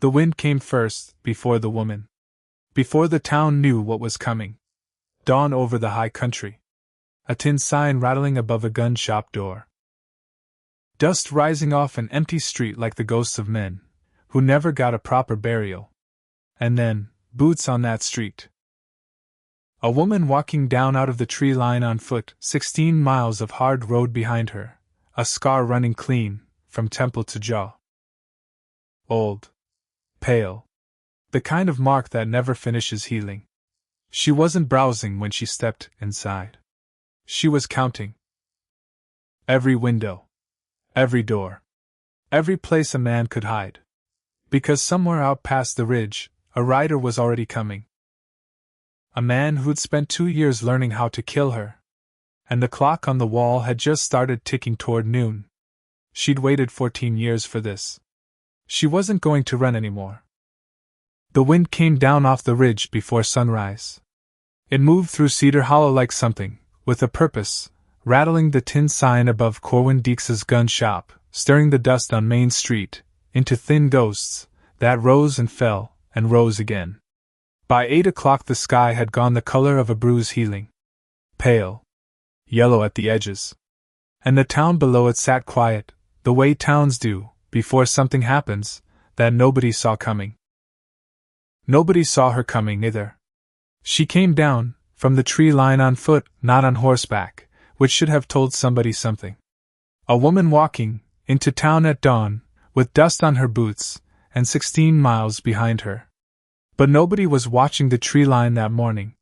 The wind came first, before the woman. Before the town knew what was coming. Dawn over the high country. A tin sign rattling above a gun shop door. Dust rising off an empty street like the ghosts of men who never got a proper burial. And then, boots on that street. A woman walking down out of the tree line on foot, 16 miles of hard road behind her, a scar running clean, from temple to jaw. Old. Pale. The kind of mark that never finishes healing. She wasn't browsing when she stepped inside. She was counting. Every window. Every door. Every place a man could hide. Because somewhere out past the ridge, a rider was already coming. A man who'd spent 2 years learning how to kill her. And the clock on the wall had just started ticking toward noon. She'd waited 14 years for this. She wasn't going to run anymore. The wind came down off the ridge before sunrise. It moved through Cedar Hollow like something, with a purpose, rattling the tin sign above Corwin Deeks's gun shop, stirring the dust on Main Street, into thin ghosts, that rose and fell, and rose again. By 8 o'clock the sky had gone the color of a bruise healing. Pale. Yellow at the edges. And the town below it sat quiet, the way towns do, before something happens, that nobody saw coming. Nobody saw her coming either. She came down, from the tree line on foot, not on horseback, which should have told somebody something. A woman walking, into town at dawn, with dust on her boots, and 16 miles behind her. But nobody was watching the tree line that morning.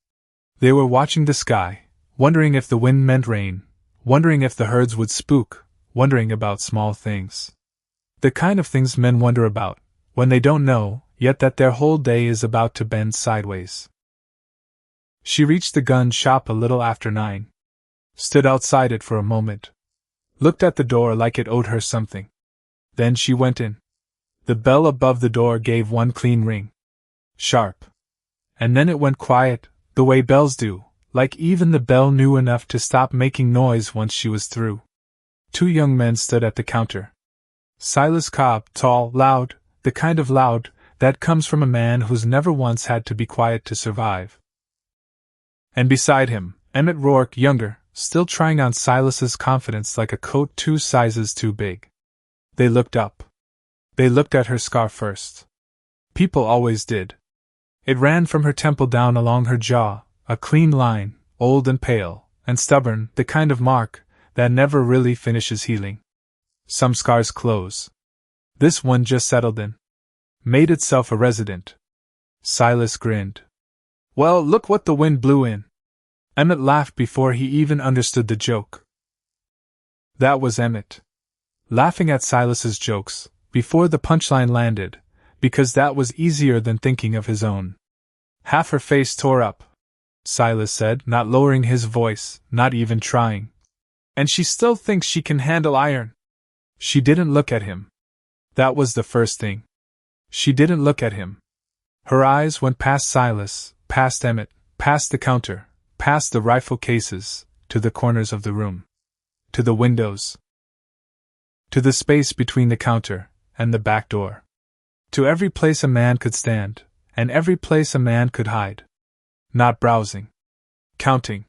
They were watching the sky, wondering if the wind meant rain, wondering if the herds would spook, wondering about small things. The kind of things men wonder about, when they don't know, yet that their whole day is about to bend sideways. She reached the gun shop a little after 9. Stood outside it for a moment. Looked at the door like it owed her something. Then she went in. The bell above the door gave one clean ring. Sharp. And then it went quiet, the way bells do, like even the bell knew enough to stop making noise once she was through. 2 young men stood at the counter. Silas Cobb, tall, loud, the kind of loud that comes from a man who's never once had to be quiet to survive. And beside him, Emmett Rourke, younger, still trying on Silas's confidence like a coat 2 sizes too big. They looked up. They looked at her scar first. People always did. It ran from her temple down along her jaw, a clean line, old and pale, and stubborn, the kind of mark that never really finishes healing. Some scars close. This one just settled in. Made itself a resident. Silas grinned. Well, look what the wind blew in. Emmett laughed before he even understood the joke. That was Emmett. Laughing at Silas's jokes, before the punchline landed, because that was easier than thinking of his own. Half her face tore up, Silas said, not lowering his voice, not even trying. And she still thinks she can handle iron. She didn't look at him. That was the first thing. She didn't look at him. Her eyes went past Silas, past Emmett, past the counter, past the rifle cases, to the corners of the room. To the windows. To the space between the counter and the back door. To every place a man could stand, and every place a man could hide. Not browsing. Counting.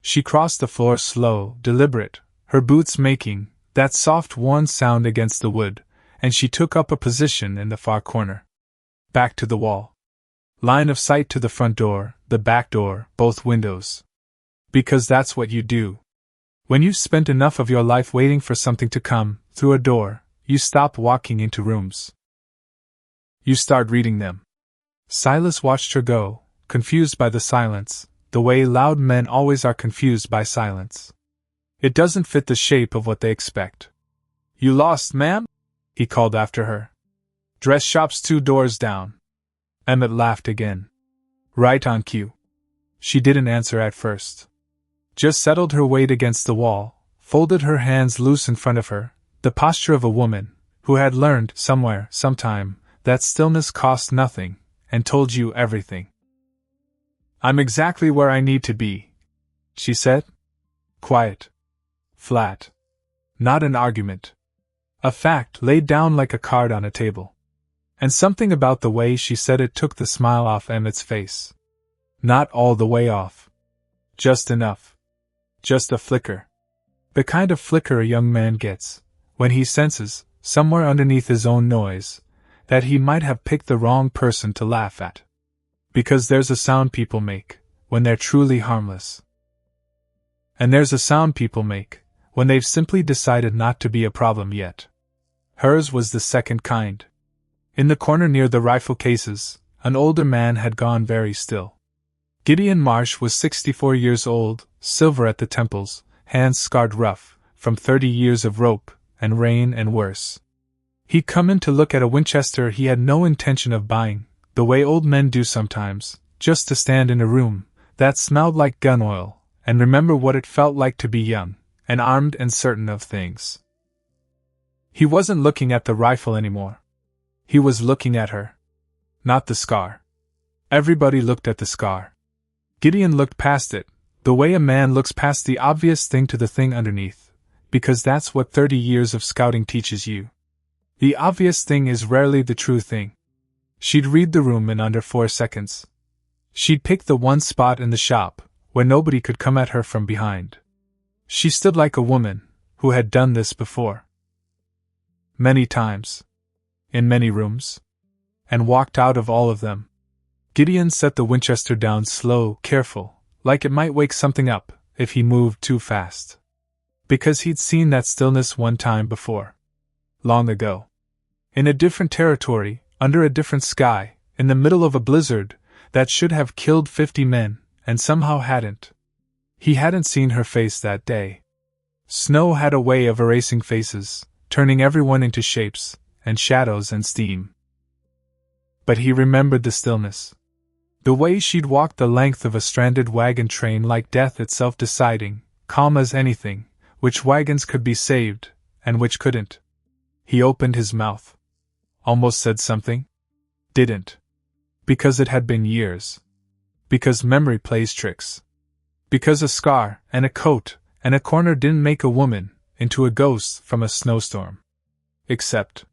She crossed the floor slow, deliberate, her boots making that soft worn sound against the wood, and she took up a position in the far corner. Back to the wall. Line of sight to the front door, the back door, both windows. Because that's what you do. When you've spent enough of your life waiting for something to come through a door, you stop walking into rooms. You start reading them. Silas watched her go, confused by the silence, the way loud men always are confused by silence. It doesn't fit the shape of what they expect. You lost, ma'am? He called after her. Dress shop's 2 doors down. Emmett laughed again. Right on cue. She didn't answer at first. Just settled her weight against the wall, folded her hands loose in front of her, the posture of a woman who had learned somewhere, sometime, that stillness cost nothing, and told you everything. I'm exactly where I need to be, she said. Quiet. Flat. Not an argument. A fact laid down like a card on a table. And something about the way she said it took the smile off Emmett's face. Not all the way off. Just enough. Just a flicker. The kind of flicker a young man gets when he senses, somewhere underneath his own noise, that he might have picked the wrong person to laugh at. Because there's a sound people make when they're truly harmless. And there's a sound people make when they've simply decided not to be a problem yet. Hers was the second kind. In the corner near the rifle cases, an older man had gone very still. Gideon Marsh was 64 years old, silver at the temples, hands scarred rough, from 30 years of rope, and rain and worse. He'd come in to look at a Winchester he had no intention of buying, the way old men do sometimes, just to stand in a room that smelled like gun oil, and remember what it felt like to be young, and armed and certain of things. He wasn't looking at the rifle anymore. He was looking at her. Not the scar. Everybody looked at the scar. Gideon looked past it, the way a man looks past the obvious thing to the thing underneath, because that's what 30 years of scouting teaches you. The obvious thing is rarely the true thing. She'd read the room in under 4 seconds. She'd pick the one spot in the shop where nobody could come at her from behind. She stood like a woman who had done this before. Many times. In many rooms. And walked out of all of them. Gideon set the Winchester down slow, careful, like it might wake something up if he moved too fast. Because he'd seen that stillness one time before. Long ago. In a different territory, under a different sky, in the middle of a blizzard that should have killed 50 men, and somehow hadn't. He hadn't seen her face that day. Snow had a way of erasing faces, turning everyone into shapes, and shadows and steam. But he remembered the stillness. The way she'd walked the length of a stranded wagon train like death itself deciding, calm as anything, which wagons could be saved, and which couldn't. He opened his mouth. Almost said something. Didn't. Because it had been years. Because memory plays tricks. Because a scar, and a coat, and a corner didn't make a woman into a ghost from a snowstorm. Except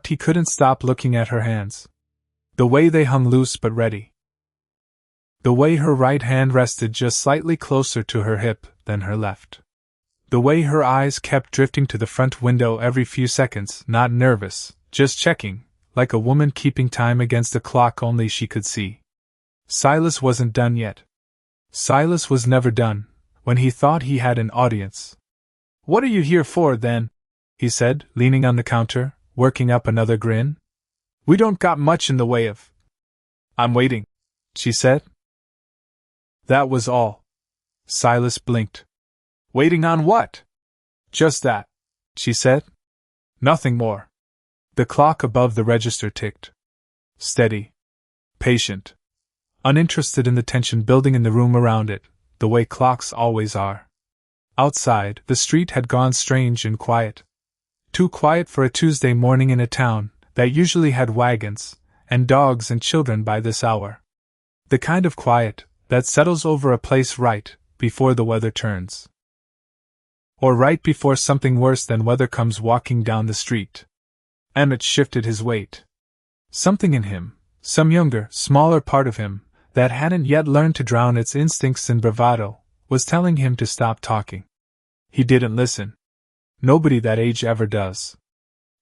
he couldn't stop looking at her hands. The way they hung loose but ready. The way her right hand rested just slightly closer to her hip than her left. The way her eyes kept drifting to the front window every few seconds, not nervous, just checking, like a woman keeping time against a clock only she could see. Silas wasn't done yet. Silas was never done, when he thought he had an audience. "What are you here for, then?" he said, leaning on the counter, working up another grin. "We don't got much in the way of—" "I'm waiting," she said. That was all. Silas blinked. "Waiting on what?" "Just that," she said. "Nothing more." The clock above the register ticked. Steady. Patient. Uninterested in the tension building in the room around it, the way clocks always are. Outside, the street had gone strange and quiet. Too quiet for a Tuesday morning in a town that usually had wagons and dogs and children by this hour. The kind of quiet that settles over a place right before the weather turns. Or right before something worse than weather comes walking down the street. Emmett shifted his weight. Something in him, some younger, smaller part of him, that hadn't yet learned to drown its instincts in bravado, was telling him to stop talking. He didn't listen. Nobody that age ever does.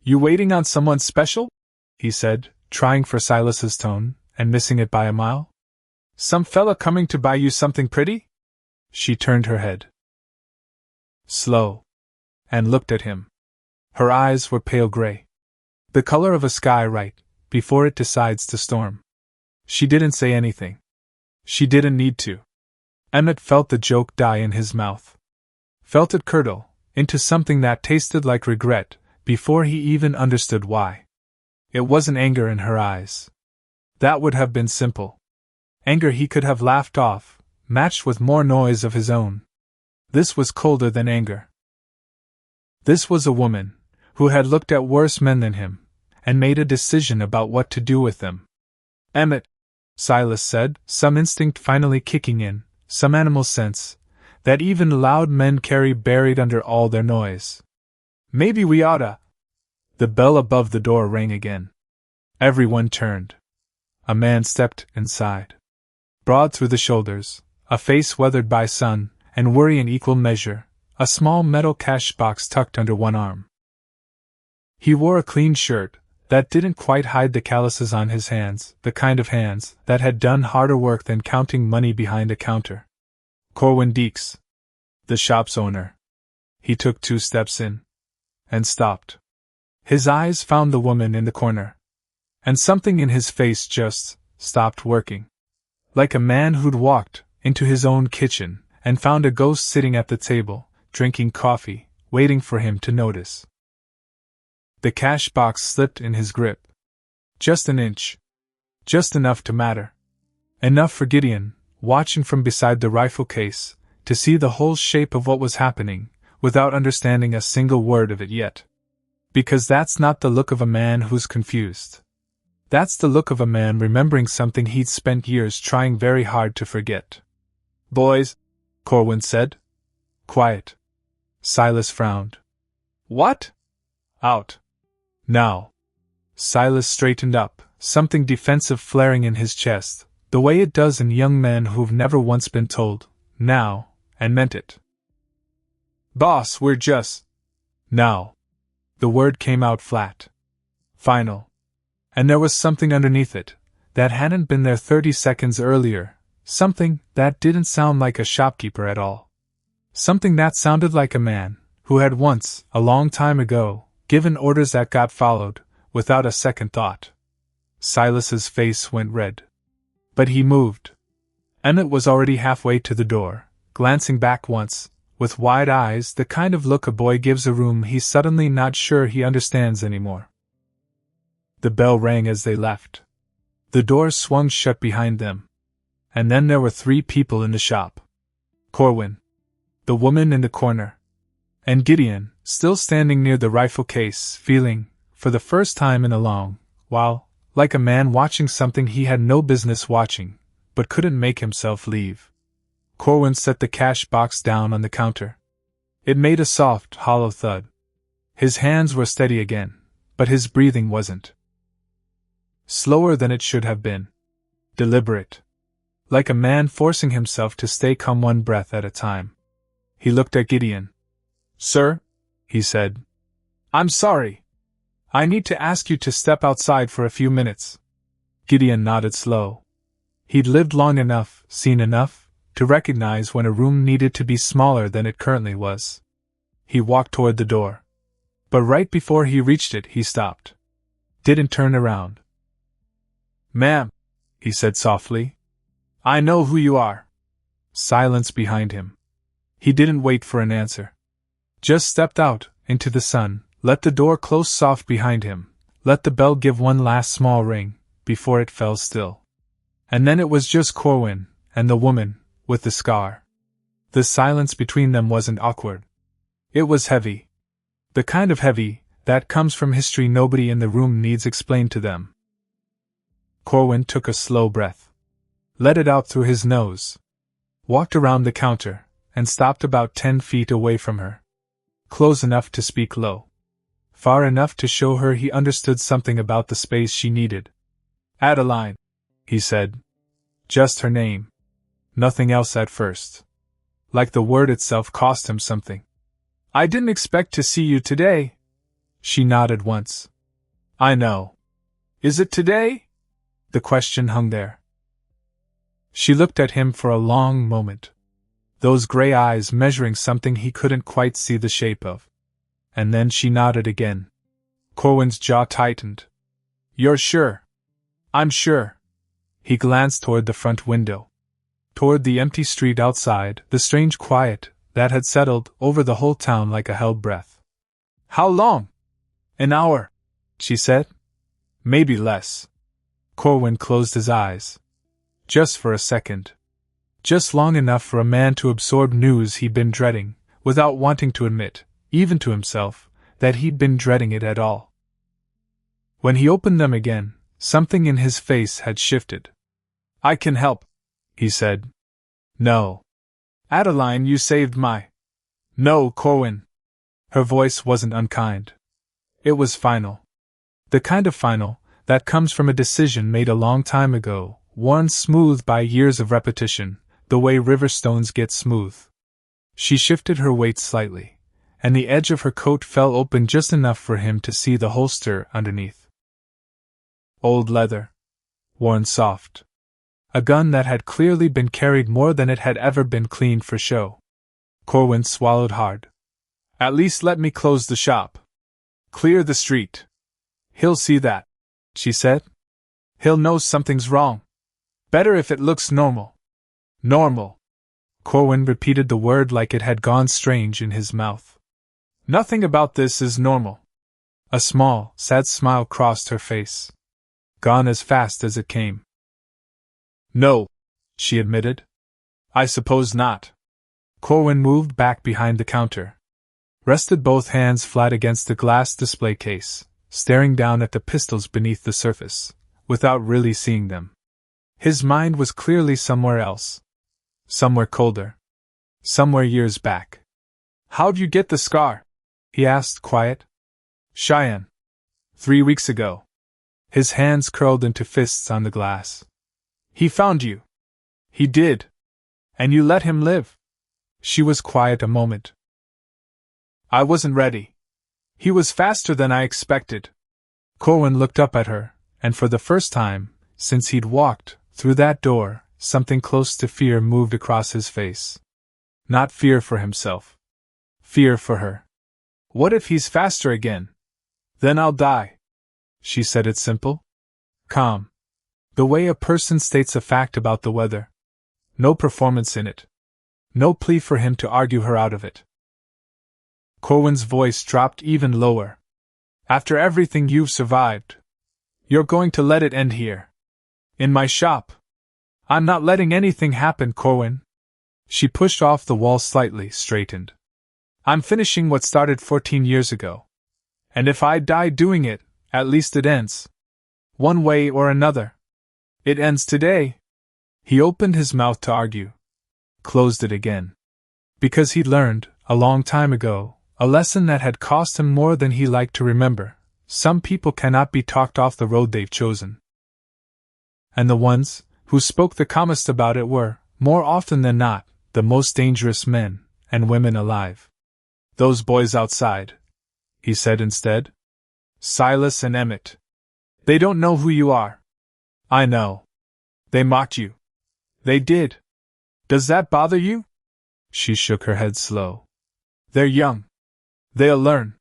"You waiting on someone special?" he said, trying for Silas's tone, and missing it by a mile. "Some fella coming to buy you something pretty?" She turned her head. Slow. And looked at him. Her eyes were pale gray. The color of a sky right before it decides to storm. She didn't say anything. She didn't need to. Emmett felt the joke die in his mouth. Felt it curdle into something that tasted like regret before he even understood why. It wasn't anger in her eyes. That would have been simple. Anger he could have laughed off, matched with more noise of his own. This was colder than anger. This was a woman who had looked at worse men than him, and made a decision about what to do with them. "Emmett," Silas said, some instinct finally kicking in, some animal sense, that even loud men carry buried under all their noise. "Maybe we oughta—" The bell above the door rang again. Everyone turned. A man stepped inside. Broad through the shoulders, a face weathered by sun and worry in equal measure, a small metal cash box tucked under one arm. He wore a clean shirt that didn't quite hide the calluses on his hands, the kind of hands that had done harder work than counting money behind a counter. Corwin Deeks, the shop's owner. He took 2 steps in. And stopped. His eyes found the woman in the corner. And something in his face just stopped working. Like a man who'd walked into his own kitchen and found a ghost sitting at the table, drinking coffee, waiting for him to notice. The cash box slipped in his grip. Just an inch. Just enough to matter. Enough for Gideon, watching from beside the rifle case, to see the whole shape of what was happening, without understanding a single word of it yet. Because that's not the look of a man who's confused. That's the look of a man remembering something he'd spent years trying very hard to forget. "Boys," Corwin said. "Quiet." Silas frowned. "What?" "Out. Now." Silas straightened up, something defensive flaring in his chest, the way it does in young men who've never once been told, "Now," and meant it. "Boss, we're just..." "Now." The word came out flat. Final. And there was something underneath it that hadn't been there 30 seconds earlier, something that didn't sound like a shopkeeper at all. Something that sounded like a man who had once, a long time ago, given orders that got followed, without a second thought. Silas's face went red. But he moved. Emmett was already halfway to the door, glancing back once, with wide eyes, the kind of look a boy gives a room he's suddenly not sure he understands anymore. The bell rang as they left. The doors swung shut behind them. And then there were 3 people in the shop. Corwin, the woman in the corner, and Gideon, still standing near the rifle case, feeling, for the first time in a long while, like a man watching something he had no business watching, but couldn't make himself leave. Corwin set the cash box down on the counter. It made a soft, hollow thud. His hands were steady again, but his breathing wasn't. Slower than it should have been. Deliberate. Like a man forcing himself to stay calm one breath at a time. He looked at Gideon. "Sir," he said. "I'm sorry. I need to ask you to step outside for a few minutes." Gideon nodded slow. He'd lived long enough, seen enough, to recognize when a room needed to be smaller than it currently was. He walked toward the door. But right before he reached it, he stopped. Didn't turn around. "Ma'am," he said softly. "I know who you are." Silence behind him. He didn't wait for an answer. Just stepped out, into the sun, let the door close soft behind him, let the bell give one last small ring, before it fell still. And then it was just Corwin, and the woman, with the scar. The silence between them wasn't awkward. It was heavy. The kind of heavy that comes from history nobody in the room needs explained to them. Corwin took a slow breath. Let it out through his nose. Walked around the counter, and stopped about 10 feet away from her. Close enough to speak low. Far enough to show her he understood something about the space she needed. "Adeline," he said. Just her name. Nothing else at first. Like the word itself cost him something. "I didn't expect to see you today." She nodded once. "I know. Is it today?" The question hung there. She looked at him for a long moment. Those gray eyes measuring something he couldn't quite see the shape of. And then she nodded again. Corwin's jaw tightened. "You're sure?" "I'm sure." He glanced toward the front window. Toward the empty street outside, the strange quiet that had settled over the whole town like a held breath. "How long?" "An hour," she said. "Maybe less." Corwin closed his eyes. Just for a second. Just long enough for a man to absorb news he'd been dreading, without wanting to admit, even to himself, that he'd been dreading it at all. When he opened them again, something in his face had shifted. "I can help," he said. "No. Adeline, you saved my..." "No, Corwin." Her voice wasn't unkind. It was final. The kind of final That comes from a decision made a long time ago, worn smooth by years of repetition, the way river stones get smooth. She shifted her weight slightly, and the edge of her coat fell open just enough for him to see the holster underneath. Old leather. Worn soft. A gun that had clearly been carried more than it had ever been cleaned for show. Corwin swallowed hard. At least let me close the shop. Clear the street. He'll see that, she said. He'll know something's wrong. Better if it looks normal. Normal. Corwin repeated the word like it had gone strange in his mouth. Nothing about this is normal. A small, sad smile crossed her face. Gone as fast as it came. No, she admitted. I suppose not. Corwin moved back behind the counter, rested both hands flat against the glass display case, staring down at the pistols beneath the surface, without really seeing them. His mind was clearly somewhere else. Somewhere colder. Somewhere years back. How'd you get the scar? He asked, quiet. Cheyenne. 3 weeks ago. His hands curled into fists on the glass. He found you. He did. And you let him live. She was quiet a moment. I wasn't ready. He was faster than I expected. Corwin looked up at her, and for the first time, since he'd walked through that door, something close to fear moved across his face. Not fear for himself. Fear for her. What if he's faster again? Then I'll die. She said it simple. Calm. The way a person states a fact about the weather. No performance in it. No plea for him to argue her out of it. Corwin's voice dropped even lower. After everything you've survived, you're going to let it end here. In my shop. I'm not letting anything happen, Corwin. She pushed off the wall slightly, straightened. I'm finishing what started 14 years ago. And if I die doing it, at least it ends. One way or another. It ends today. He opened his mouth to argue. Closed it again. Because he'd learned, a long time ago, a lesson that had cost him more than he liked to remember. Some people cannot be talked off the road they've chosen. And the ones who spoke the calmest about it were, more often than not, the most dangerous men and women alive. Those boys outside, he said instead. Silas and Emmett. They don't know who you are. I know. They mocked you. They did. Does that bother you? She shook her head slow. They're young. They'll learn.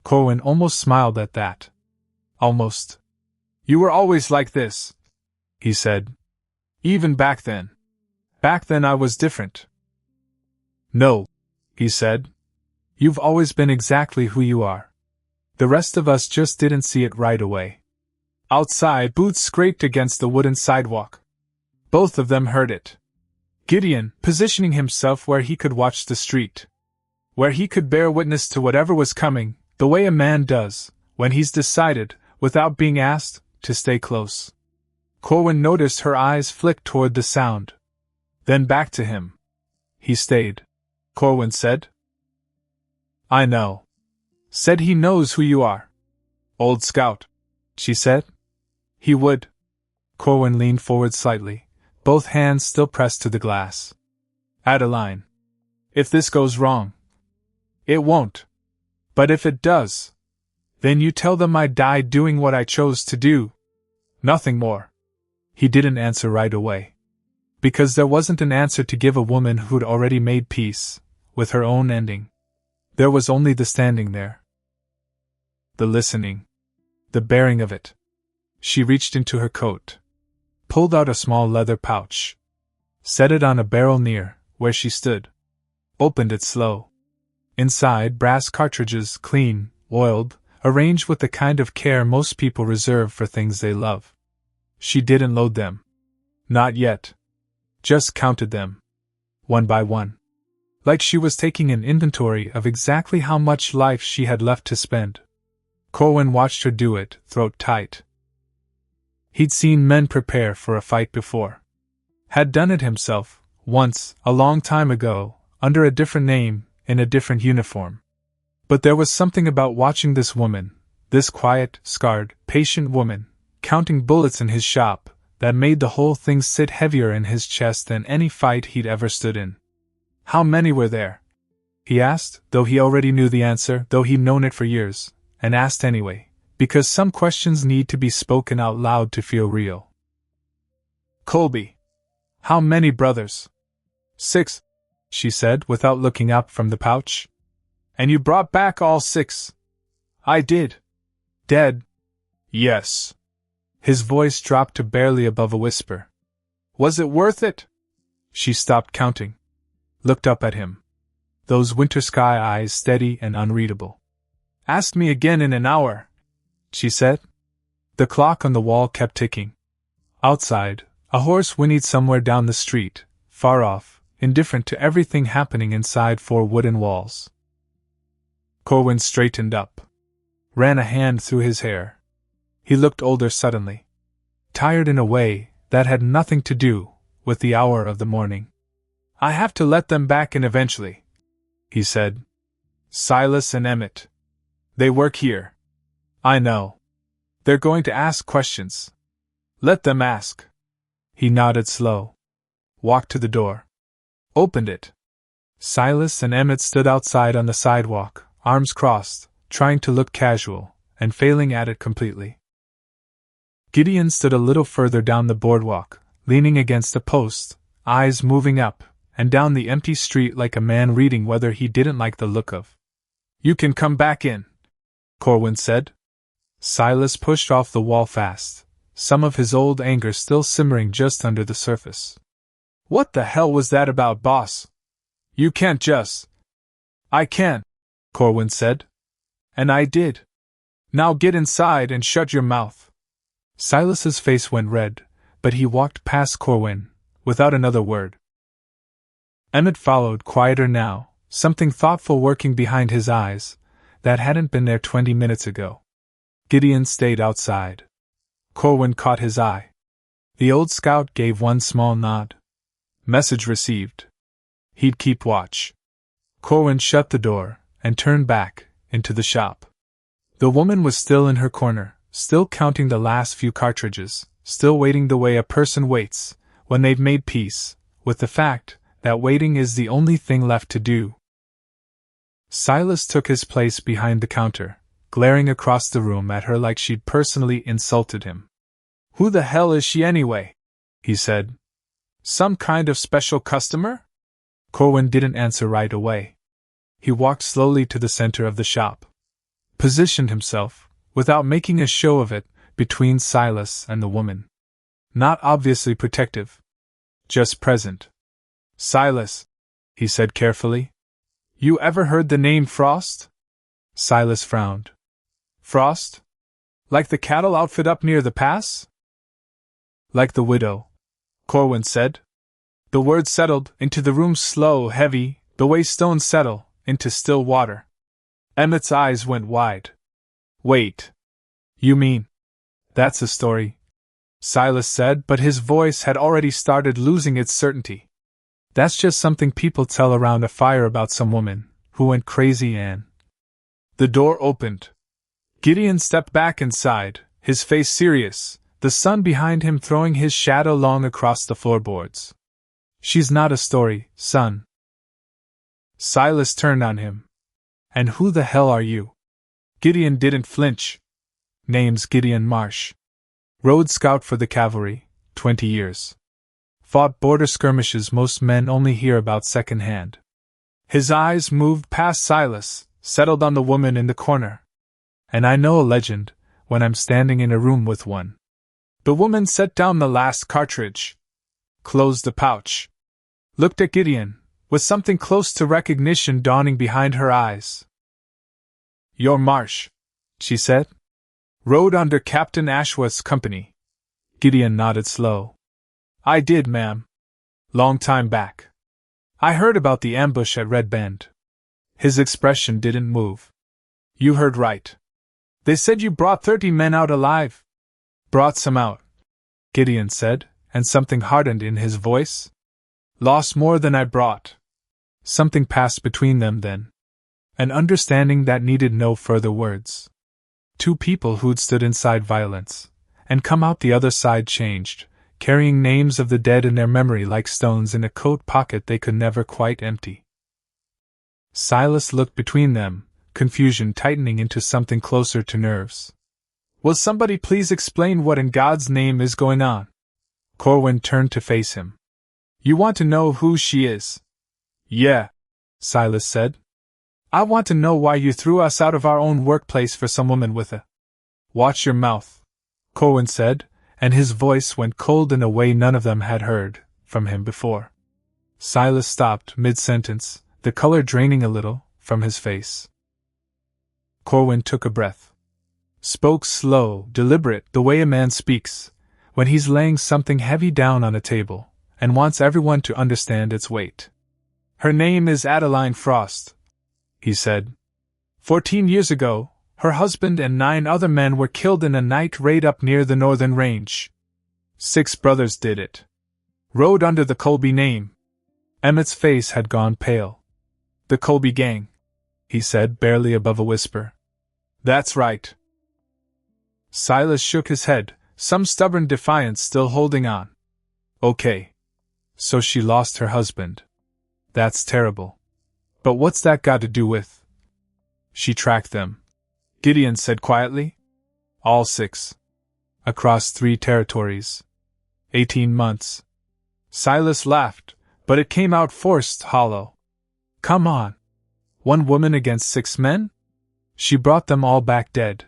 Corwin almost smiled at that. Almost. You were always like this, he said. Even back then. Back then I was different. No, he said. You've always been exactly who you are. The rest of us just didn't see it right away. Outside, boots scraped against the wooden sidewalk. Both of them heard it. Gideon, positioning himself where he could watch the street. Where he could bear witness to whatever was coming, the way a man does, when he's decided, without being asked, to stay close. Corwin noticed her eyes flick toward the sound. Then back to him. He stayed. Corwin said. I know. Said he knows who you are. Old Scout. She said. He would. Corwin leaned forward slightly, both hands still pressed to the glass. Adeline. If this goes wrong. It won't. But if it does, then you tell them I died doing what I chose to do. Nothing more. He didn't answer right away. Because there wasn't an answer to give a woman who'd already made peace with her own ending. There was only the standing there. The listening. The bearing of it. She reached into her coat. Pulled out a small leather pouch. Set it on a barrel near where she stood. Opened it slow. Inside, brass cartridges, clean, oiled, arranged with the kind of care most people reserve for things they love. She didn't load them. Not yet. Just counted them. One by one. Like she was taking an inventory of exactly how much life she had left to spend. Corwin watched her do it, throat tight. He'd seen men prepare for a fight before. Had done it himself, once, a long time ago, under a different name, in a different uniform. But there was something about watching this woman, this quiet, scarred, patient woman, counting bullets in his shop, that made the whole thing sit heavier in his chest than any fight he'd ever stood in. How many were there? He asked, though he already knew the answer, though he'd known it for years, and asked anyway, because some questions need to be spoken out loud to feel real. Colby. How many brothers? 6, she said, without looking up from the pouch. And you brought back all 6? I did. Dead? Yes. His voice dropped to barely above a whisper. Was it worth it? She stopped counting. Looked up at him. Those winter sky eyes steady and unreadable. Ask me again in an hour, she said. The clock on the wall kept ticking. Outside, a horse whinnied somewhere down the street, far off, indifferent to everything happening inside 4 wooden walls. Corwin straightened up. Ran a hand through his hair. He looked older suddenly. Tired in a way that had nothing to do with the hour of the morning. I have to let them back in eventually, he said. Silas and Emmett. They work here. I know. They're going to ask questions. Let them ask. He nodded slow. Walked to the door. Opened it. Silas and Emmett stood outside on the sidewalk, arms crossed, trying to look casual, and failing at it completely. Gideon stood a little further down the boardwalk, leaning against a post, eyes moving up and down the empty street like a man reading whether he didn't like the look of. You can come back in, Corwin said. Silas pushed off the wall fast, some of his old anger still simmering just under the surface. What the hell was that about, boss? You can't just... I can, Corwin said. And I did. Now get inside and shut your mouth. Silas's face went red, but he walked past Corwin, without another word. Emmett followed, quieter now, something thoughtful working behind his eyes, that hadn't been there 20 minutes ago. Gideon stayed outside. Corwin caught his eye. The old scout gave one small nod. Message received. He'd keep watch. Corwin shut the door, and turned back, into the shop. The woman was still in her corner, still counting the last few cartridges, still waiting the way a person waits, when they've made peace with the fact that waiting is the only thing left to do. Silas took his place behind the counter, glaring across the room at her like she'd personally insulted him. Who the hell is she anyway? He said. Some kind of special customer? Corwin didn't answer right away. He walked slowly to the center of the shop. Positioned himself, without making a show of it, between Silas and the woman. Not obviously protective. Just present. Silas, he said carefully. You ever heard the name Frost? Silas frowned. Frost? Like the cattle outfit up near the pass? Like the widow, Corwin said. The words settled into the room slow, heavy, the way stones settle into still water. Emmett's eyes went wide. Wait. You mean? That's a story, Silas said, but his voice had already started losing its certainty. That's just something people tell around a fire about some woman who went crazy and... The door opened. Gideon stepped back inside, his face serious, the sun behind him throwing his shadow long across the floorboards. She's not a story, son. Silas turned on him. And who the hell are you? Gideon didn't flinch. Name's Gideon Marsh. Road scout for the cavalry, 20 years. Fought border skirmishes most men only hear about secondhand. His eyes moved past Silas, settled on the woman in the corner. And I know a legend, when I'm standing in a room with one. The woman set down the last cartridge. Closed the pouch. Looked at Gideon, with something close to recognition dawning behind her eyes. You're Marsh, she said. Rode under Captain Ashworth's company. Gideon nodded slow. I did, ma'am. Long time back. I heard about the ambush at Red Bend. His expression didn't move. You heard right. They said you brought 30 men out alive. Brought some out, Gideon said, and something hardened in his voice. Lost more than I brought. Something passed between them then. An understanding that needed no further words. Two people who'd stood inside violence, and come out the other side changed, carrying names of the dead in their memory like stones in a coat pocket they could never quite empty. Silas looked between them, confusion tightening into something closer to nerves. Will somebody please explain what in God's name is going on? Corwin turned to face him. You want to know who she is? Yeah, Silas said. I want to know why you threw us out of our own workplace for some woman with a... Watch your mouth, Corwin said, and his voice went cold in a way none of them had heard from him before. Silas stopped mid-sentence, the color draining a little from his face. Corwin took a breath. Spoke slow, deliberate, the way a man speaks when he's laying something heavy down on a table and wants everyone to understand its weight. Her name is Adeline Frost, he said. 14 years ago, her husband and 9 other men were killed in a night raid up near the northern range. 6 brothers did it. Rode under the Colby name. Emmett's face had gone pale. The Colby gang, he said, barely above a whisper. That's right. Silas shook his head, some stubborn defiance still holding on. Okay. So she lost her husband. That's terrible. But what's that got to do with? She tracked them, Gideon said quietly. All 6. Across 3 territories. 18 months. Silas laughed, but it came out forced, hollow. Come on. 1 woman against 6 men? She brought them all back dead.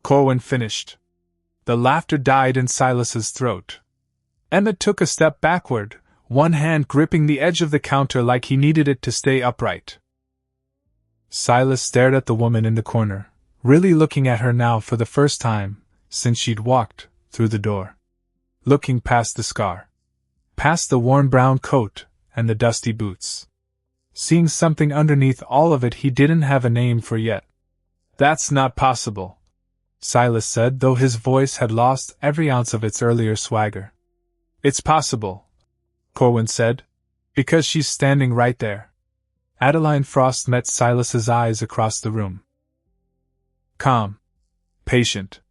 Corwin finished. The laughter died in Silas's throat. Emmett took a step backward, one hand gripping the edge of the counter like he needed it to stay upright. Silas stared at the woman in the corner, really looking at her now for the first time since she'd walked through the door. Looking past the scar. Past the worn brown coat and the dusty boots. Seeing something underneath all of it he didn't have a name for yet. That's not possible, Silas said, though his voice had lost every ounce of its earlier swagger. It's possible, Corwin said, because she's standing right there. Adeline Frost met Silas's eyes across the room. Calm. Patient.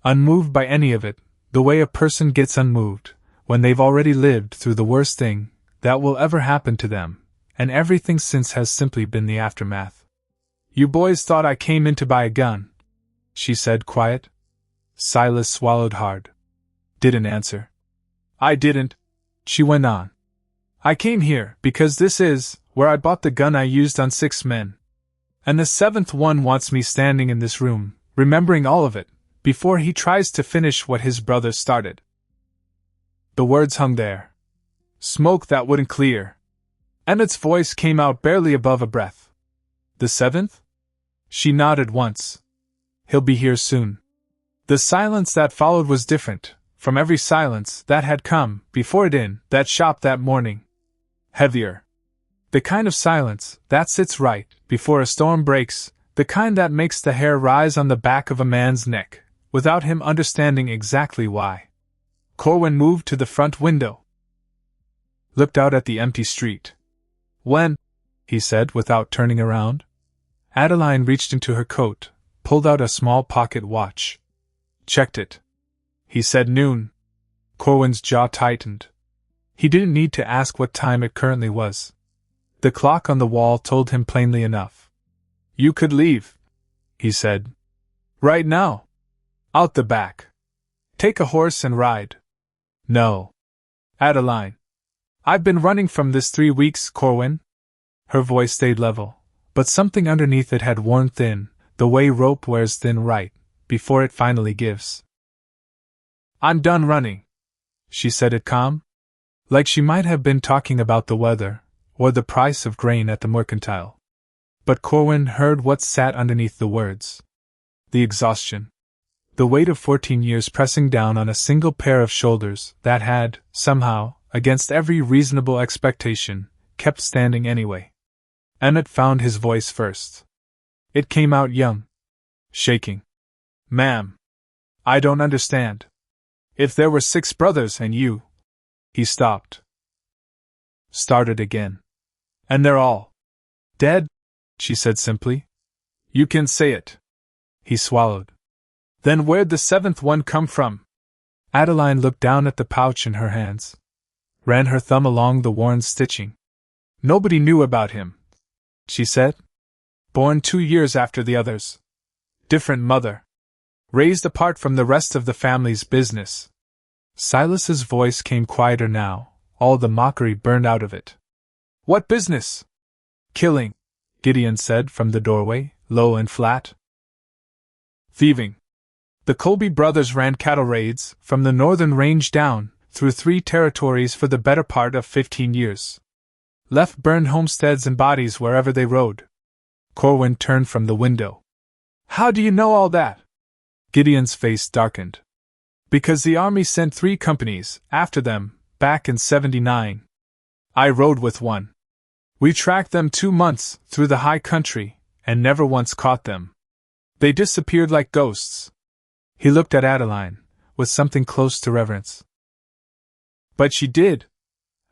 Unmoved by any of it, the way a person gets unmoved when they've already lived through the worst thing that will ever happen to them, and everything since has simply been the aftermath. You boys thought I came in to buy a gun, she said, quiet. Silas swallowed hard. Didn't answer. I didn't, she went on. I came here because this is where I bought the gun I used on 6 men. And the 7th one wants me standing in this room, remembering all of it, before he tries to finish what his brother started. The words hung there. Smoke that wouldn't clear. Emmett's voice came out barely above a breath. The 7th? She nodded once. He'll be here soon. The silence that followed was different from every silence that had come before it in that shop that morning. Heavier. The kind of silence that sits right before a storm breaks, the kind that makes the hair rise on the back of a man's neck, without him understanding exactly why. Corwin moved to the front window. Looked out at the empty street. When? He said without turning around. Adeline reached into her coat, pulled out a small pocket watch. Checked it. He said noon. Corwin's jaw tightened. He didn't need to ask what time it currently was. The clock on the wall told him plainly enough. You could leave, he said. Right now. Out the back. Take a horse and ride. No. Adeline. I've been running from this 3 weeks, Corwin. Her voice stayed level, but something underneath it had worn thin, the way rope wears thin right before it finally gives. I'm done running. She said it calm, like she might have been talking about the weather or the price of grain at the mercantile. But Corwin heard what sat underneath the words. The exhaustion. The weight of 14 years pressing down on a single pair of shoulders that had, somehow, against every reasonable expectation, kept standing anyway. Emmett found his voice first. It came out young. Shaking. Ma'am. I don't understand. If there were 6 brothers and you... He stopped. Started again. And they're all... dead? She said simply. You can say it. He swallowed. Then where'd the 7th one come from? Adeline looked down at the pouch in her hands, ran her thumb along the worn stitching. Nobody knew about him, she said. Born 2 years after the others. Different mother. Raised apart from the rest of the family's business. Silas's voice came quieter now, all the mockery burned out of it. What business? Killing, Gideon said from the doorway, low and flat. Thieving. The Colby brothers ran cattle raids, from the northern range down, through 3 territories for the better part of 15 years. Left burned homesteads and bodies wherever they rode. Corwin turned from the window. How do you know all that? Gideon's face darkened. Because the army sent 3 companies, after them, back in '79. I rode with one. We tracked them 2 months, through the high country, and never once caught them. They disappeared like ghosts. He looked at Adeline, with something close to reverence. But she did.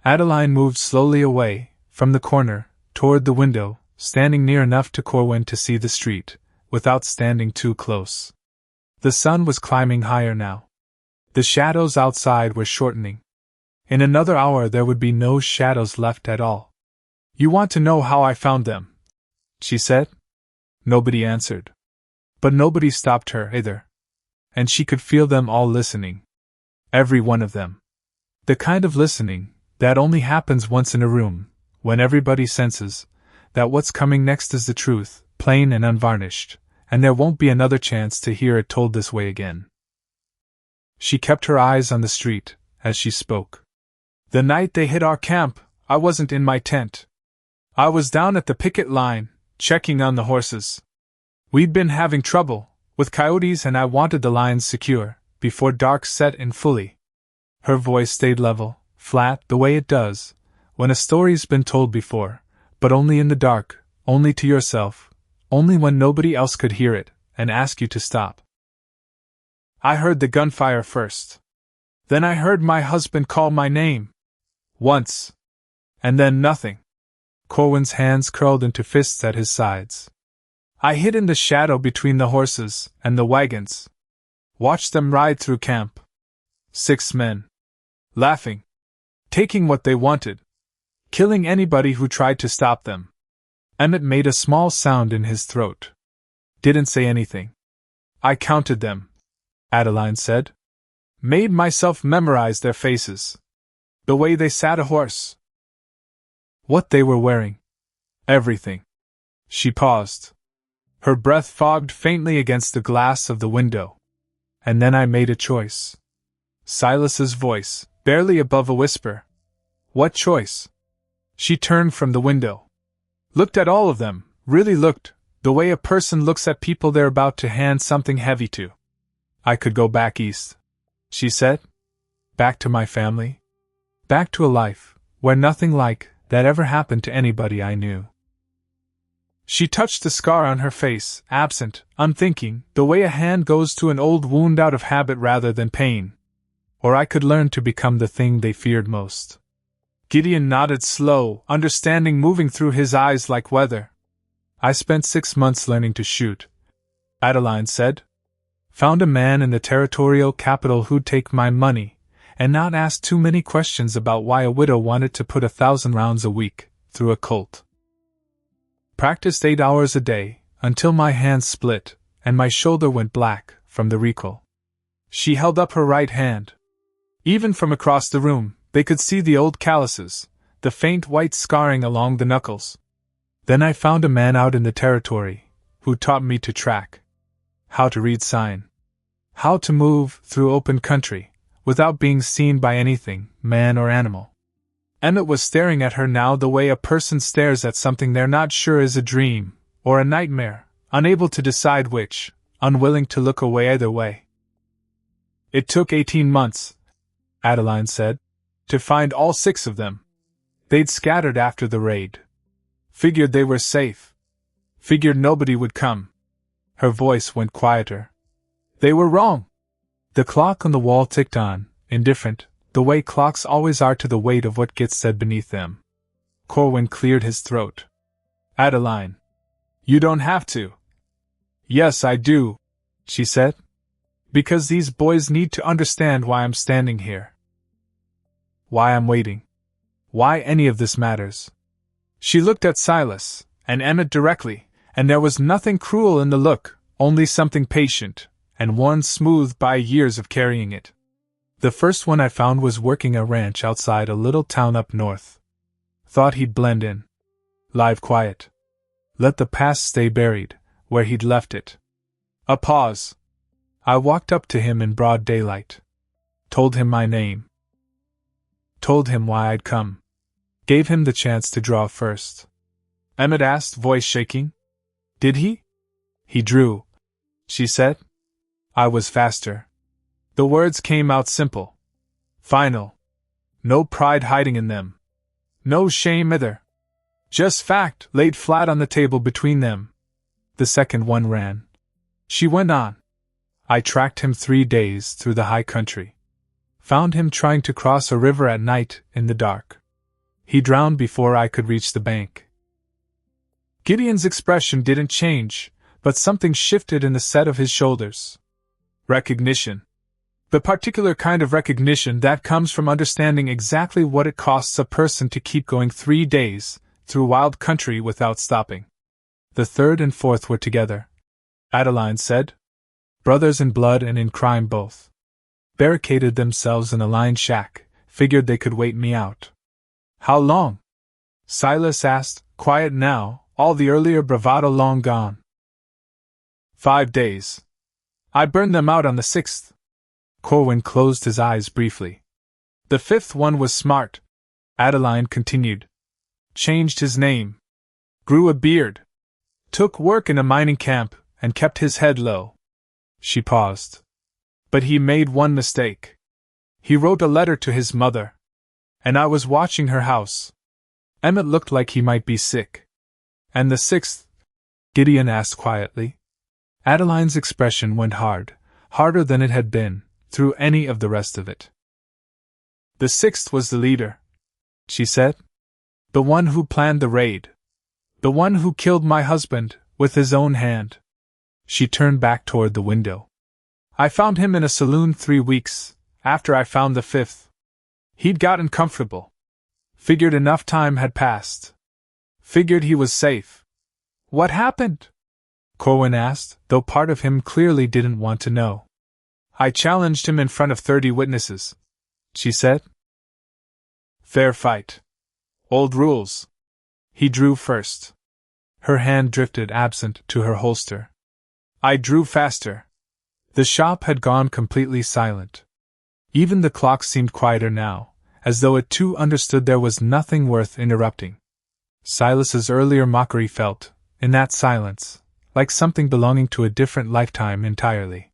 Adeline moved slowly away, from the corner, toward the window, standing near enough to Corwin to see the street, without standing too close. The sun was climbing higher now. The shadows outside were shortening. In another hour there would be no shadows left at all. You want to know how I found them? She said. Nobody answered. But nobody stopped her either. And she could feel them all listening. Every one of them. The kind of listening that only happens once in a room, when everybody senses that what's coming next is the truth, plain and unvarnished, and there won't be another chance to hear it told this way again. She kept her eyes on the street as she spoke. The night they hit our camp, I wasn't in my tent. I was down at the picket line, checking on the horses. We'd been having trouble with coyotes and I wanted the lines secure before dark set in fully. Her voice stayed level, flat, the way it does when a story's been told before, but only in the dark, only to yourself, only when nobody else could hear it and ask you to stop. I heard the gunfire first. Then I heard my husband call my name. Once. And then nothing. Corwin's hands curled into fists at his sides. I hid in the shadow between the horses and the wagons. Watched them ride through camp. 6 men. Laughing. Taking what they wanted. Killing anybody who tried to stop them. Emmett made a small sound in his throat. Didn't say anything. I counted them, Adeline said. Made myself memorize their faces. The way they sat a horse. What they were wearing. Everything. She paused. Her breath fogged faintly against the glass of the window. And then I made a choice. Silas's voice, barely above a whisper. What choice? She turned from the window. Looked at all of them, really looked, the way a person looks at people they're about to hand something heavy to. I could go back east, she said. Back to my family. Back to a life where nothing like that ever happened to anybody I knew. She touched the scar on her face, absent, unthinking, the way a hand goes to an old wound out of habit rather than pain. Or I could learn to become the thing they feared most. Gideon nodded, slow, understanding moving through his eyes like weather. I spent 6 months learning to shoot, Adeline said. Found a man in the territorial capital who'd take my money, and not ask too many questions about why a widow wanted to put 1,000 rounds a week through a Colt. Practiced 8 hours a day, until my hand split, and my shoulder went black from the recoil. She held up her right hand. Even from across the room, they could see the old calluses, the faint white scarring along the knuckles. Then I found a man out in the territory, who taught me to track. How to read sign. How to move through open country, without being seen by anything, man or animal. Emmett was staring at her now the way a person stares at something they're not sure is a dream, or a nightmare, unable to decide which, unwilling to look away either way. It took 18 months, Adeline said, to find all 6 of them. They'd scattered after the raid. Figured they were safe. Figured nobody would come. Her voice went quieter. They were wrong. The clock on the wall ticked on, indifferent, the way clocks always are to the weight of what gets said beneath them. Corwin cleared his throat. Adeline. You don't have to. Yes, I do, she said. Because these boys need to understand why I'm standing here. Why I'm waiting. Why any of this matters. She looked at Silas and Emmett directly, and there was nothing cruel in the look, only something patient, and one smoothed by years of carrying it. The first one I found was working a ranch outside a little town up north. Thought he'd blend in. Live quiet. Let the past stay buried, where he'd left it. A pause. I walked up to him in broad daylight. Told him my name. Told him why I'd come. Gave him the chance to draw first. Emmett asked, voice shaking. Did he? He drew, she said. I was faster. The words came out simple. Final. No pride hiding in them. No shame either. Just fact laid flat on the table between them. The second one ran. She went on. I tracked him 3 days through the high country. Found him trying to cross a river at night in the dark. He drowned before I could reach the bank. Gideon's expression didn't change, but something shifted in the set of his shoulders. Recognition. The particular kind of recognition that comes from understanding exactly what it costs a person to keep going 3 days through wild country without stopping. The third and fourth were together, Adeline said. Brothers in blood and in crime both. Barricaded themselves in a lined shack, figured they could wait me out. How long? Silas asked, quiet now, all the earlier bravado long gone. 5 days. I burned them out on the 6th. Corwin closed his eyes briefly. The 5th one was smart, Adeline continued. Changed his name. Grew a beard. Took work in a mining camp, and kept his head low. She paused. But he made one mistake. He wrote a letter to his mother. And I was watching her house. Emmett looked like he might be sick. And the 6th? Gideon asked quietly. Adeline's expression went hard, harder than it had been, through any of the rest of it. The 6th was the leader, she said. The one who planned the raid. The one who killed my husband, with his own hand. She turned back toward the window. I found him in a saloon 3 weeks, after I found the 5th. He'd gotten comfortable. Figured enough time had passed. Figured he was safe. What happened? Corwin asked, though part of him clearly didn't want to know. I challenged him in front of 30 witnesses, she said. Fair fight. Old rules. He drew first. Her hand drifted absent to her holster. I drew faster. The shop had gone completely silent. Even the clock seemed quieter now, as though it too understood there was nothing worth interrupting. Silas's earlier mockery felt, in that silence, like something belonging to a different lifetime entirely.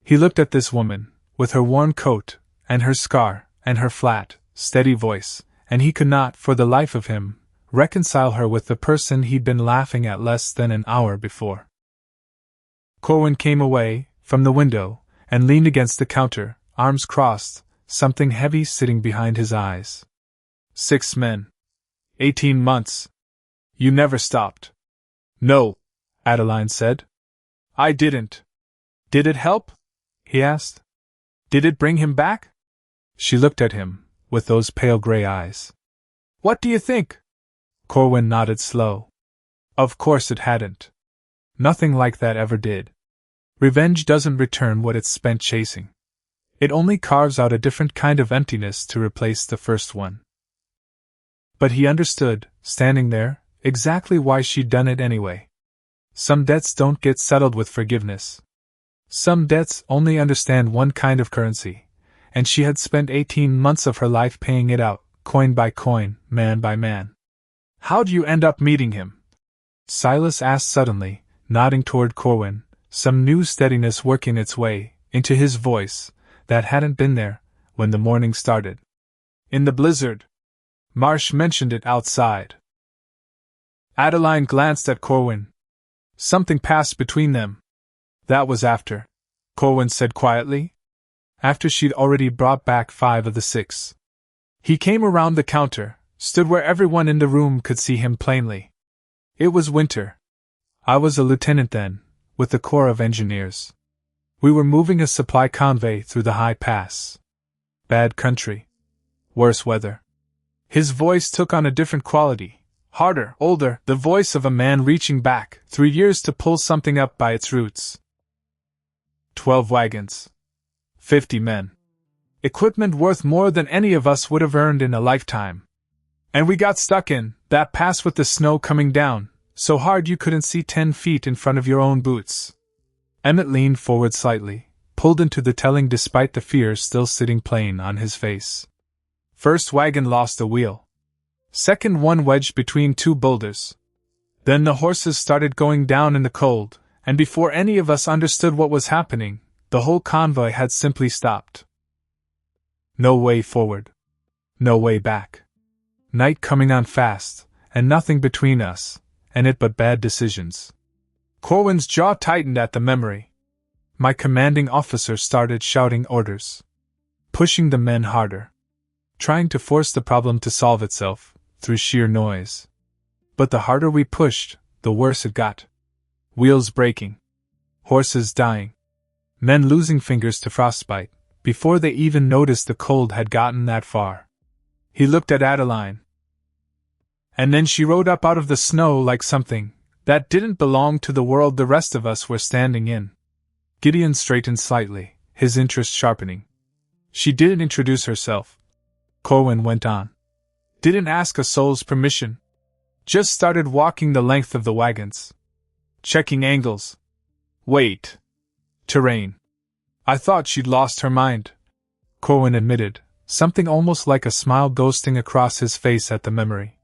He looked at this woman, with her worn coat, and her scar, and her flat, steady voice, and he could not, for the life of him, reconcile her with the person he'd been laughing at less than an hour before. Corwin came away, from the window, and leaned against the counter, arms crossed, something heavy sitting behind his eyes. 6 men. 18 months. You never stopped. No, Adeline said. I didn't. Did it help? He asked. Did it bring him back? She looked at him, with those pale gray eyes. What do you think? Corwin nodded slow. Of course it hadn't. Nothing like that ever did. Revenge doesn't return what it's spent chasing. It only carves out a different kind of emptiness to replace the first one. But he understood, standing there, exactly why she'd done it anyway. Some debts don't get settled with forgiveness. Some debts only understand one kind of currency, and she had spent 18 months of her life paying it out, coin by coin, man by man. How'd you end up meeting him? Silas asked suddenly, nodding toward Corwin, some new steadiness working its way into his voice that hadn't been there when the morning started. In the blizzard. Marsh mentioned it outside. Adeline glanced at Corwin. Something passed between them. That was after, Corwin said quietly. After she'd already brought back 5 of the 6. He came around the counter, stood where everyone in the room could see him plainly. It was winter. I was a lieutenant then, with the Corps of Engineers. We were moving a supply convey through the high pass. Bad country. Worse weather. His voice took on a different quality, harder, older, the voice of a man reaching back 3 years to pull something up by its roots. 12 wagons. 50 men. Equipment worth more than any of us would have earned in a lifetime. And we got stuck in that pass with the snow coming down, so hard you couldn't see 10 feet in front of your own boots. Emmett leaned forward slightly, pulled into the telling despite the fear still sitting plain on his face. First wagon lost a wheel. Second one wedged between 2 boulders. Then the horses started going down in the cold, and before any of us understood what was happening, the whole convoy had simply stopped. No way forward. No way back. Night coming on fast, and nothing between us, and it but bad decisions. Corwin's jaw tightened at the memory. My commanding officer started shouting orders. Pushing the men harder. Trying to force the problem to solve itself, through sheer noise. But the harder we pushed, the worse it got. Wheels breaking. Horses dying. Men losing fingers to frostbite, before they even noticed the cold had gotten that far. He looked at Adeline. And then she rode up out of the snow like something that didn't belong to the world the rest of us were standing in. Gideon straightened slightly, his interest sharpening. She didn't introduce herself. Corwin went on. Didn't ask a soul's permission. Just started walking the length of the wagons. Checking angles. Weight. Terrain. I thought she'd lost her mind. Corwin admitted, something almost like a smile ghosting across his face at the memory.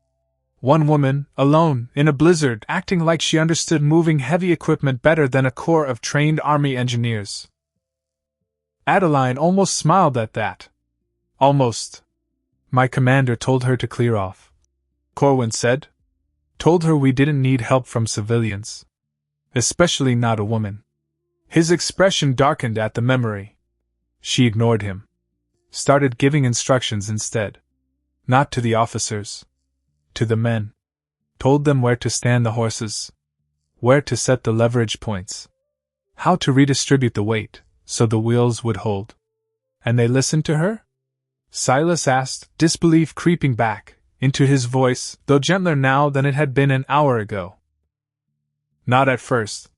One woman, alone, in a blizzard, acting like she understood moving heavy equipment better than a corps of trained army engineers. Adeline almost smiled at that. Almost. My commander told her to clear off. Corwin said. Told her we didn't need help from civilians. Especially not a woman. His expression darkened at the memory. She ignored him. Started giving instructions instead. Not to the officers. To the men. Told them where to stand the horses. Where to set the leverage points. How to redistribute the weight, so the wheels would hold. And they listened to her? Silas asked, disbelief creeping back into his voice, though gentler now than it had been an hour ago. Not at first,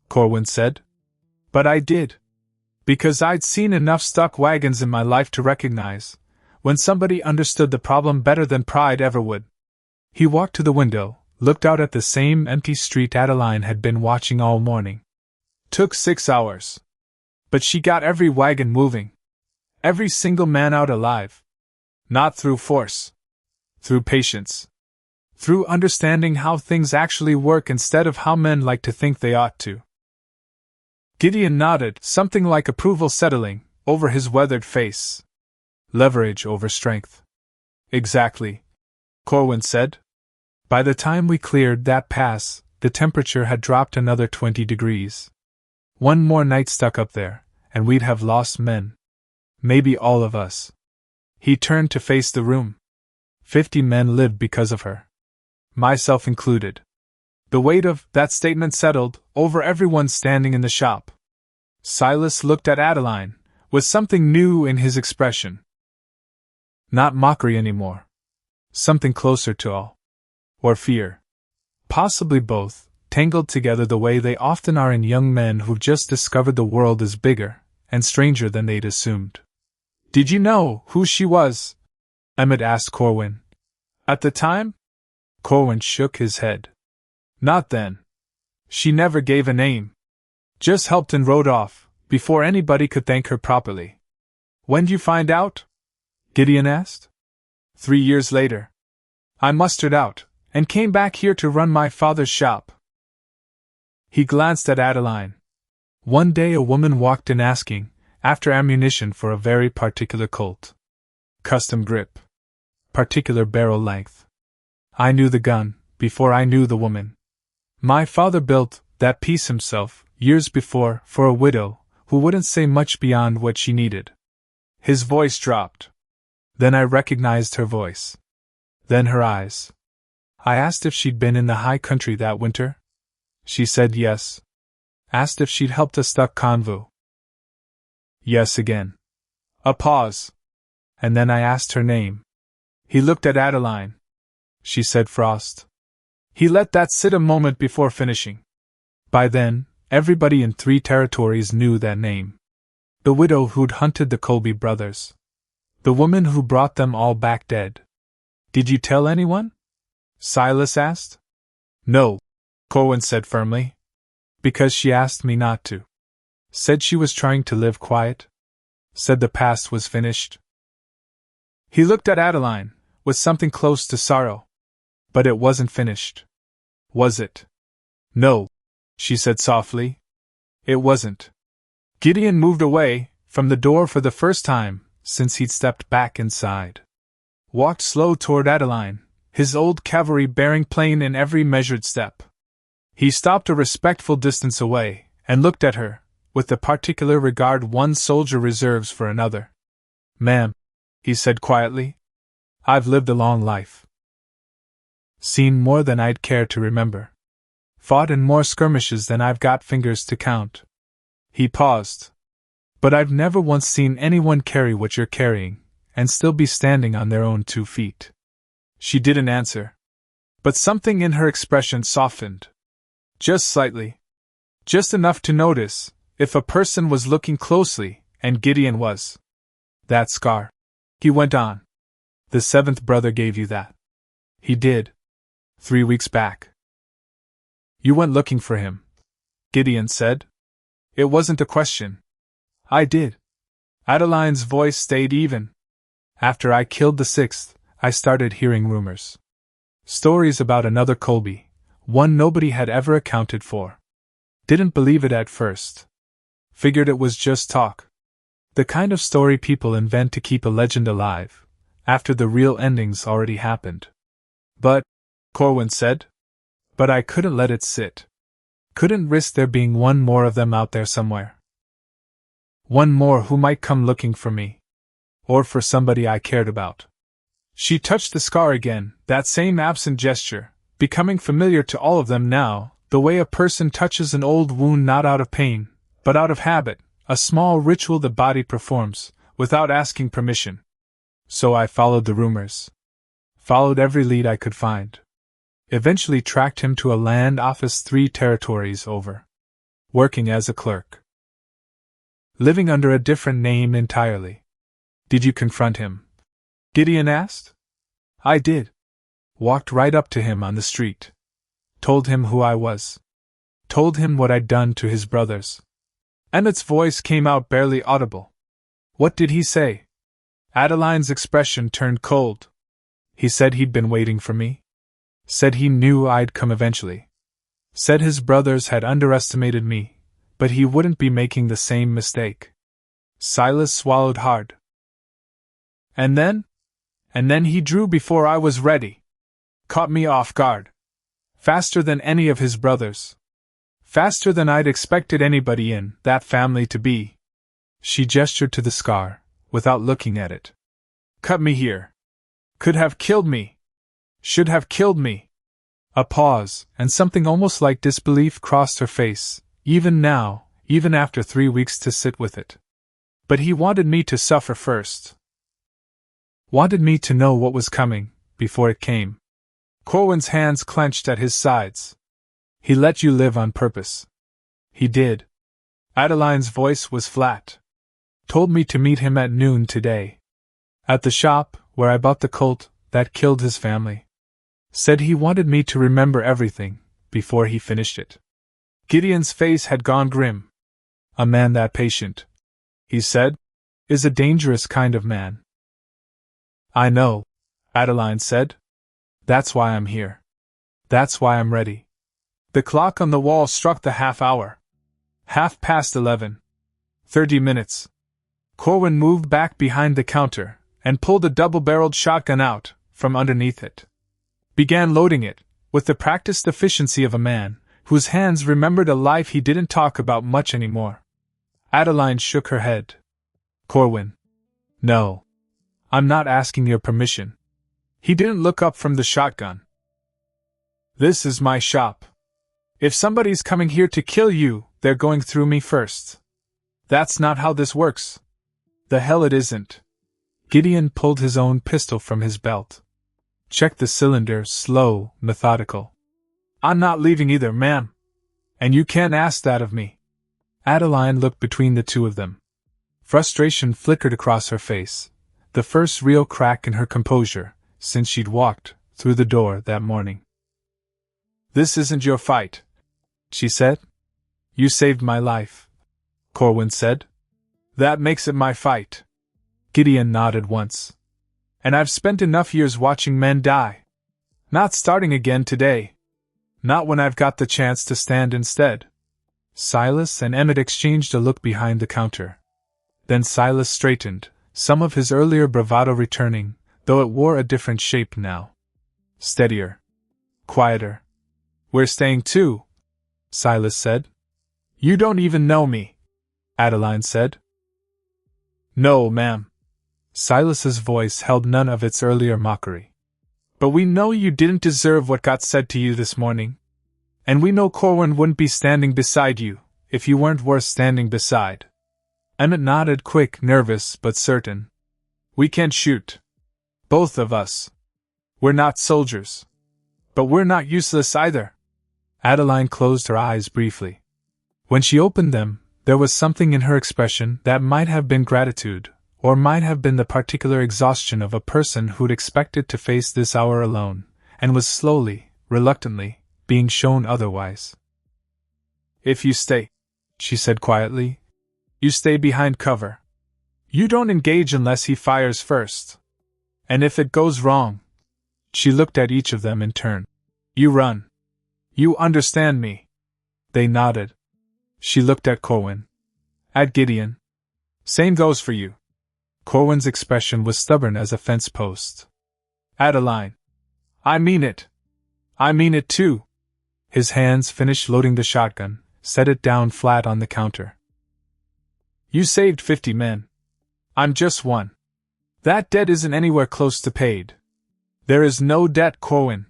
Corwin said. But I did. Because I'd seen enough stuck wagons in my life to recognize when somebody understood the problem better than pride ever would. He walked to the window, looked out at the same empty street Adeline had been watching all morning. Took 6 hours. But she got every wagon moving. Every single man out alive. Not through force. Through patience. Through understanding how things actually work instead of how men like to think they ought to. Gideon nodded, something like approval settling over his weathered face. Leverage over strength. Exactly, Corwin said. By the time we cleared that pass, the temperature had dropped another 20 degrees. One more night stuck up there, and we'd have lost men. Maybe all of us. He turned to face the room. 50 men lived because of her. Myself included. The weight of that statement settled over everyone standing in the shop. Silas looked at Adeline, with something new in his expression. Not mockery anymore. Something closer to awe. Or fear. Possibly both, tangled together the way they often are in young men who've just discovered the world is bigger and stranger than they'd assumed. Did you know who she was? Emmett asked Corwin. At the time? Corwin shook his head. Not then. She never gave a name. Just helped and rode off, before anybody could thank her properly. When'd you find out? Gideon asked. 3 years later. I mustered out, and came back here to run my father's shop. He glanced at Adeline. One day a woman walked in asking after ammunition for a very particular Colt. Custom grip. Particular barrel length. I knew the gun, before I knew the woman. My father built that piece himself, years before, for a widow, who wouldn't say much beyond what she needed. His voice dropped. Then I recognized her voice. Then her eyes. I asked if she'd been in the high country that winter. She said yes. Asked if she'd helped a stuck convoy. Yes again. A pause. And then I asked her name. He looked at Adeline. She said Frost. He let that sit a moment before finishing. By then, everybody in 3 territories knew that name. The widow who'd hunted the Colby brothers. The woman who brought them all back dead. Did you tell anyone? Silas asked. No, Corwin said firmly. Because she asked me not to. Said she was trying to live quiet. Said the past was finished. He looked at Adeline, with something close to sorrow. But it wasn't finished. Was it? No, she said softly. It wasn't. Gideon moved away from the door for the first time since he'd stepped back inside. Walked slow toward Adeline, his old cavalry bearing plain in every measured step. He stopped a respectful distance away and looked at her, with the particular regard one soldier reserves for another. Ma'am, he said quietly, I've lived a long life. Seen more than I'd care to remember. Fought in more skirmishes than I've got fingers to count. He paused. But I've never once seen anyone carry what you're carrying, and still be standing on their own 2 feet. She didn't answer. But something in her expression softened. Just slightly. Just enough to notice, if a person was looking closely, and Gideon was. That scar. He went on. The 7th brother gave you that. He did. 3 weeks back. You went looking for him, Gideon said. It wasn't a question. I did. Adeline's voice stayed even. After I killed the 6th, I started hearing rumors. Stories about another Colby, one nobody had ever accounted for. Didn't believe it at first. Figured it was just talk. The kind of story people invent to keep a legend alive, after the real ending's already happened. But, Corwin said. But I couldn't let it sit. Couldn't risk there being one more of them out there somewhere. One more who might come looking for me. Or for somebody I cared about. She touched the scar again, that same absent gesture, becoming familiar to all of them now, the way a person touches an old wound not out of pain, but out of habit, a small ritual the body performs, without asking permission. So I followed the rumors. Followed every lead I could find. Eventually tracked him to a land office 3 territories over. Working as a clerk. Living under a different name entirely. Did you confront him? Gideon asked. I did. Walked right up to him on the street. Told him who I was. Told him what I'd done to his brothers. Emmett's voice came out barely audible. What did he say? Adeline's expression turned cold. He said he'd been waiting for me. Said he knew I'd come eventually. Said his brothers had underestimated me, but he wouldn't be making the same mistake. Silas swallowed hard. And then he drew before I was ready. Caught me off guard. Faster than any of his brothers. Faster than I'd expected anybody in that family to be. She gestured to the scar, without looking at it. Cut me here. Could have killed me. Should have killed me. A pause, and something almost like disbelief crossed her face, even now, even after 3 weeks to sit with it. But he wanted me to suffer first. Wanted me to know what was coming, before it came. Corwin's hands clenched at his sides. He let you live on purpose. He did. Adeline's voice was flat. Told me to meet him at noon today. At the shop, where I bought the colt that killed his family. Said he wanted me to remember everything, before he finished it. Gideon's face had gone grim. A man that patient, he said, is a dangerous kind of man. I know, Adeline said. That's why I'm here. That's why I'm ready. The clock on the wall struck the half hour. 11:30. 30 minutes. Corwin moved back behind the counter, and pulled a double-barreled shotgun out from underneath it. Began loading it, with the practiced efficiency of a man whose hands remembered a life he didn't talk about much anymore. Adeline shook her head. Corwin. No. I'm not asking your permission. He didn't look up from the shotgun. This is my shop. If somebody's coming here to kill you, they're going through me first. That's not how this works. The hell it isn't. Gideon pulled his own pistol from his belt. Checked the cylinder, slow, methodical. I'm not leaving either, ma'am. And you can't ask that of me. Adeline looked between the two of them. Frustration flickered across her face, the first real crack in her composure since she'd walked through the door that morning. This isn't your fight, she said. You saved my life, Corwin said. That makes it my fight. Gideon nodded once. And I've spent enough years watching men die. Not starting again today. Not when I've got the chance to stand instead. Silas and Emmett exchanged a look behind the counter. Then Silas straightened, some of his earlier bravado returning, though it wore a different shape now. Steadier. Quieter. We're staying too, Silas said. You don't even know me, Adeline said. No, ma'am. Silas's voice held none of its earlier mockery. But we know you didn't deserve what got said to you this morning. And we know Corwin wouldn't be standing beside you if you weren't worth standing beside. Emmett nodded, quick, nervous, but certain. We can't shoot. Both of us. We're not soldiers. But we're not useless either. Adeline closed her eyes briefly. When she opened them, there was something in her expression that might have been gratitude, or might have been the particular exhaustion of a person who'd expected to face this hour alone, and was slowly, reluctantly, being shown otherwise. If you stay, she said quietly, you stay behind cover. You don't engage unless he fires first. And if it goes wrong, she looked at each of them in turn. You run. You understand me? They nodded. She looked at Corwin. At Gideon. Same goes for you. Corwin's expression was stubborn as a fence post. Adeline. I mean it. I mean it too. His hands finished loading the shotgun, set it down flat on the counter. You saved 50 men. I'm just one. That debt isn't anywhere close to paid. There is no debt, Corwin.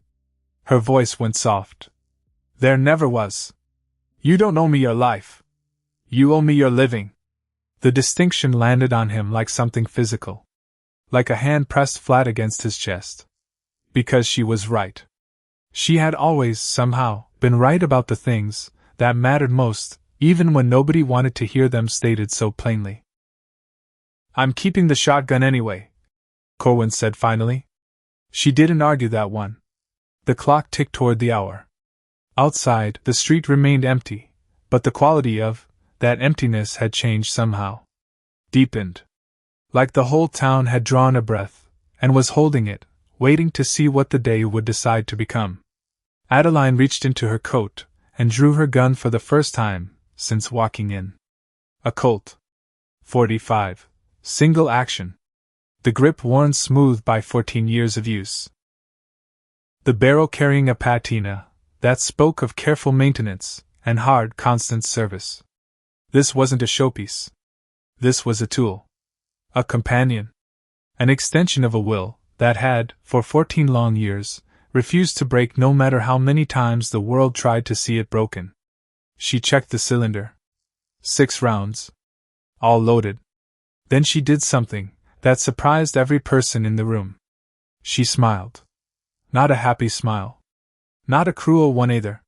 Her voice went soft. There never was. You don't owe me your life. You owe me your living. The distinction landed on him like something physical. Like a hand pressed flat against his chest. Because she was right. She had always, somehow, been right about the things that mattered most, even when nobody wanted to hear them stated so plainly. I'm keeping the shotgun anyway, Corwin said finally. She didn't argue that one. The clock ticked toward the hour. Outside, the street remained empty, but the quality of that emptiness had changed somehow. Deepened. Like the whole town had drawn a breath, and was holding it, waiting to see what the day would decide to become. Adeline reached into her coat, and drew her gun for the first time since walking in. A Colt. .45. Single action. The grip worn smooth by 14 years of use. The barrel carrying a patina that spoke of careful maintenance and hard, constant service. This wasn't a showpiece. This was a tool. A companion. An extension of a will that had, for 14 long years, refused to break no matter how many times the world tried to see it broken. She checked the cylinder. 6 rounds. All loaded. Then she did something that surprised every person in the room. She smiled. Not a happy smile. Not a cruel one either.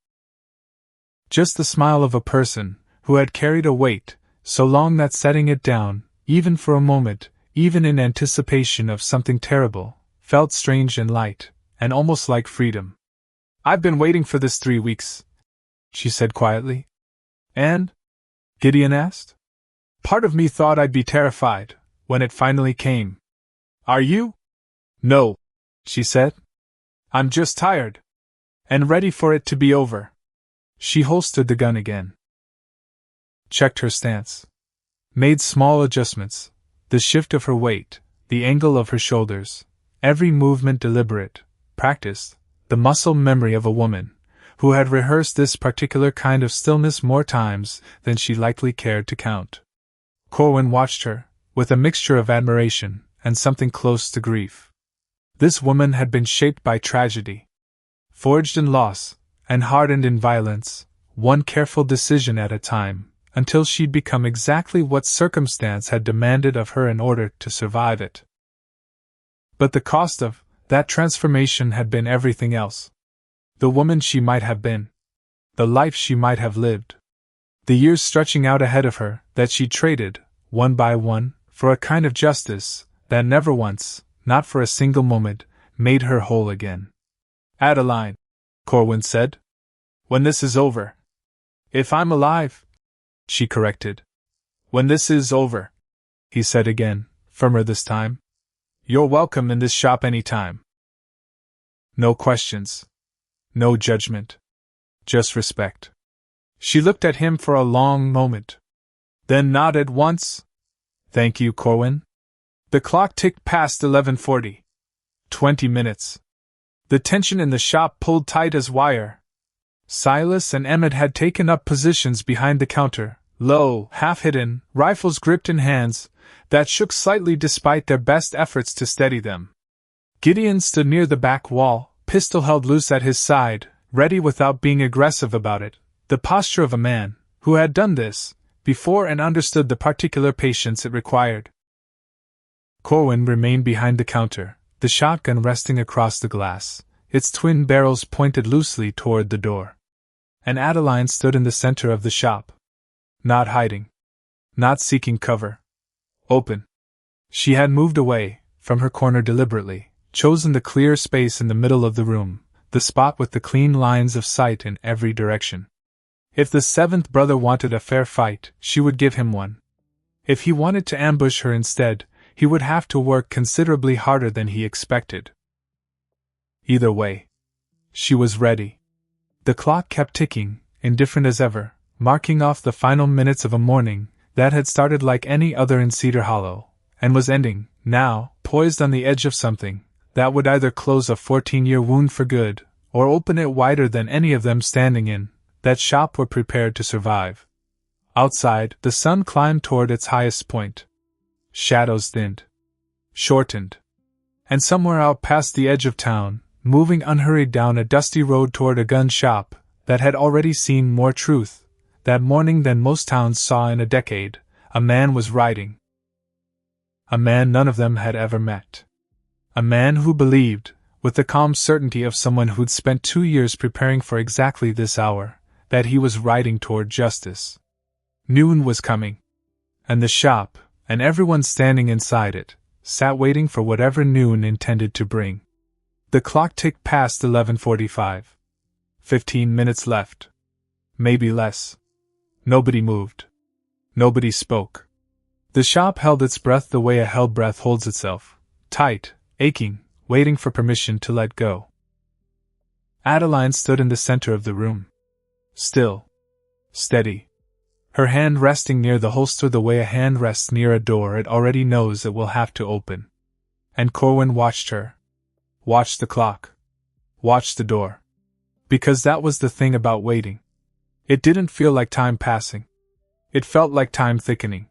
Just the smile of a person who had carried a weight so long that setting it down, even for a moment, even in anticipation of something terrible, felt strange and light, and almost like freedom. I've been waiting for this 3 weeks, she said quietly. And? Gideon asked. Part of me thought I'd be terrified when it finally came. Are you? No, she said. I'm just tired. And ready for it to be over. She holstered the gun again. Checked her stance. Made small adjustments. The shift of her weight, the angle of her shoulders, every movement deliberate, practiced, the muscle memory of a woman who had rehearsed this particular kind of stillness more times than she likely cared to count. Corwin watched her, with a mixture of admiration and something close to grief. This woman had been shaped by tragedy, forged in loss, and hardened in violence, one careful decision at a time, until she'd become exactly what circumstance had demanded of her in order to survive it. But the cost of that transformation had been everything else. The woman she might have been. The life she might have lived. The years stretching out ahead of her that she traded, one by one, for a kind of justice that never once, not for a single moment, made her whole again. Adeline, Corwin said. When this is over. If I'm alive, she corrected. When this is over, he said again, firmer this time. You're welcome in this shop any time. No questions. No judgment. Just respect. She looked at him for a long moment. Then nodded once. Thank you, Corwin. The clock ticked past 11:40. 20 minutes. The tension in the shop pulled tight as wire. Silas and Emmett had taken up positions behind the counter, low, half-hidden, rifles gripped in hands that shook slightly despite their best efforts to steady them. Gideon stood near the back wall, pistol held loose at his side, ready without being aggressive about it, the posture of a man who had done this before and understood the particular patience it required. Corwin remained behind the counter, the shotgun resting across the glass, its twin barrels pointed loosely toward the door. And Adeline stood in the center of the shop. Not hiding. Not seeking cover. Open. She had moved away from her corner deliberately, chosen the clear space in the middle of the room, the spot with the clean lines of sight in every direction. If the seventh brother wanted a fair fight, she would give him one. If he wanted to ambush her instead, he would have to work considerably harder than he expected. Either way, she was ready. The clock kept ticking, indifferent as ever, marking off the final minutes of a morning that had started like any other in Cedar Hollow, and was ending, now, poised on the edge of something that would either close a 14-year wound for good, or open it wider than any of them standing in that shop were prepared to survive. Outside, the sun climbed toward its highest point. Shadows thinned, shortened, and somewhere out past the edge of town, moving unhurried down a dusty road toward a gun shop that had already seen more truth that morning than most towns saw in a decade, a man was riding. A man none of them had ever met. A man who believed, with the calm certainty of someone who'd spent 2 years preparing for exactly this hour, that he was riding toward justice. Noon was coming. And the shop, and everyone standing inside it, sat waiting for whatever noon intended to bring. The clock ticked past 11:45. 15 minutes left. Maybe less. Nobody moved. Nobody spoke. The shop held its breath the way a held breath holds itself, tight, aching, waiting for permission to let go. Adeline stood in the center of the room. Still. Steady. Her hand resting near the holster the way a hand rests near a door it already knows it will have to open. And Corwin watched her. Watched the clock. Watched the door. Because that was the thing about waiting. It didn't feel like time passing. It felt like time thickening.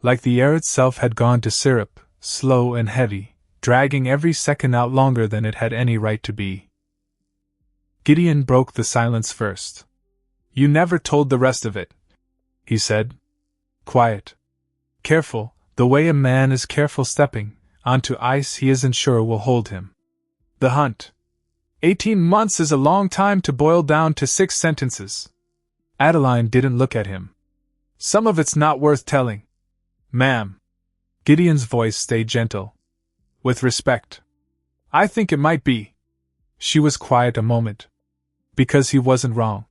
Like the air itself had gone to syrup, slow and heavy, dragging every second out longer than it had any right to be. Gideon broke the silence first. You never told the rest of it, he said. Quiet. Careful, the way a man is careful stepping onto ice he isn't sure will hold him. The hunt. 18 months is a long time to boil down to 6 sentences. Adeline didn't look at him. Some of it's not worth telling. Ma'am. Gideon's voice stayed gentle. With respect. I think it might be. She was quiet a moment. Because he wasn't wrong.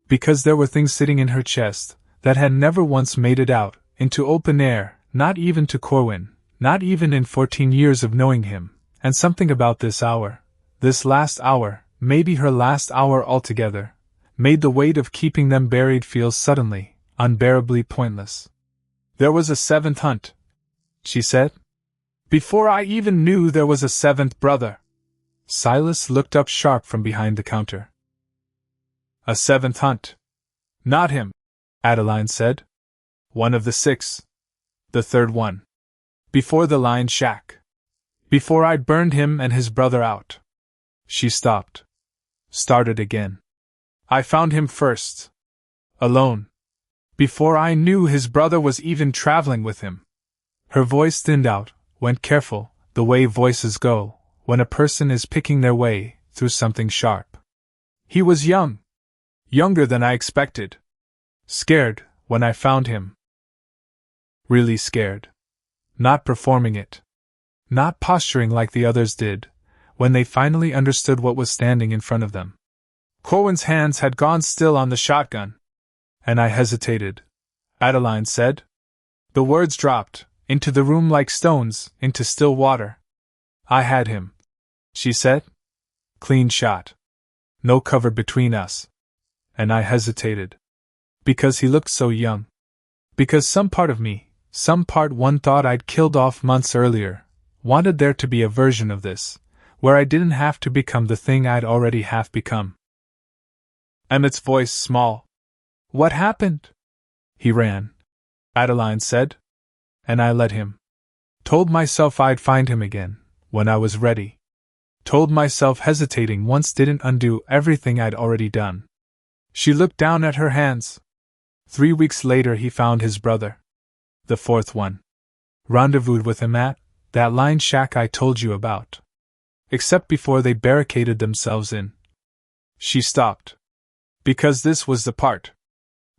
Because there were things sitting in her chest that had never once made it out into open air, not even to Corwin, not even in 14 years of knowing him, and something about this hour, this last hour, maybe her last hour altogether, made the weight of keeping them buried feel suddenly, unbearably pointless. There was a 7th hunt, she said. Before I even knew there was a 7th brother. Silas looked up sharp from behind the counter. A 7th hunt. Not him, Adeline said. One of the 6. The 3rd one. Before the line shack. Before I'd burned him and his brother out. She stopped. Started again. I found him first. Alone. Before I knew his brother was even traveling with him. Her voice thinned out, went careful, the way voices go, when a person is picking their way through something sharp. He was young. Younger than I expected. Scared, when I found him. Really scared. Not performing it. Not posturing like the others did, when they finally understood what was standing in front of them. Corwin's hands had gone still on the shotgun. And I hesitated. Adeline said. The words dropped, into the room like stones, into still water. I had him, she said. Clean shot. No cover between us. And I hesitated. Because he looked so young. Because some part of me, some part one thought I'd killed off months earlier, wanted there to be a version of this, where I didn't have to become the thing I'd already half become. Emmett's voice small. What happened? He ran, Adeline said. And I let him. Told myself I'd find him again, when I was ready. Told myself hesitating once didn't undo everything I'd already done. She looked down at her hands. 3 weeks later he found his brother. The fourth one. Rendezvoused with him at that line shack I told you about. Except before they barricaded themselves in. She stopped. Because this was the part.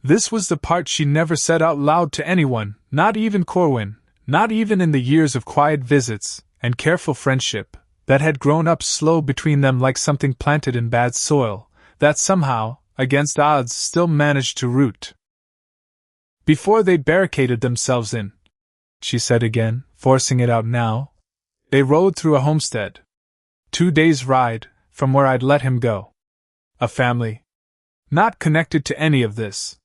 This was the part she never said out loud to anyone, not even Corwin, not even in the years of quiet visits and careful friendship that had grown up slow between them like something planted in bad soil, that somehow, against odds, still managed to root. Before they barricaded themselves in, she said again, forcing it out now, they rode through a homestead. 2 days' ride from where I'd let him go. A family. Not connected to any of this.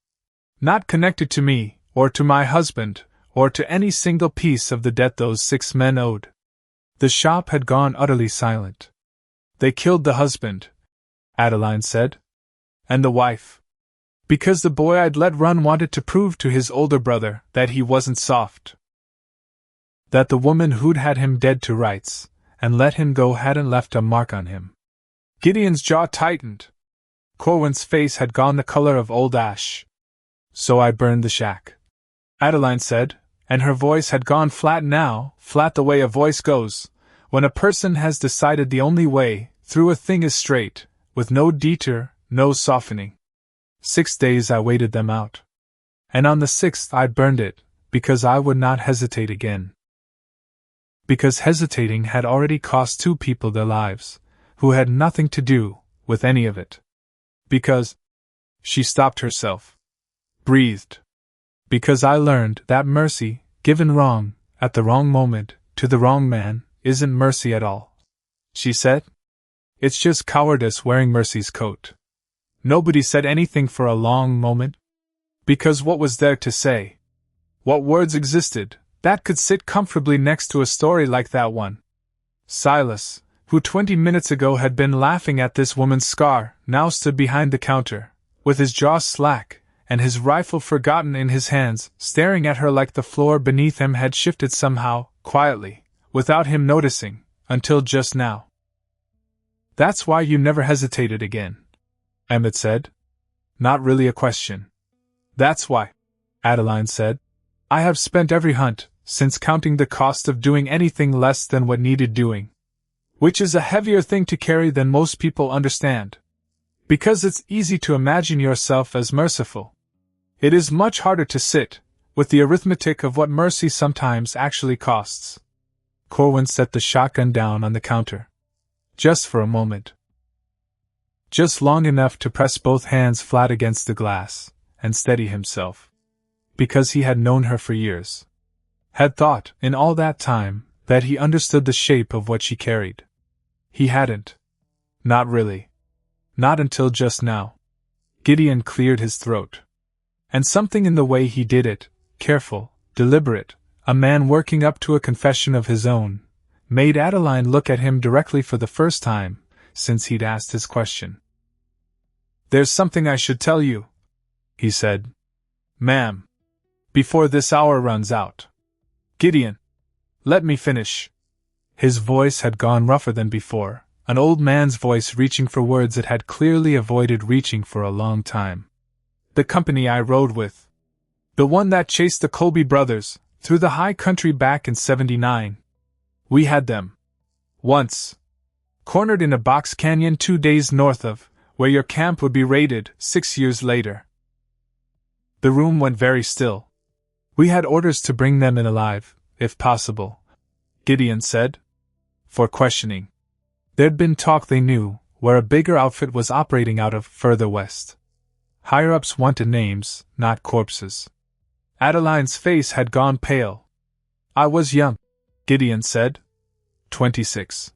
Not connected to me, or to my husband, or to any single piece of the debt those 6 men owed. The shop had gone utterly silent. They killed the husband, Adeline said. And the wife. Because the boy I'd let run wanted to prove to his older brother that he wasn't soft. That the woman who'd had him dead to rights, and let him go hadn't left a mark on him. Gideon's jaw tightened. Corwin's face had gone the color of old ash. So I burned the shack, Adeline said, and her voice had gone flat now, flat the way a voice goes, when a person has decided the only way through a thing is straight, with no detour, no softening. 6 days I waited them out. And on the 6th I burned it, because I would not hesitate again. Because hesitating had already cost 2 people their lives, who had nothing to do with any of it. Because... She stopped herself. Breathed. Because I learned that mercy, given wrong, at the wrong moment, to the wrong man, isn't mercy at all. She said. It's just cowardice wearing mercy's coat. Nobody said anything for a long moment. Because what was there to say? What words existed that could sit comfortably next to a story like that one? Silas, who 20 minutes ago had been laughing at this woman's scar, now stood behind the counter, with his jaw slack, and his rifle forgotten in his hands, staring at her like the floor beneath him had shifted somehow, quietly, without him noticing, until just now. That's why you never hesitated again, Emmett said. Not really a question. That's why, Adeline said. I have spent every hunt, since counting the cost of doing anything less than what needed doing. Which is a heavier thing to carry than most people understand. Because it's easy to imagine yourself as merciful. It is much harder to sit with the arithmetic of what mercy sometimes actually costs. Corwin set the shotgun down on the counter. Just for a moment. Just long enough to press both hands flat against the glass and steady himself. Because he had known her for years. Had thought, in all that time, that he understood the shape of what she carried. He hadn't. Not really. Not until just now. Gideon cleared his throat. And something in the way he did it, careful, deliberate, a man working up to a confession of his own, made Adeline look at him directly for the first time since he'd asked his question. There's something I should tell you, he said. Ma'am. Before this hour runs out. Gideon. Let me finish. His voice had gone rougher than before, an old man's voice reaching for words it had clearly avoided reaching for a long time. The company I rode with. The one that chased the Colby brothers through the high country back in '79. We had them. Once. Cornered in a box canyon 2 days north of where your camp would be raided 6 years later. The room went very still. We had orders to bring them in alive, if possible, Gideon said. For questioning. There'd been talk they knew where a bigger outfit was operating out of further west. Higher-ups wanted names, not corpses. Adeline's face had gone pale. I was young, Gideon said. 26.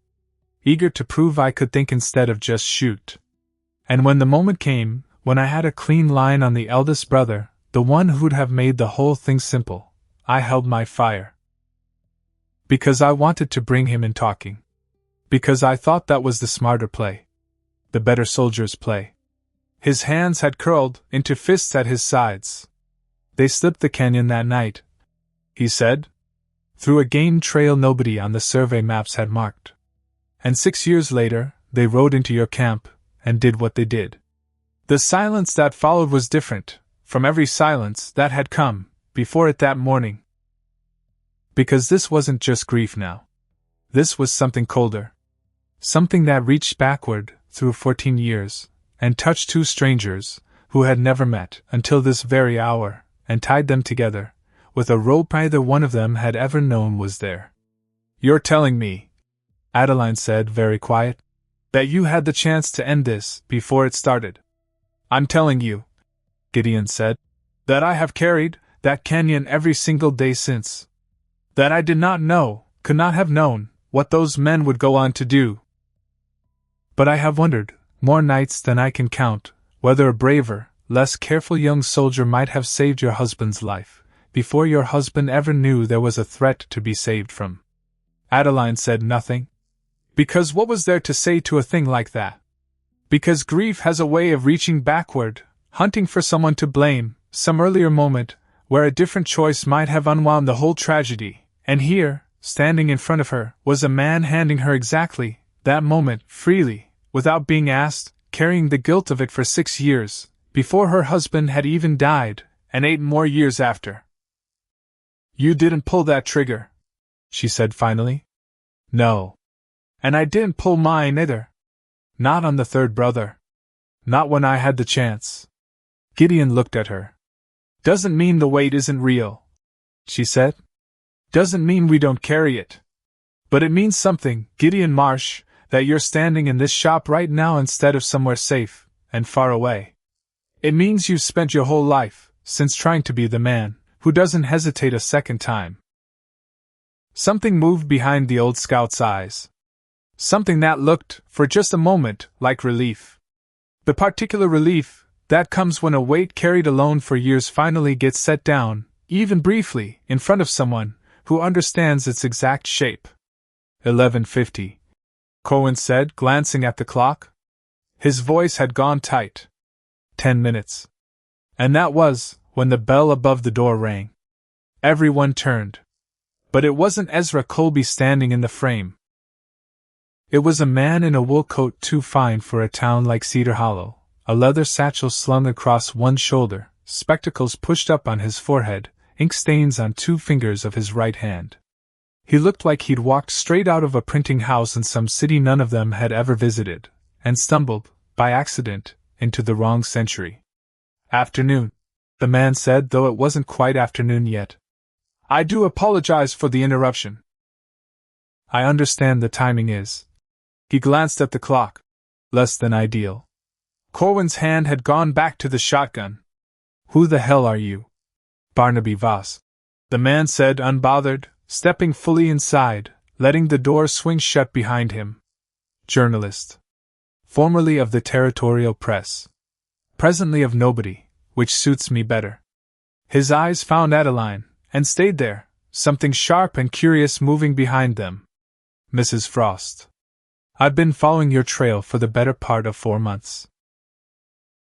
Eager to prove I could think instead of just shoot. And when the moment came, when I had a clean line on the eldest brother, the one who'd have made the whole thing simple, I held my fire. Because I wanted to bring him in talking. Because I thought that was the smarter play. The better soldier's play. His hands had curled into fists at his sides. They slipped the canyon that night, he said, through a game trail nobody on the survey maps had marked. And 6 years later, they rode into your camp and did what they did. The silence that followed was different from every silence that had come before it that morning. Because this wasn't just grief now. This was something colder. Something that reached backward through 14 years and touched two strangers who had never met until this very hour, and tied them together with a rope neither one of them had ever known was there. You're telling me, Adeline said very quiet, that you had the chance to end this before it started. I'm telling you, Gideon said, that I have carried that canyon every single day since. That I did not know, could not have known, what those men would go on to do. But I have wondered, more nights than I can count, whether a braver, less careful young soldier might have saved your husband's life, before your husband ever knew there was a threat to be saved from. Adeline said nothing. Because what was there to say to a thing like that? Because grief has a way of reaching backward, hunting for someone to blame, some earlier moment, where a different choice might have unwound the whole tragedy, and here, standing in front of her, was a man handing her exactly that moment, freely, without being asked, carrying the guilt of it for 6 years, before her husband had even died, and 8 more years after. You didn't pull that trigger, she said finally. No. And I didn't pull mine either. Not on the third brother. Not when I had the chance. Gideon looked at her. Doesn't mean the weight isn't real, she said. Doesn't mean we don't carry it. But it means something, Gideon Marsh, that you're standing in this shop right now instead of somewhere safe and far away. It means you've spent your whole life since trying to be the man who doesn't hesitate a second time. Something moved behind the old scout's eyes. Something that looked, for just a moment, like relief. The particular relief that comes when a weight carried alone for years finally gets set down, even briefly, in front of someone who understands its exact shape. 11:50. Cohen said, glancing at the clock. His voice had gone tight. 10 minutes. And that was when the bell above the door rang. Everyone turned. But it wasn't Ezra Colby standing in the frame. It was a man in a wool coat too fine for a town like Cedar Hollow, a leather satchel slung across one shoulder, spectacles pushed up on his forehead, ink stains on 2 fingers of his right hand. He looked like he'd walked straight out of a printing house in some city none of them had ever visited, and stumbled, by accident, into the wrong century. Afternoon, the man said, though it wasn't quite afternoon yet. I do apologize for the interruption. I understand the timing is. He glanced at the clock. Less than ideal. Corwin's hand had gone back to the shotgun. Who the hell are you? Barnaby Voss. The man said, unbothered, stepping fully inside, letting the door swing shut behind him. Journalist. Formerly of the Territorial Press. Presently of nobody, which suits me better. His eyes found Adeline, and stayed there, something sharp and curious moving behind them. Mrs. Frost. I've been following your trail for the better part of 4 months.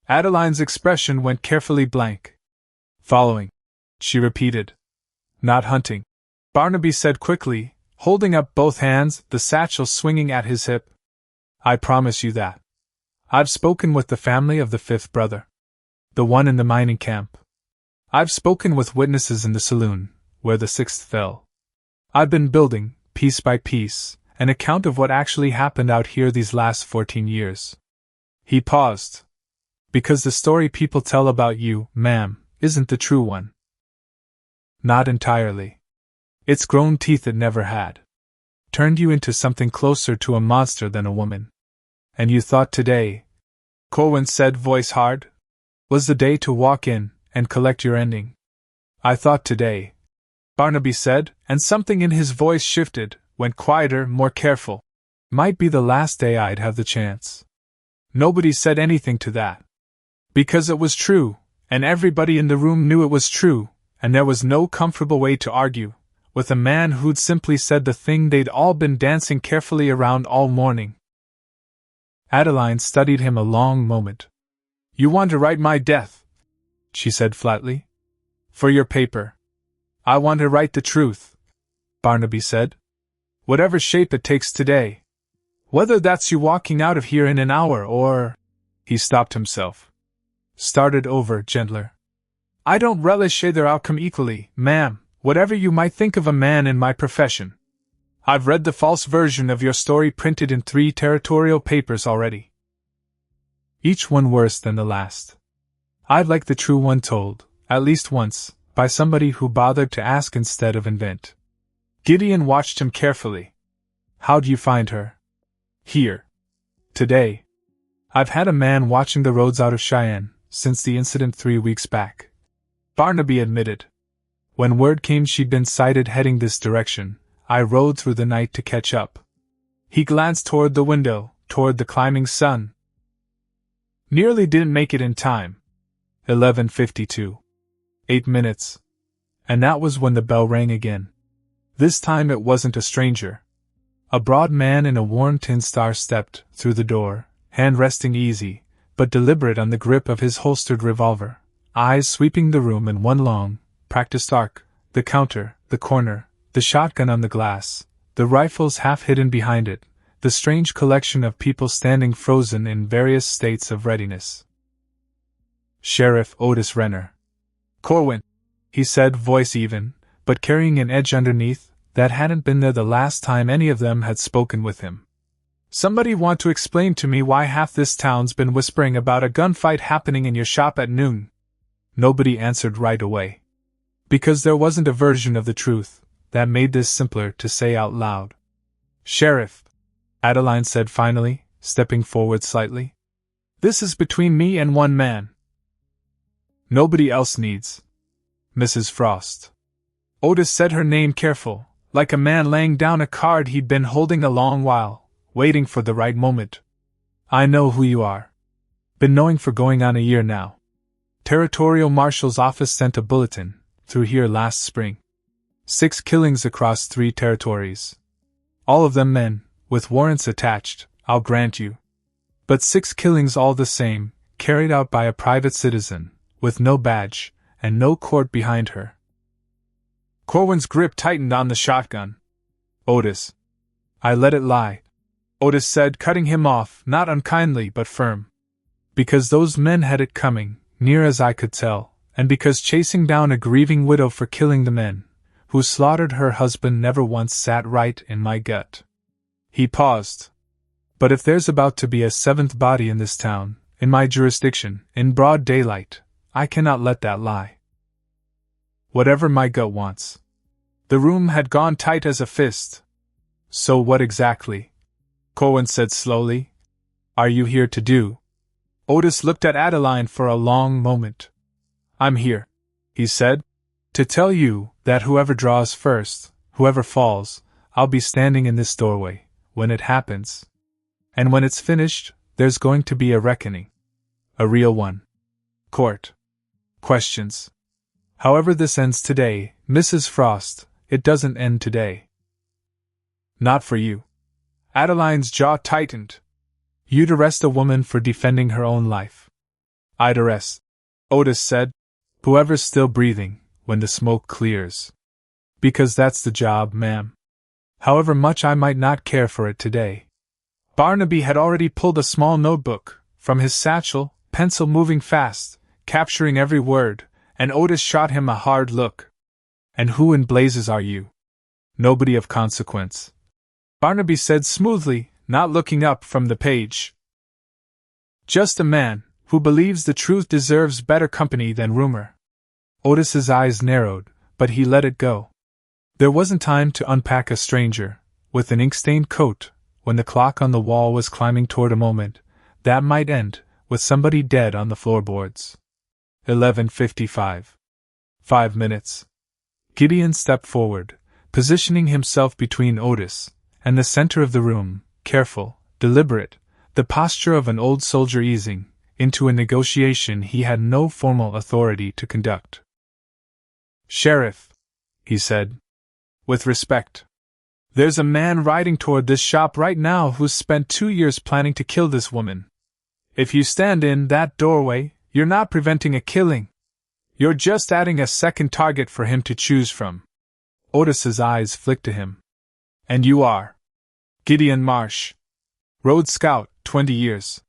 Adeline's expression went carefully blank. Following, she repeated. Not hunting. Barnaby said quickly, holding up both hands, the satchel swinging at his hip. I promise you that. I've spoken with the family of the 5th brother. The one in the mining camp. I've spoken with witnesses in the saloon, where the sixth fell. I've been building, piece by piece, an account of what actually happened out here these last 14 years. He paused. Because the story people tell about you, ma'am, isn't the true one. Not entirely. It's grown teeth it never had. Turned you into something closer to a monster than a woman. And you thought today, Corwin said, voice hard, was the day to walk in and collect your ending. I thought today, Barnaby said, and something in his voice shifted, went quieter, more careful. Might be the last day I'd have the chance. Nobody said anything to that. Because it was true, and everybody in the room knew it was true, and there was no comfortable way to argue with a man who'd simply said the thing they'd all been dancing carefully around all morning. Adeline studied him a long moment. You want to write my death, she said flatly. For your paper. I want to write the truth, Barnaby said. Whatever shape it takes today. Whether that's you walking out of here in an hour or… He stopped himself. Started over, gentler. I don't relish either outcome equally, ma'am, whatever you might think of a man in my profession. I've read the false version of your story printed in 3 territorial papers already. Each one worse than the last. I'd like the true one told, at least once, by somebody who bothered to ask instead of invent. Gideon watched him carefully. How'd you find her? Here. Today. I've had a man watching the roads out of Cheyenne since the incident 3 weeks back. Barnaby admitted. When word came she'd been sighted heading this direction, I rode through the night to catch up. He glanced toward the window, toward the climbing sun. Nearly didn't make it in time. 11:52. 8 minutes. And that was when the bell rang again. This time it wasn't a stranger. A broad man in a worn tin star stepped through the door, hand resting easy, but deliberate on the grip of his holstered revolver, eyes sweeping the room in one long, practiced arc, the counter, the corner, the shotgun on the glass, the rifles half hidden behind it, the strange collection of people standing frozen in various states of readiness. Sheriff Otis Renner. Corwin, he said, voice even, but carrying an edge underneath, that hadn't been there the last time any of them had spoken with him. Somebody want to explain to me why half this town's been whispering about a gunfight happening in your shop at noon? Nobody answered right away. Because there wasn't a version of the truth that made this simpler to say out loud. Sheriff, Adeline said finally, stepping forward slightly. This is between me and one man. Nobody else needs. Mrs. Frost. Otis said her name careful, like a man laying down a card he'd been holding a long while, waiting for the right moment. I know who you are. Been knowing for going on a year now. Territorial Marshal's office sent a bulletin through here last spring. 6 killings across 3 territories. All of them men, with warrants attached, I'll grant you. But 6 killings all the same, carried out by a private citizen, with no badge, and no court behind her. Corwin's grip tightened on the shotgun. Otis. I let it lie, Otis said, cutting him off, not unkindly but firm. Because those men had it coming, near as I could tell, and because chasing down a grieving widow for killing the men who slaughtered her husband never once sat right in my gut. He paused. But if there's about to be a 7th body in this town, in my jurisdiction, in broad daylight, I cannot let that lie. Whatever my gut wants. The room had gone tight as a fist. So what exactly? Corwin said slowly. Are you here to do? Otis looked at Adeline for a long moment. I'm here, he said, to tell you that whoever draws first, whoever falls, I'll be standing in this doorway when it happens. And when it's finished, there's going to be a reckoning. A real one. Court. Questions. However this ends today, Mrs. Frost, it doesn't end today. Not for you. Adeline's jaw tightened. You'd arrest a woman for defending her own life. I'd arrest, Otis said, whoever's still breathing when the smoke clears. Because that's the job, ma'am. However much I might not care for it today. Barnaby had already pulled a small notebook from his satchel, pencil moving fast, capturing every word, and Otis shot him a hard look. And who in blazes are you? Nobody of consequence, Barnaby said smoothly, not looking up from the page. Just a man who believes the truth deserves better company than rumor. Otis's eyes narrowed, but he let it go. There wasn't time to unpack a stranger, with an ink-stained coat, when the clock on the wall was climbing toward a moment that might end with somebody dead on the floorboards. 11:55. 5 minutes. Gideon stepped forward, positioning himself between Otis and the center of the room, careful, deliberate, the posture of an old soldier easing into a negotiation he had no formal authority to conduct. "Sheriff," he said, with respect, "there's a man riding toward this shop right now who's spent 2 years planning to kill this woman. If you stand in that doorway, you're not preventing a killing. You're just adding a second target for him to choose from." Otis's eyes flicked to him. "And you are?" "Gideon Marsh. Road Scout, 20 years.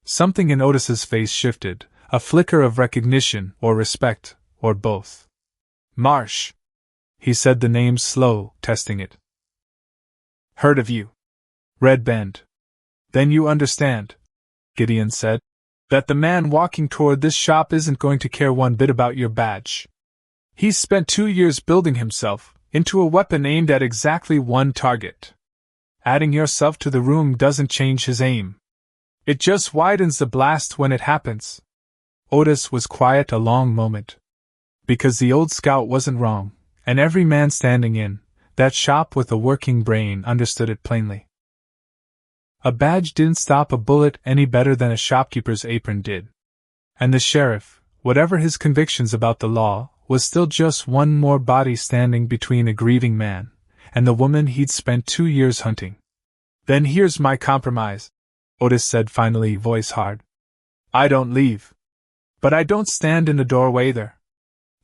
Something in Otis's face shifted, a flicker of recognition or respect, or both. "Marsh." He said the name slow, testing it. "Heard of you. Red Bend. Then you understand," Gideon said, "that the man walking toward this shop isn't going to care one bit about your badge. He's spent 2 years building himself into a weapon aimed at exactly one target. Adding yourself to the room doesn't change his aim. It just widens the blast when it happens." Otis was quiet a long moment. Because the old scout wasn't wrong, and every man standing in that shop with a working brain understood it plainly. A badge didn't stop a bullet any better than a shopkeeper's apron did. And the sheriff, whatever his convictions about the law, was still just one more body standing between a grieving man and the woman he'd spent 2 years hunting. "Then here's my compromise," Otis said finally, voice hard. "I don't leave. But I don't stand in the doorway either.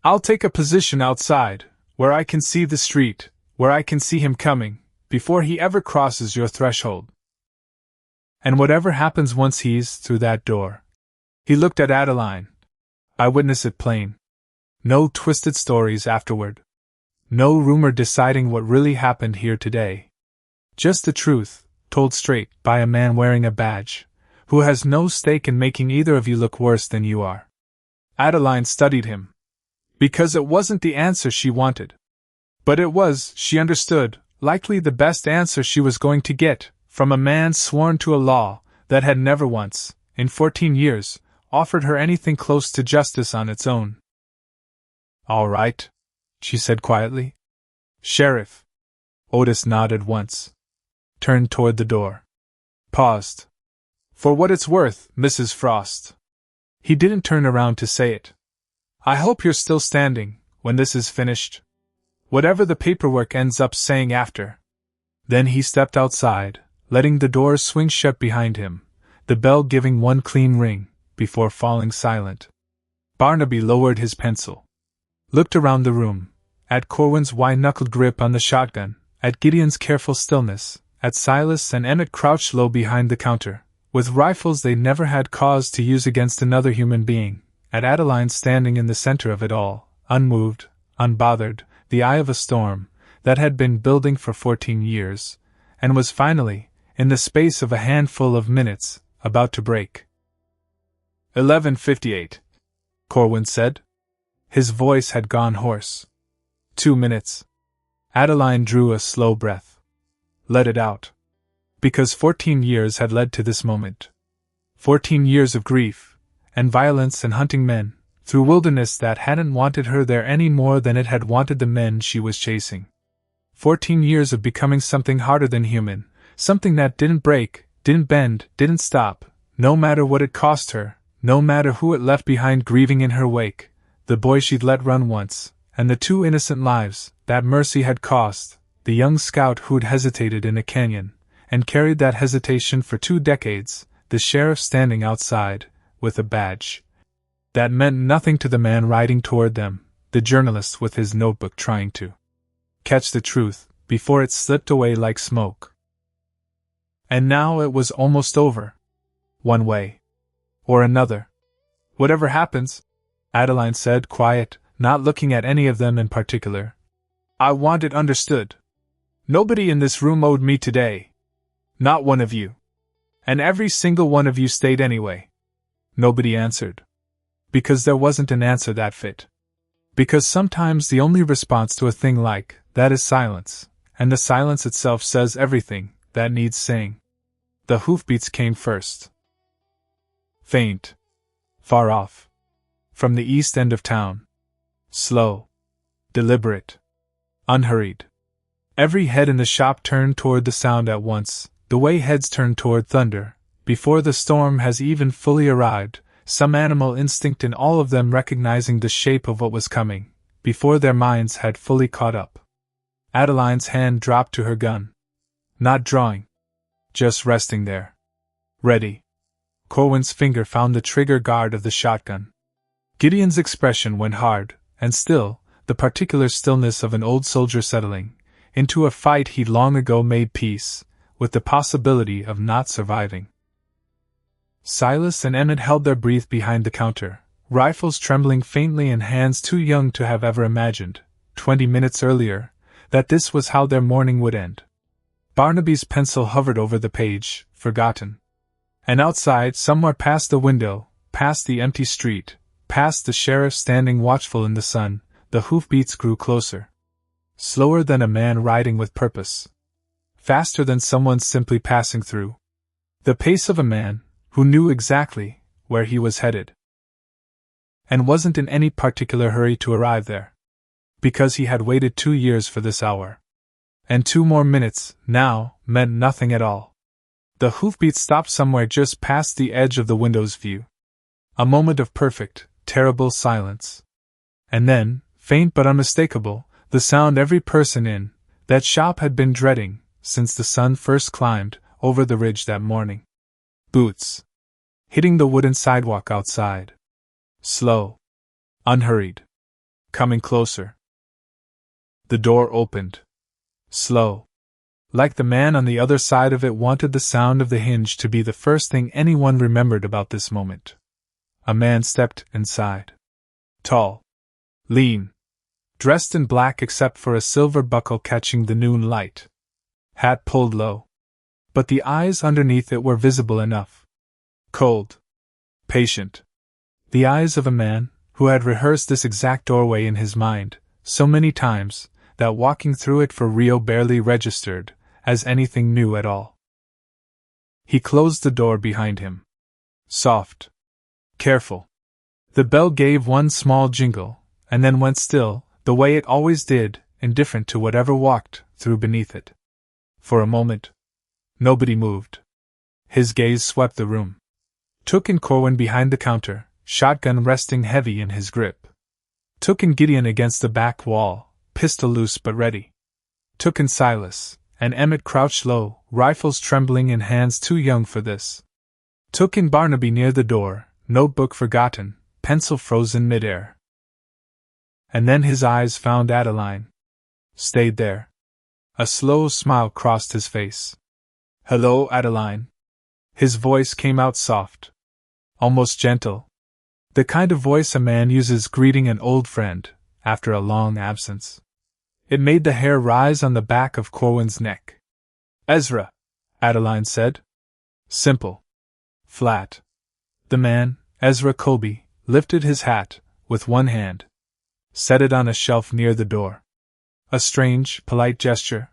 I'll take a position outside, where I can see the street, where I can see him coming, before he ever crosses your threshold. And whatever happens once he's through that door." He looked at Adeline. "I witness it plain. No twisted stories afterward. No rumor deciding what really happened here today. Just the truth, told straight by a man wearing a badge, who has no stake in making either of you look worse than you are." Adeline studied him. Because it wasn't the answer she wanted. But it was, she understood, likely the best answer she was going to get, from a man sworn to a law that had never once, in 14 years, offered her anything close to justice on its own. "All right," she said quietly. "Sheriff." Otis nodded once. Turned toward the door. Paused. "For what it's worth, Mrs. Frost." He didn't turn around to say it. "I hope you're still standing, when this is finished. Whatever the paperwork ends up saying after." Then he stepped outside, letting the doors swing shut behind him, the bell giving one clean ring, before falling silent. Barnaby lowered his pencil. Looked around the room, at Corwin's white-knuckled grip on the shotgun, at Gideon's careful stillness, at Silas and Emmett crouched low behind the counter, with rifles they never had cause to use against another human being, at Adeline standing in the center of it all, unmoved, unbothered, the eye of a storm that had been building for 14 years, and was finally, in the space of a handful of minutes, about to break. 11:58, Corwin said. His voice had gone hoarse. 2 minutes. Adeline drew a slow breath. Let it out. Because 14 years had led to this moment. 14 years of grief, and violence and hunting men, through wilderness that hadn't wanted her there any more than it had wanted the men she was chasing. 14 years of becoming something harder than human, something that didn't break, didn't bend, didn't stop, no matter what it cost her, no matter who it left behind grieving in her wake, the boy she'd let run once, and the 2 innocent lives that mercy had cost, the young scout who'd hesitated in a canyon, and carried that hesitation for 2 decades, the sheriff standing outside, with a badge that meant nothing to the man riding toward them, the journalist with his notebook trying to catch the truth before it slipped away like smoke. And now it was almost over. One way or another. Whatever happens, Adeline said, quiet, not looking at any of them in particular. I want it understood. Nobody in this room owed me today. Not one of you. And every single one of you stayed anyway. Nobody answered. Because there wasn't an answer that fit. Because sometimes the only response to a thing like that is silence, and the silence itself says everything that needs saying. The hoofbeats came first. Faint. Far off. From the east end of town. Slow. Deliberate. Unhurried. Every head in the shop turned toward the sound at once, the way heads turn toward thunder, before the storm has even fully arrived, some animal instinct in all of them recognizing the shape of what was coming, before their minds had fully caught up. Adeline's hand dropped to her gun. Not drawing. Just resting there. Ready. Corwin's finger found the trigger guard of the shotgun. Gideon's expression went hard, and still, the particular stillness of an old soldier settling into a fight he'd long ago made peace with the possibility of not surviving. Silas and Emmett held their breath behind the counter, rifles trembling faintly in hands too young to have ever imagined, 20 minutes earlier, that this was how their morning would end. Barnaby's pencil hovered over the page, forgotten. And outside, somewhere past the window, past the empty street, past the sheriff standing watchful in the sun, the hoofbeats grew closer. Slower than a man riding with purpose. Faster than someone simply passing through. The pace of a man who knew exactly where he was headed. And wasn't in any particular hurry to arrive there. Because he had waited 2 years for this hour. And 2 more minutes, now, meant nothing at all. The hoofbeats stopped somewhere just past the edge of the window's view. A moment of perfect, terrible silence. And then, faint but unmistakable, the sound every person in that shop had been dreading since the sun first climbed over the ridge that morning. Boots. Hitting the wooden sidewalk outside. Slow. Unhurried. Coming closer. The door opened. Slow. Like the man on the other side of it wanted the sound of the hinge to be the first thing anyone remembered about this moment. A man stepped inside. Tall. Lean. Dressed in black except for a silver buckle catching the noon light. Hat pulled low. But the eyes underneath it were visible enough. Cold. Patient. The eyes of a man who had rehearsed this exact doorway in his mind so many times that walking through it for Rio barely registered as anything new at all. He closed the door behind him. Soft. Careful. The bell gave one small jingle, and then went still, the way it always did, indifferent to whatever walked through beneath it. For a moment, nobody moved. His gaze swept the room. Took in Corwin behind the counter, shotgun resting heavy in his grip. Took in Gideon against the back wall, pistol loose but ready. Took in Silas, and Emmett crouched low, rifles trembling in hands too young for this. Took in Barnaby near the door, notebook forgotten, pencil frozen midair. And then his eyes found Adeline. Stayed there. A slow smile crossed his face. Hello, Adeline. His voice came out soft. Almost gentle. The kind of voice a man uses greeting an old friend, after a long absence. It made the hair rise on the back of Corwin's neck. Ezra, Adeline said. Simple. Flat. The man, Ezra Colby, lifted his hat, with one hand. Set it on a shelf near the door. A strange, polite gesture.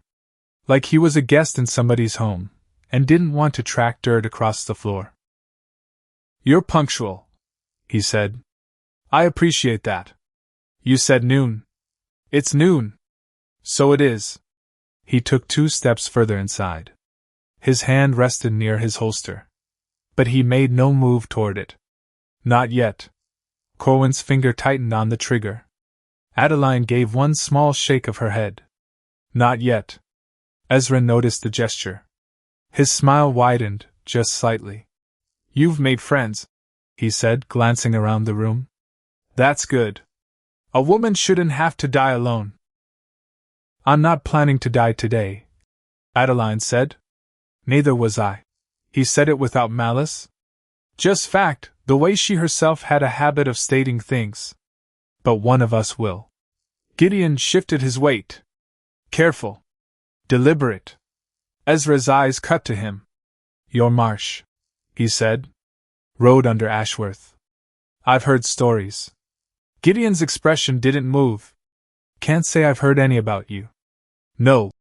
Like he was a guest in somebody's home, and didn't want to track dirt across the floor. You're punctual, he said. I appreciate that. You said noon. It's noon. So it is. He took 2 steps further inside. His hand rested near his holster. But he made no move toward it. Not yet. Corwin's finger tightened on the trigger. Adeline gave one small shake of her head. Not yet. Ezra noticed the gesture. His smile widened, just slightly. You've made friends, he said, glancing around the room. That's good. A woman shouldn't have to die alone. I'm not planning to die today, Adeline said. Neither was I. He said it without malice. Just fact, The way she herself had a habit of stating things. But one of us will. Gideon shifted his weight. Careful. Deliberate. Ezra's eyes cut to him. Your marsh, he said. Road under Ashworth. I've heard stories. Gideon's expression didn't move. Can't say I've heard any about you. No,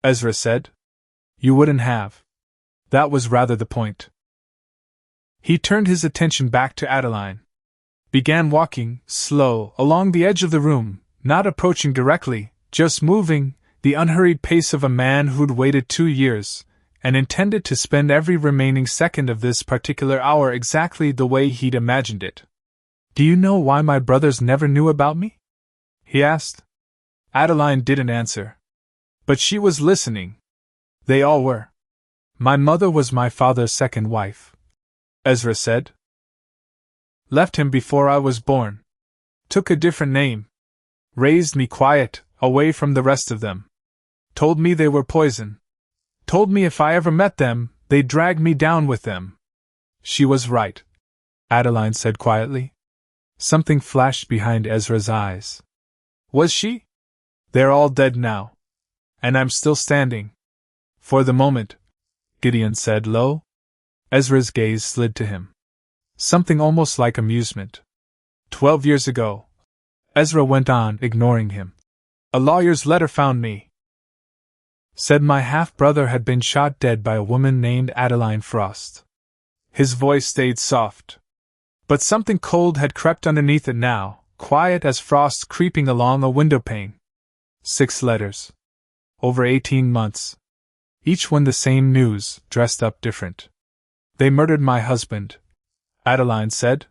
Ezra said. You wouldn't have. That was rather the point. He turned his attention back to Adeline. Began walking, slow, along the edge of the room, not approaching directly, just moving, the unhurried pace of a man who'd waited 2 years, and intended to spend every remaining second of this particular hour exactly the way he'd imagined it. Do you know why my brothers never knew about me? He asked. Adeline didn't answer. But she was listening. They all were. My mother was my father's second wife, Ezra said. Left him before I was born. Took a different name. Raised me quiet, away from the rest of them. Told me they were poison. Told me if I ever met them, they'd drag me down with them. She was right, Adeline said quietly. Something flashed behind Ezra's eyes. Was she? They're all dead now. And I'm still standing. For the moment, Gideon said low. Ezra's gaze slid to him. Something almost like amusement. 12 years ago, Ezra went on, ignoring him. A lawyer's letter found me. Said my half-brother had been shot dead by a woman named Adeline Frost. His voice stayed soft. But something cold had crept underneath it now, quiet as frost creeping along a windowpane. 6 letters. Over 18 months. Each one the same news, dressed up different. They murdered my husband, Adeline said.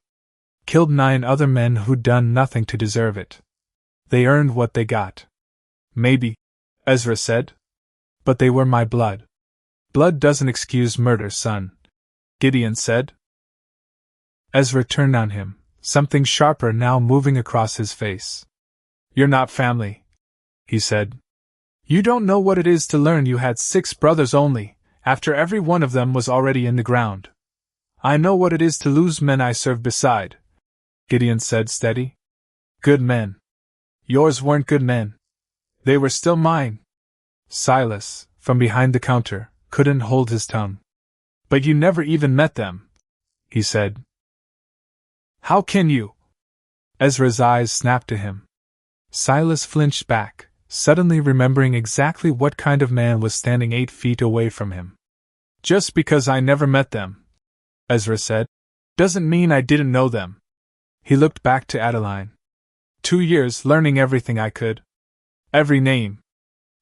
Killed 9 other men who'd done nothing to deserve it. They earned what they got. Maybe, Ezra said. But they were my blood. Blood doesn't excuse murder, son, Gideon said. Ezra turned on him, something sharper now moving across his face. You're not family, he said. You don't know what it is to learn you had 6 brothers only, after every one of them was already in the ground. I know what it is to lose men I served beside, Gideon said steady. Good men. Yours weren't good men. They were still mine. Silas, from behind the counter, couldn't hold his tongue. But you never even met them, he said. How can you? Ezra's eyes snapped to him. Silas flinched back, suddenly remembering exactly what kind of man was standing 8 feet away from him. Just because I never met them, Ezra said, doesn't mean I didn't know them. He looked back to Adeline. 2 years learning everything I could. Every name.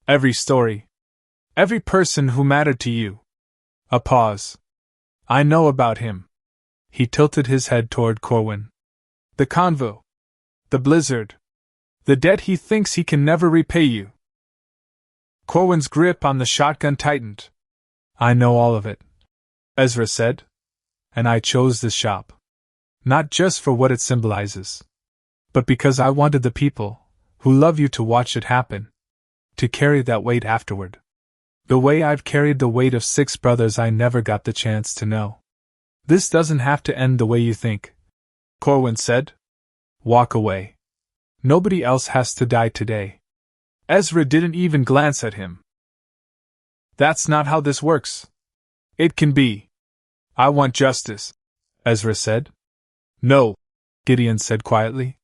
Every story. Every person who mattered to you. A pause. I know about him. He tilted his head toward Corwin. The convo. The blizzard. The debt he thinks he can never repay you. Corwin's grip on the shotgun tightened. I know all of it, Ezra said. And I chose this shop. Not just for what it symbolizes, but because I wanted the people who love you to watch it happen, to carry that weight afterward. The way I've carried the weight of 6 brothers I never got the chance to know. This doesn't have to end the way you think, Corwin said. Walk away. Nobody else has to die today. Ezra didn't even glance at him. That's not how this works. It can be. I want justice, Ezra said. No, Gideon said quietly.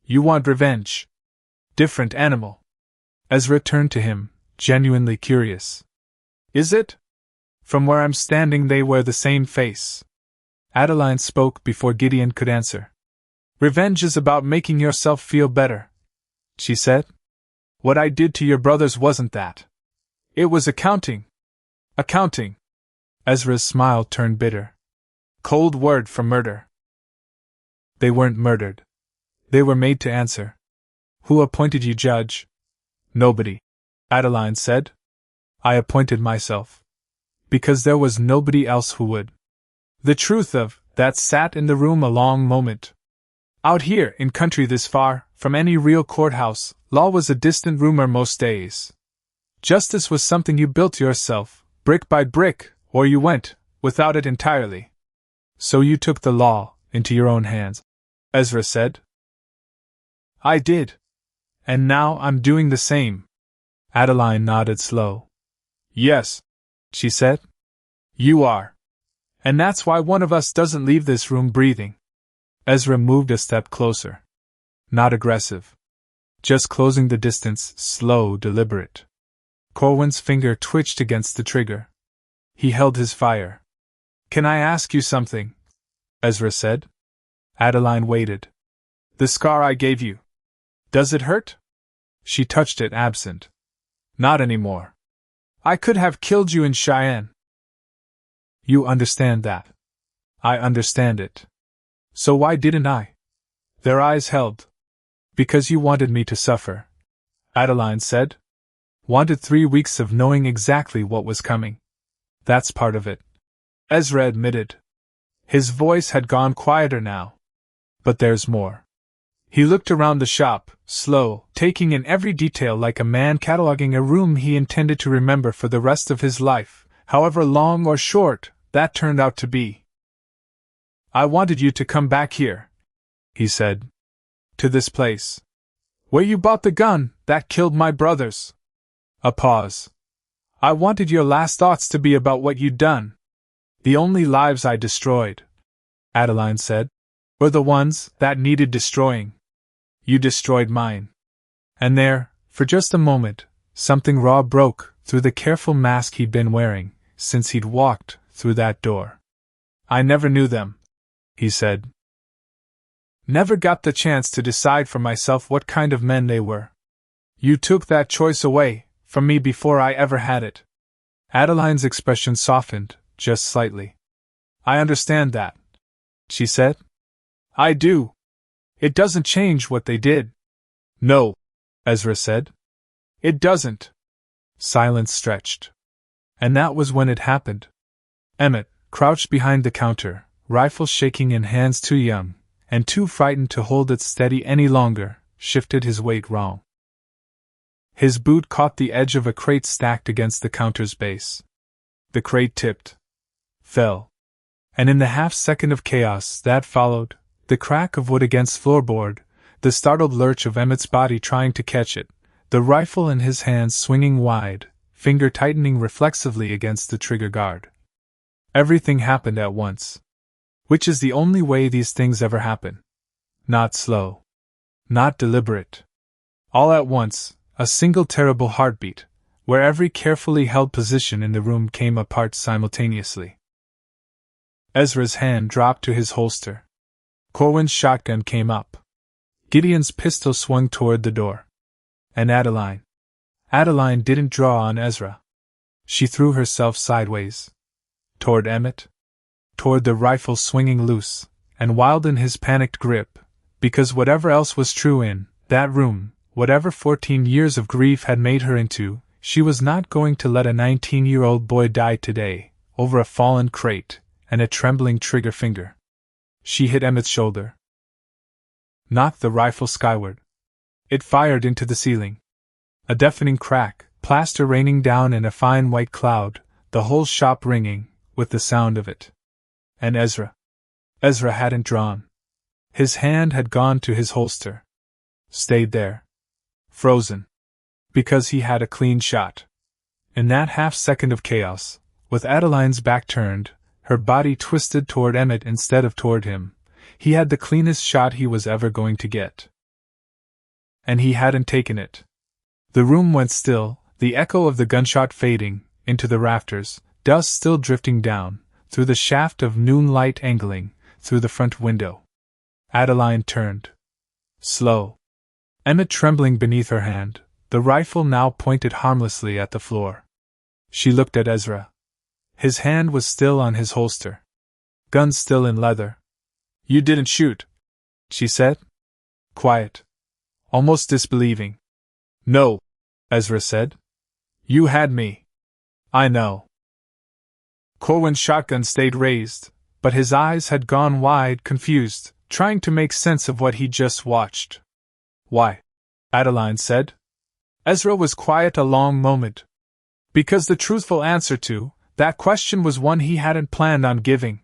You want revenge. Different animal. Ezra turned to him, genuinely curious. Is it? From where I'm standing they wear the same face. Adeline spoke before Gideon could answer. Revenge is about making yourself feel better, she said. What I did to your brothers wasn't that. It was accounting. Accounting. Ezra's smile turned bitter. Cold word for murder. They weren't murdered. They were made to answer. Who appointed you judge? Nobody, Adeline said. I appointed myself. Because there was nobody else who would. The truth of that sat in the room a long moment. Out here, in country this far, from any real courthouse, law was a distant rumor most days. Justice was something you built yourself, brick by brick, or you went without it entirely. So you took the law, into your own hands, Ezra said. I did. And now I'm doing the same. Adeline nodded slow. Yes, she said. You are. And that's why one of us doesn't leave this room breathing. Ezra moved a step closer. Not aggressive. Just closing the distance, slow, deliberate. Corwin's finger twitched against the trigger. He held his fire. Can I ask you something? Ezra said. Adeline waited. The scar I gave you. Does it hurt? She touched it, absent. Not anymore. I could have killed you in Cheyenne. You understand that. I understand it. So why didn't I? Their eyes held. Because you wanted me to suffer, Adeline said. Wanted 3 weeks of knowing exactly what was coming. That's part of it, Ezra admitted. His voice had gone quieter now. But there's more. He looked around the shop, slow, taking in every detail like a man cataloging a room he intended to remember for the rest of his life, however long or short that turned out to be. I wanted you to come back here, he said. To this place. Where you bought the gun that killed my brothers. A pause. I wanted your last thoughts to be about what you'd done. The only lives I destroyed, Adeline said, were the ones that needed destroying. You destroyed mine. And there, for just a moment, something raw broke through the careful mask he'd been wearing since he'd walked through that door. I never knew them, he said. Never got the chance to decide for myself what kind of men they were. You took that choice away from me before I ever had it. Adeline's expression softened, just slightly. I understand that, she said. I do. It doesn't change what they did. No, Ezra said. It doesn't. Silence stretched. And that was when it happened. Emmett, crouched behind the counter, rifle shaking in hands too young, and too frightened to hold it steady any longer, shifted his weight wrong. His boot caught the edge of a crate stacked against the counter's base. The crate tipped. Fell. And in the half-second of chaos that followed, the crack of wood against floorboard, the startled lurch of Emmett's body trying to catch it, the rifle in his hands swinging wide, finger tightening reflexively against the trigger guard. Everything happened at once. Which is the only way these things ever happen. Not slow. Not deliberate. All at once, a single terrible heartbeat, where every carefully held position in the room came apart simultaneously. Ezra's hand dropped to his holster. Corwin's shotgun came up. Gideon's pistol swung toward the door. And Adeline. Adeline didn't draw on Ezra. She threw herself sideways. Toward Emmett. Toward the rifle swinging loose, and wild in his panicked grip, because whatever else was true in that room, whatever 14 years of grief had made her into, she was not going to let a 19-year-old boy die today, over a fallen crate, and a trembling trigger finger. She hit Emmett's shoulder. Knocked the rifle skyward. It fired into the ceiling. A deafening crack, plaster raining down in a fine white cloud, the whole shop ringing with the sound of it. And Ezra. Ezra hadn't drawn. His hand had gone to his holster. Stayed there. Frozen. Because he had a clean shot. In that half-second of chaos, with Adeline's back turned, her body twisted toward Emmett instead of toward him, he had the cleanest shot he was ever going to get. And he hadn't taken it. The room went still, the echo of the gunshot fading into the rafters, dust still drifting down, through the shaft of noon light angling, through the front window. Adeline turned. Slow. Emmett trembling beneath her hand, the rifle now pointed harmlessly at the floor. She looked at Ezra. His hand was still on his holster. Gun still in leather. You didn't shoot, she said. Quiet. Almost disbelieving. No, Ezra said. You had me. I know. Corwin's shotgun stayed raised, but his eyes had gone wide, confused, trying to make sense of what he'd just watched. Why? Adeline said. Ezra was quiet a long moment. Because the truthful answer to that question was one he hadn't planned on giving.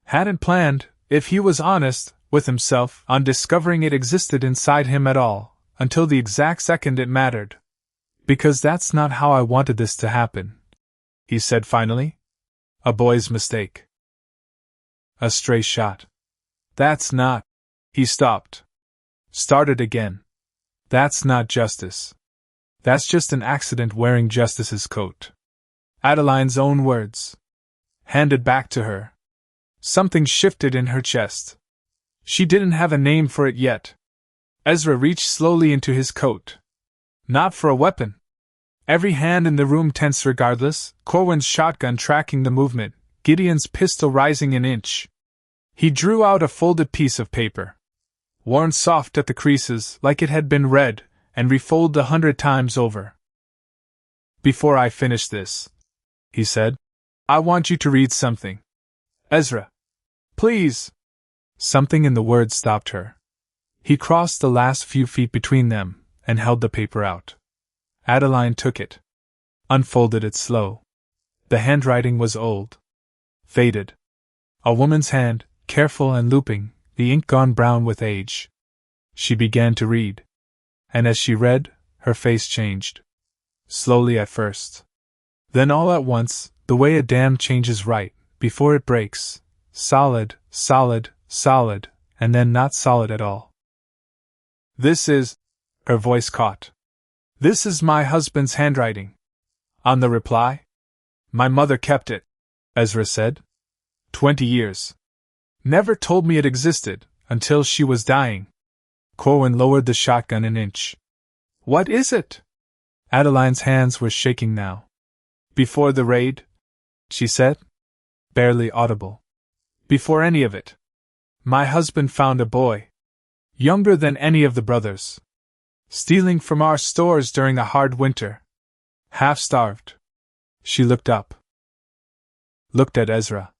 Hadn't planned, if he was honest with himself on discovering it existed inside him at all, until the exact second it mattered. Because that's not how I wanted this to happen, he said finally. A boy's mistake. A stray shot. That's not. He stopped. Started again. That's not justice. That's just an accident wearing justice's coat. Adeline's own words. Handed back to her. Something shifted in her chest. She didn't have a name for it yet. Ezra reached slowly into his coat. Not for a weapon. Every hand in the room tense regardless, Corwin's shotgun tracking the movement, Gideon's pistol rising an inch. He drew out a folded piece of paper. Worn soft at the creases like it had been read, and refolded 100 times over. Before I finish this, he said, I want you to read something. Ezra. Please. Something in the words stopped her. He crossed the last few feet between them, and held the paper out. Adeline took it. Unfolded it slow. The handwriting was old. Faded. A woman's hand, careful and looping, the ink gone brown with age. She began to read. And as she read, her face changed. Slowly at first. Then all at once, the way a dam changes right, before it breaks. Solid, solid, solid, and then not solid at all. This is, her voice caught. This is my husband's handwriting. On the reply? My mother kept it, Ezra said. 20 years. Never told me it existed, until she was dying. Corwin lowered the shotgun an inch. What is it? Adeline's hands were shaking now. Before the raid? She said. Barely audible. Before any of it. My husband found a boy. Younger than any of the brothers. Stealing from our stores during a hard winter. Half-starved. She looked up. Looked at Ezra.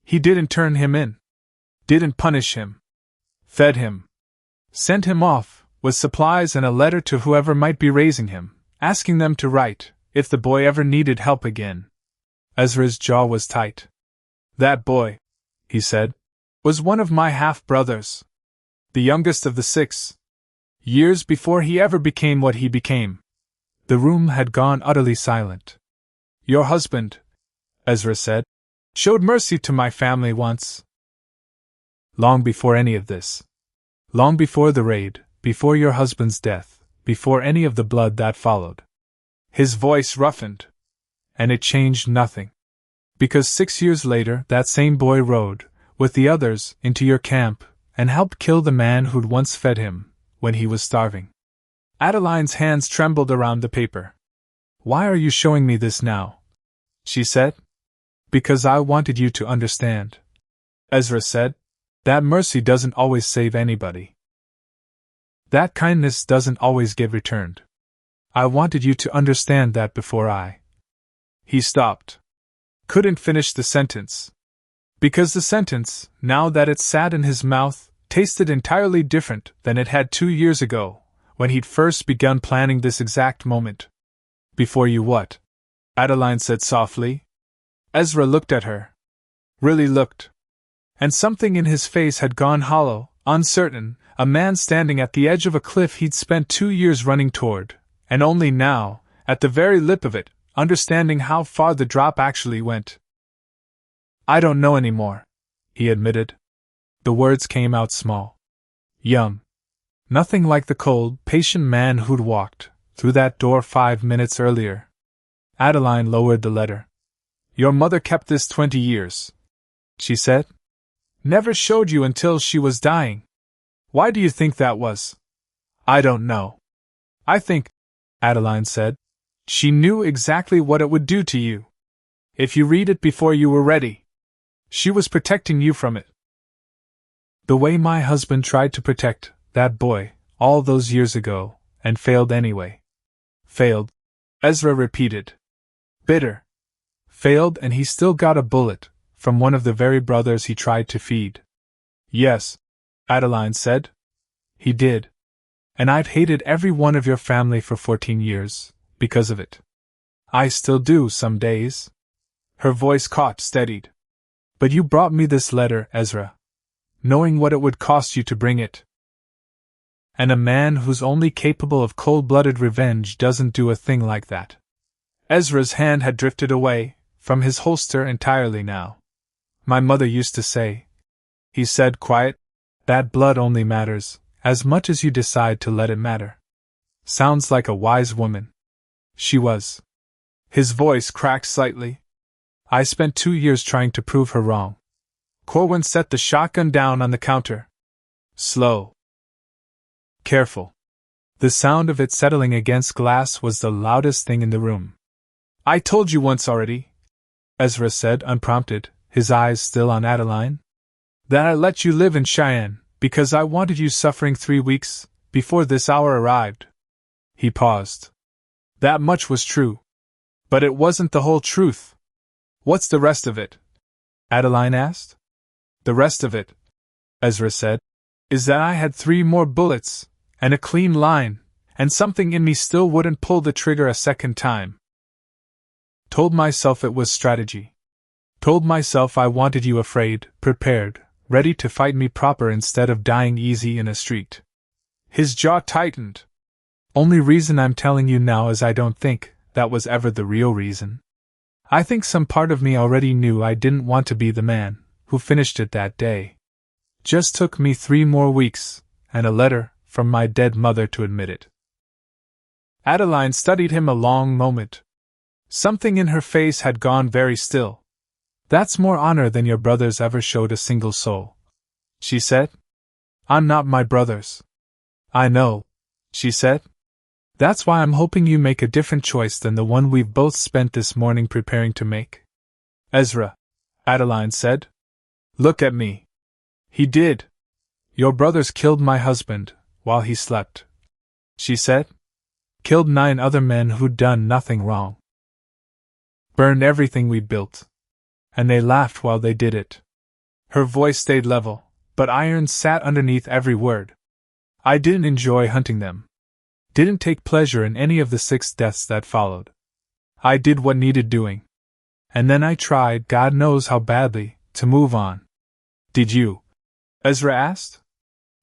He didn't turn him in. Didn't punish him. Fed him. Sent him off, with supplies and a letter to whoever might be raising him, asking them to write, if the boy ever needed help again. Ezra's jaw was tight. That boy, he said, was one of my half-brothers. The youngest of the 6. Years before he ever became what he became. The room had gone utterly silent. Your husband, Ezra said, showed mercy to my family once. Long before any of this. Long before the raid, before your husband's death, before any of the blood that followed. His voice roughened. And it changed nothing. Because 6 years later that same boy rode, with the others, into your camp, and helped kill the man who'd once fed him, when he was starving. Adeline's hands trembled around the paper. Why are you showing me this now? She said. Because I wanted you to understand. Ezra said. That mercy doesn't always save anybody. That kindness doesn't always get returned. I wanted you to understand that before I. He stopped. Couldn't finish the sentence. Because the sentence, now that it sat in his mouth, tasted entirely different than it had 2 years ago, when he'd first begun planning this exact moment. Before you what? Adeline said softly. Ezra looked at her. Really looked. And something in his face had gone hollow, uncertain, a man standing at the edge of a cliff he'd spent 2 years running toward, and only now, at the very lip of it, understanding how far the drop actually went. I don't know anymore, he admitted. The words came out small. Young. Nothing like the cold, patient man who'd walked through that door 5 minutes earlier. Adeline lowered the letter. Your mother kept this 20 years, she said. Never showed you until she was dying. Why do you think that was? I don't know. I think, Adeline said, she knew exactly what it would do to you. If you read it before you were ready. She was protecting you from it. The way my husband tried to protect that boy all those years ago, and failed anyway. Failed, Ezra repeated. Bitter. Failed, and he still got a bullet from one of the very brothers he tried to feed. Yes, Adeline said. He did. And I've hated every one of your family for 14 years, because of it. I still do some days. Her voice caught, steadied. But you brought me this letter, Ezra. knowing what it would cost you to bring it. And a man who's only capable of cold-blooded revenge doesn't do a thing like that. Ezra's hand had drifted away from his holster entirely now. My mother used to say, he said quiet, that blood only matters as much as you decide to let it matter. Sounds like a wise woman. She was. His voice cracked slightly. I spent 2 years trying to prove her wrong. Corwin set the shotgun down on the counter. Slow. Careful. The sound of it settling against glass was the loudest thing in the room. I told you once already, Ezra said unprompted, his eyes still on Adeline, that I let you live in Cheyenne because I wanted you suffering 3 weeks before this hour arrived. He paused. That much was true. But it wasn't the whole truth. What's the rest of it? Adeline asked. The rest of it, Ezra said, is that I had 3 more bullets, and a clean line, and something in me still wouldn't pull the trigger a second time. Told myself it was strategy. Told myself I wanted you afraid, prepared, ready to fight me proper instead of dying easy in a street. His jaw tightened. Only reason I'm telling you now is I don't think that was ever the real reason. I think some part of me already knew I didn't want to be the man who finished it that day. Just took me 3 more weeks, and a letter from my dead mother to admit it. Adeline studied him a long moment. Something in her face had gone very still. That's more honor than your brothers ever showed a single soul, she said. I'm not my brothers. I know, she said. That's why I'm hoping you make a different choice than the one we've both spent this morning preparing to make. Ezra, Adeline said. Look at me. He did. Your brothers killed my husband while he slept, she said. Killed 9 other men who'd done nothing wrong. Burned everything we'd built. And they laughed while they did it. Her voice stayed level, but iron sat underneath every word. I didn't enjoy hunting them. Didn't take pleasure in any of the 6 deaths that followed. I did what needed doing. And then I tried, God knows how badly, to move on. Did you? Ezra asked.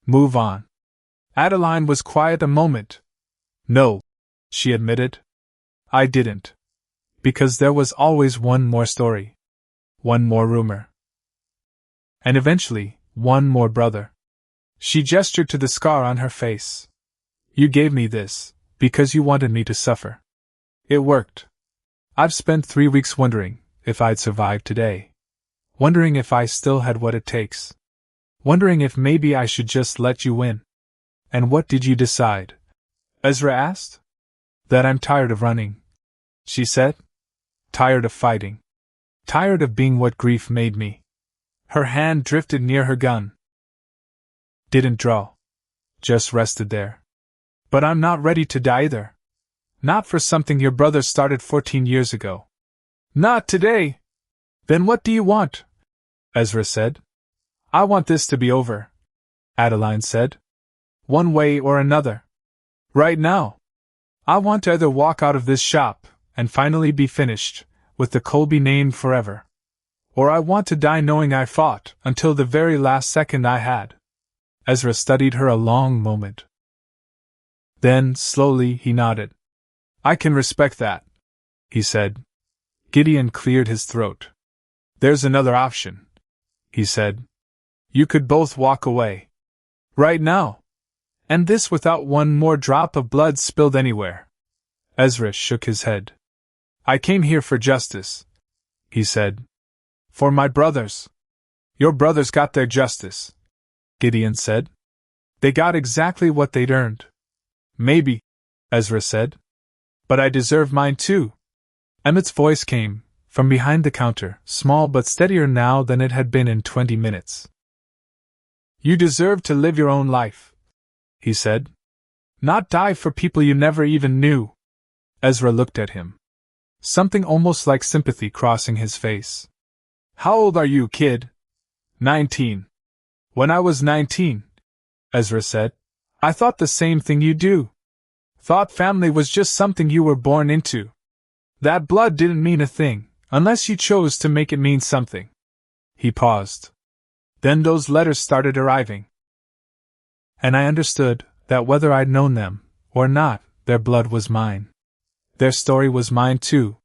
Move on. Adeline was quiet a moment. No, she admitted. I didn't. Because there was always one more story. One more rumor. And eventually, one more brother. She gestured to the scar on her face. You gave me this, because you wanted me to suffer. It worked. I've spent 3 weeks wondering if I'd survive today. Wondering if I still had what it takes. Wondering if maybe I should just let you win. And what did you decide? Ezra asked. That I'm tired of running, she said. Tired of fighting. Tired of being what grief made me. Her hand drifted near her gun. Didn't draw. Just rested there. But I'm not ready to die either. Not for something your brother started 14 years ago. Not today. Then what do you want? Ezra said. I want this to be over, Adeline said. One way or another. Right now. I want to either walk out of this shop and finally be finished with the Colby name forever. Or I want to die knowing I fought until the very last second I had. Ezra studied her a long moment. Then, slowly, he nodded. I can respect that, he said. Gideon cleared his throat. There's another option, he said. You could both walk away. Right now. And this without one more drop of blood spilled anywhere. Ezra shook his head. I came here for justice, he said. For my brothers. Your brothers got their justice, Gideon said. They got exactly what they'd earned. Maybe, Ezra said. But I deserve mine too. Emmett's voice came from behind the counter, small but steadier now than it had been in 20 minutes. You deserve to live your own life, he said. Not die for people you never even knew. Ezra looked at him. Something almost like sympathy crossing his face. How old are you, kid? 19. When I was 19, Ezra said, I thought the same thing you do. Thought family was just something you were born into. That blood didn't mean a thing, unless you chose to make it mean something. He paused. Then those letters started arriving. And I understood that whether I'd known them or not, their blood was mine. Their story was mine too.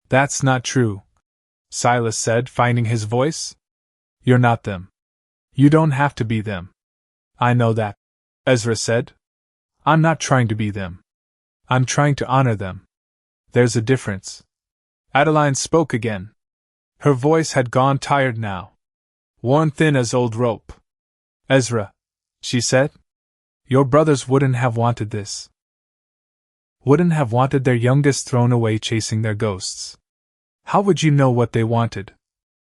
That's not true, Silas said, finding his voice. You're not them. You don't have to be them. I know that, Ezra said. I'm not trying to be them. I'm trying to honor them. There's a difference. Adeline spoke again. Her voice had gone tired now, worn thin as old rope. Ezra, she said, your brothers wouldn't have wanted this. Wouldn't have wanted their youngest thrown away chasing their ghosts. How would you know what they wanted?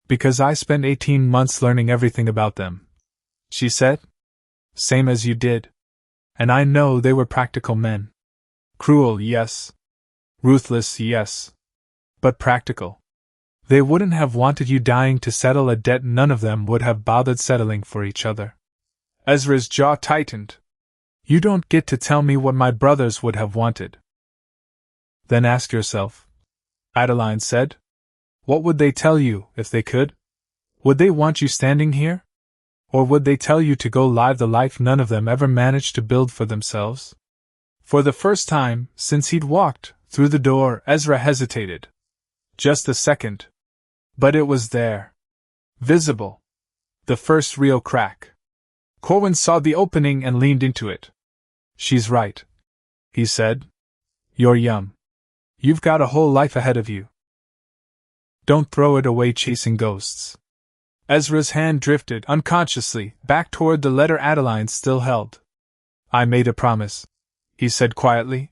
Because I spent 18 months learning everything about them, she said. Same as you did. And I know they were practical men. Cruel, yes. Ruthless, yes. But practical. They wouldn't have wanted you dying to settle a debt none of them would have bothered settling for each other. Ezra's jaw tightened. You don't get to tell me what my brothers would have wanted. Then ask yourself, Adeline said. What would they tell you, if they could? Would they want you standing here? Or would they tell you to go live the life none of them ever managed to build for themselves? For the first time since he'd walked through the door, Ezra hesitated. Just a second. But it was there. Visible. The first real crack. Corwin saw the opening and leaned into it. She's right, he said. You're young. You've got a whole life ahead of you. Don't throw it away chasing ghosts. Ezra's hand drifted unconsciously back toward the letter Adeline still held. I made a promise, he said quietly.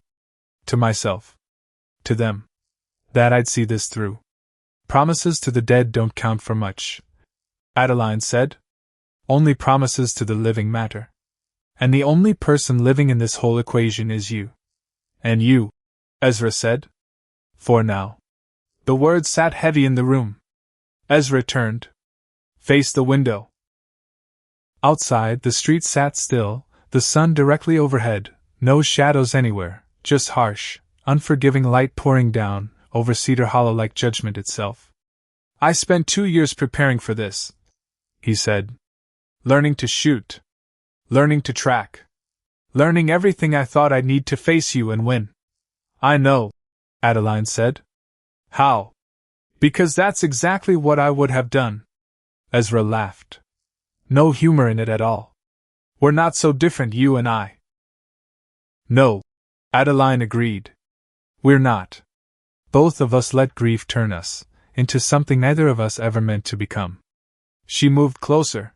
To myself. To them. That I'd see this through. Promises to the dead don't count for much, Adeline said. Only promises to the living matter. And the only person living in this whole equation is you. And you, Ezra said. For now. The words sat heavy in the room. Ezra turned. Faced the window. Outside, the street sat still, the sun directly overhead, no shadows anywhere, just harsh, unforgiving light pouring down over Cedar Hollow like judgment itself. I spent 2 years preparing for this, he said. Learning to shoot. Learning to track. Learning everything I thought I'd need to face you and win. I know, Adeline said. How? Because that's exactly what I would have done. Ezra laughed. No humor in it at all. We're not so different, you and I. No, Adeline agreed. We're not. Both of us let grief turn us into something neither of us ever meant to become. She moved closer.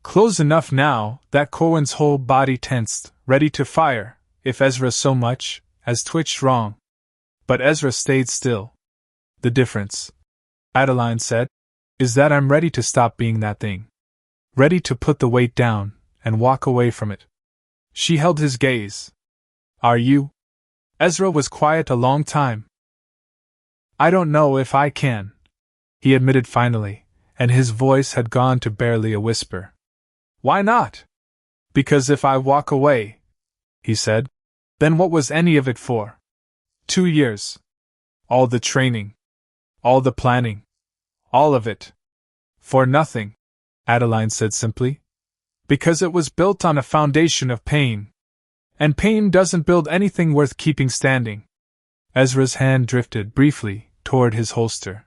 Close enough now that Corwin's whole body tensed, ready to fire, if Ezra so much as twitched wrong. But Ezra stayed still. The difference, Adeline said, is that I'm ready to stop being that thing. Ready to put the weight down and walk away from it. She held his gaze. Are you? Ezra was quiet a long time. I don't know if I can, he admitted finally, and his voice had gone to barely a whisper. Why not? Because if I walk away, he said, then what was any of it for? 2 years. All the training. All the planning. All of it. For nothing, Adeline said simply. Because it was built on a foundation of pain. And pain doesn't build anything worth keeping standing. Ezra's hand drifted briefly toward his holster.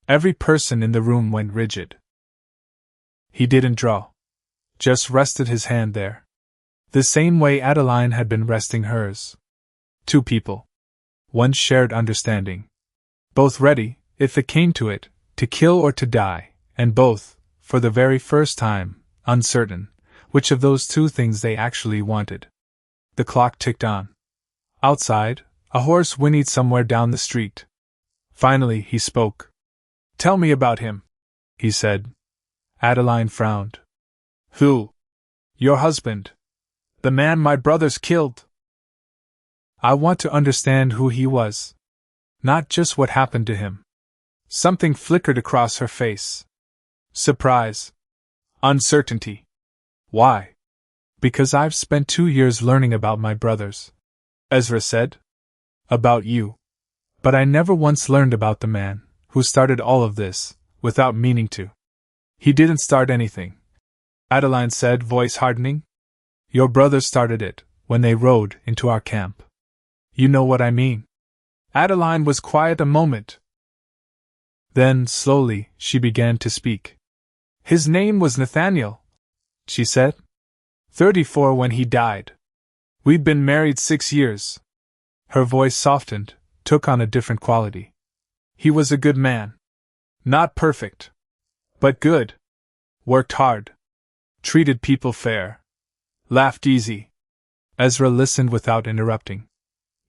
Every person in the room went rigid. He didn't draw. Just rested his hand there. The same way Adeline had been resting hers. 2 people. One shared understanding. Both ready, if it came to it, to kill or to die, and both, for the very first time, uncertain which of those 2 things they actually wanted. The clock ticked on. Outside, a horse whinnied somewhere down the street. Finally, he spoke. Tell me about him, he said. Adeline frowned. Who? Your husband. The man my brothers killed. I want to understand who he was. Not just what happened to him. Something flickered across her face. Surprise. Uncertainty. Why? Because I've spent 2 years learning about my brothers, Ezra said. About you. But I never once learned about the man who started all of this, without meaning to. He didn't start anything, Adeline said, voice hardening. Your brothers started it, when they rode into our camp. You know what I mean. Adeline was quiet a moment. Then, slowly, she began to speak. His name was Nathaniel, she said. 34 when he died. We'd been married 6 years. Her voice softened, took on a different quality. He was a good man. Not perfect. But good. Worked hard. Treated people fair. Laughed easy. Ezra listened without interrupting.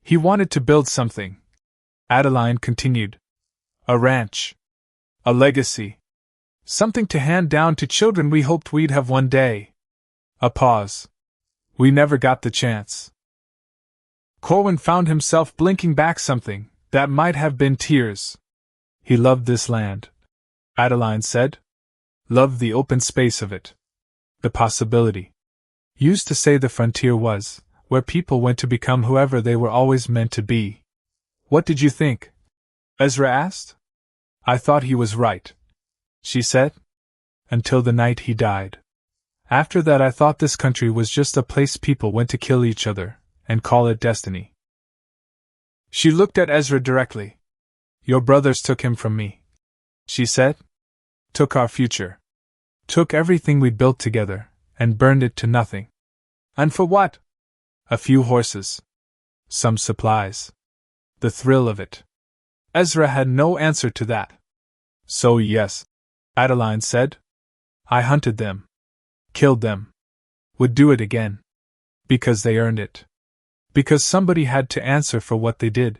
He wanted to build something. Adeline continued. A ranch. A legacy. Something to hand down to children we hoped we'd have one day. A pause. We never got the chance. Corwin found himself blinking back something that might have been tears. He loved this land, Adeline said. Loved the open space of it. The possibility. Used to say the frontier was where people went to become whoever they were always meant to be. What did you think? Ezra asked. I thought he was right, she said. Until the night he died. After that I thought this country was just a place people went to kill each other and call it destiny. She looked at Ezra directly. Your brothers took him from me, she said. Took our future. Took everything we'd built together and burned it to nothing. And for what? A few horses. Some supplies. The thrill of it. Ezra had no answer to that. So yes, Adeline said. I hunted them. Killed them. Would do it again. Because they earned it. Because somebody had to answer for what they did.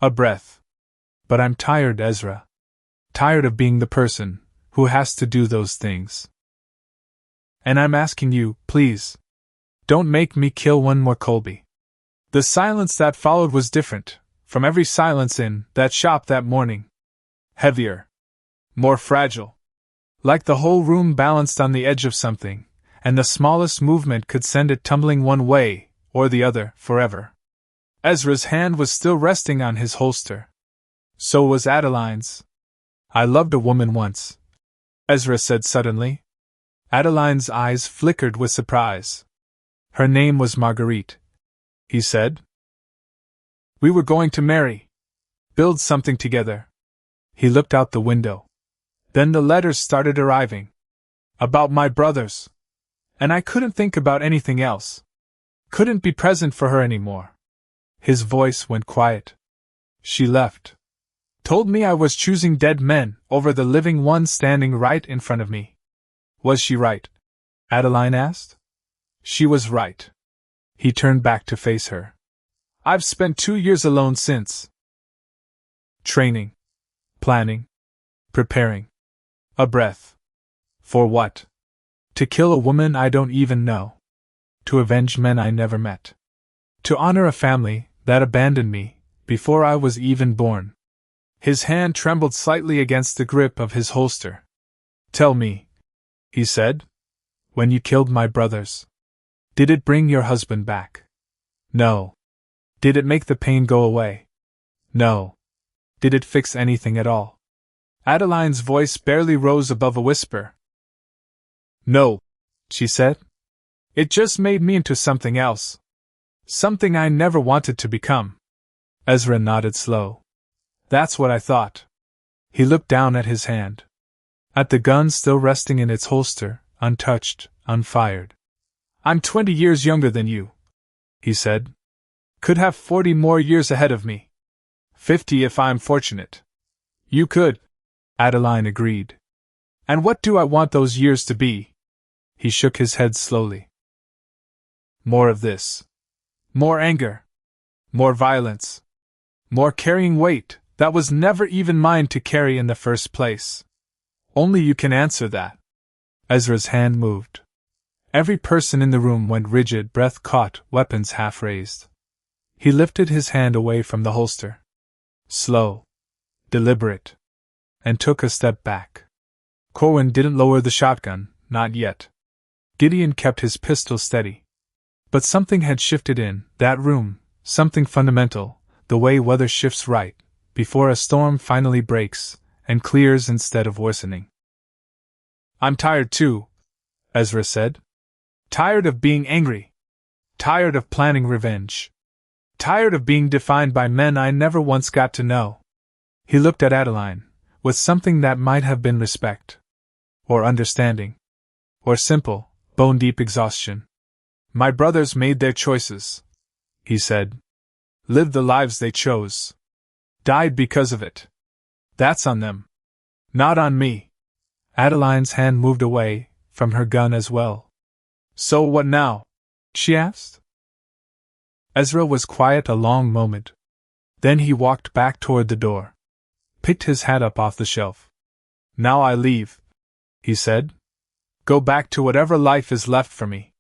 A breath. But I'm tired, Ezra. Tired of being the person who has to do those things. And I'm asking you, please, don't make me kill one more Colby. The silence that followed was different from every silence in that shop that morning. Heavier. More fragile. Like the whole room balanced on the edge of something, and the smallest movement could send it tumbling one way or the other forever. Ezra's hand was still resting on his holster. So was Adeline's. I loved a woman once, Ezra said suddenly. Adeline's eyes flickered with surprise. Her name was Marguerite, he said. We were going to marry. Build something together. He looked out the window. Then the letters started arriving. About my brothers. And I couldn't think about anything else. Couldn't be present for her anymore. His voice went quiet. She left. Told me I was choosing dead men over the living ones standing right in front of me. Was she right? Adeline asked. She was right. He turned back to face her. I've spent 2 years alone since. Training. Planning. Preparing. A breath. For what? To kill a woman I don't even know. To avenge men I never met. To honor a family that abandoned me before I was even born. His hand trembled slightly against the grip of his holster. Tell me, he said, when you killed my brothers, did it bring your husband back? No. Did it make the pain go away? No. Did it fix anything at all? Adeline's voice barely rose above a whisper. No, she said. It just made me into something else. Something I never wanted to become. Ezra nodded slow. That's what I thought. He looked down at his hand. At the gun still resting in its holster, untouched, unfired. I'm 20 years younger than you, he said. Could have 40 more years ahead of me. 50 if I'm fortunate. You could, Adeline agreed. And what do I want those years to be? He shook his head slowly. More of this. More anger. More violence. More carrying weight that was never even mine to carry in the first place. Only you can answer that. Ezra's hand moved. Every person in the room went rigid, breath caught, weapons half raised. He lifted his hand away from the holster. Slow. Deliberate. And took a step back. Corwin didn't lower the shotgun, not yet. Gideon kept his pistol steady. But something had shifted in that room, something fundamental, the way weather shifts right before a storm finally breaks and clears instead of worsening. I'm tired too, Ezra said. Tired of being angry. Tired of planning revenge. Tired of being defined by men I never once got to know. He looked at Adeline, with something that might have been respect. Or understanding. Or simple, bone-deep exhaustion. My brothers made their choices, he said. Lived the lives they chose. Died because of it. That's on them. Not on me. Adeline's hand moved away from her gun as well. So what now? She asked. Ezra was quiet a long moment. Then he walked back toward the door. Picked his hat up off the shelf. Now I leave, he said. Go back to whatever life is left for me.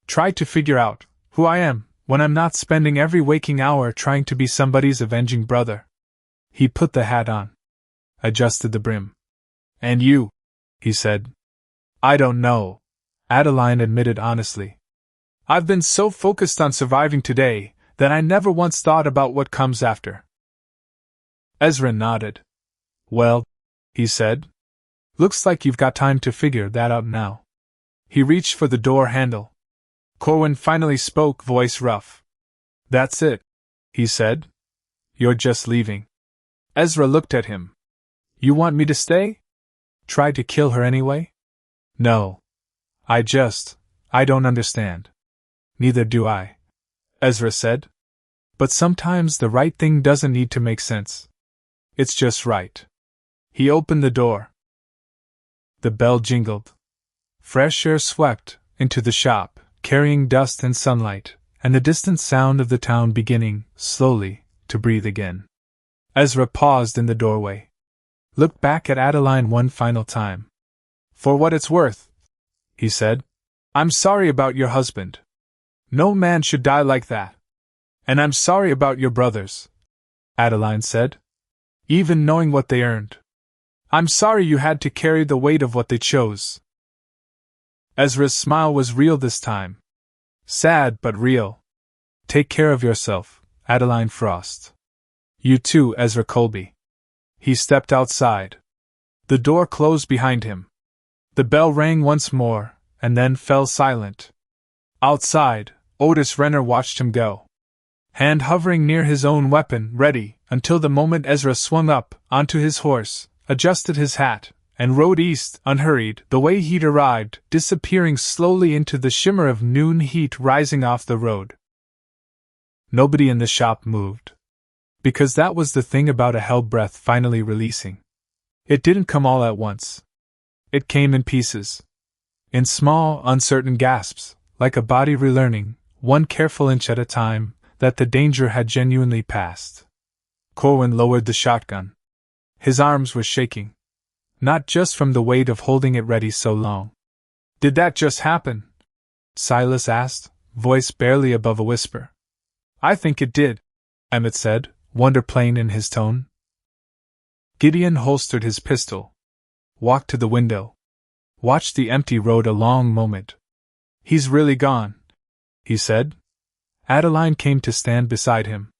Try to figure out who I am when I'm not spending every waking hour trying to be somebody's avenging brother. He put the hat on. Adjusted the brim. And you? He said. I don't know, Adeline admitted honestly. I've been so focused on surviving today that I never once thought about what comes after. Ezra nodded. Well, he said. Looks like you've got time to figure that out now. He reached for the door handle. Corwin finally spoke, voice rough. That's it, he said. You're just leaving. Ezra looked at him. You want me to stay? Try to kill her anyway? No. I don't understand. Neither do I, Ezra said. But sometimes the right thing doesn't need to make sense. It's just right. He opened the door. The bell jingled. Fresh air swept into the shop, carrying dust and sunlight, and the distant sound of the town beginning, slowly, to breathe again. Ezra paused in the doorway. Looked back at Adeline one final time. For what it's worth, he said, I'm sorry about your husband. No man should die like that. And I'm sorry about your brothers, Adeline said. Even knowing what they earned. I'm sorry you had to carry the weight of what they chose. Ezra's smile was real this time. Sad but real. Take care of yourself, Adeline Frost. You too, Ezra Colby. He stepped outside. The door closed behind him. The bell rang once more, and then fell silent. Outside, Otis Renner watched him go. Hand hovering near his own weapon, ready, until the moment Ezra swung up onto his horse, adjusted his hat, and rode east, unhurried, the way he'd arrived, disappearing slowly into the shimmer of noon heat rising off the road. Nobody in the shop moved. Because that was the thing about a held breath finally releasing. It didn't come all at once. It came in pieces. In small, uncertain gasps, like a body relearning, one careful inch at a time, that the danger had genuinely passed. Corwin lowered the shotgun. His arms were shaking. Not just from the weight of holding it ready so long. Did that just happen? Silas asked, voice barely above a whisper. I think it did, Emmett said, wonder plain in his tone. Gideon holstered his pistol. Walked to the window. Watched the empty road a long moment. He's really gone, he said. Adeline came to stand beside him.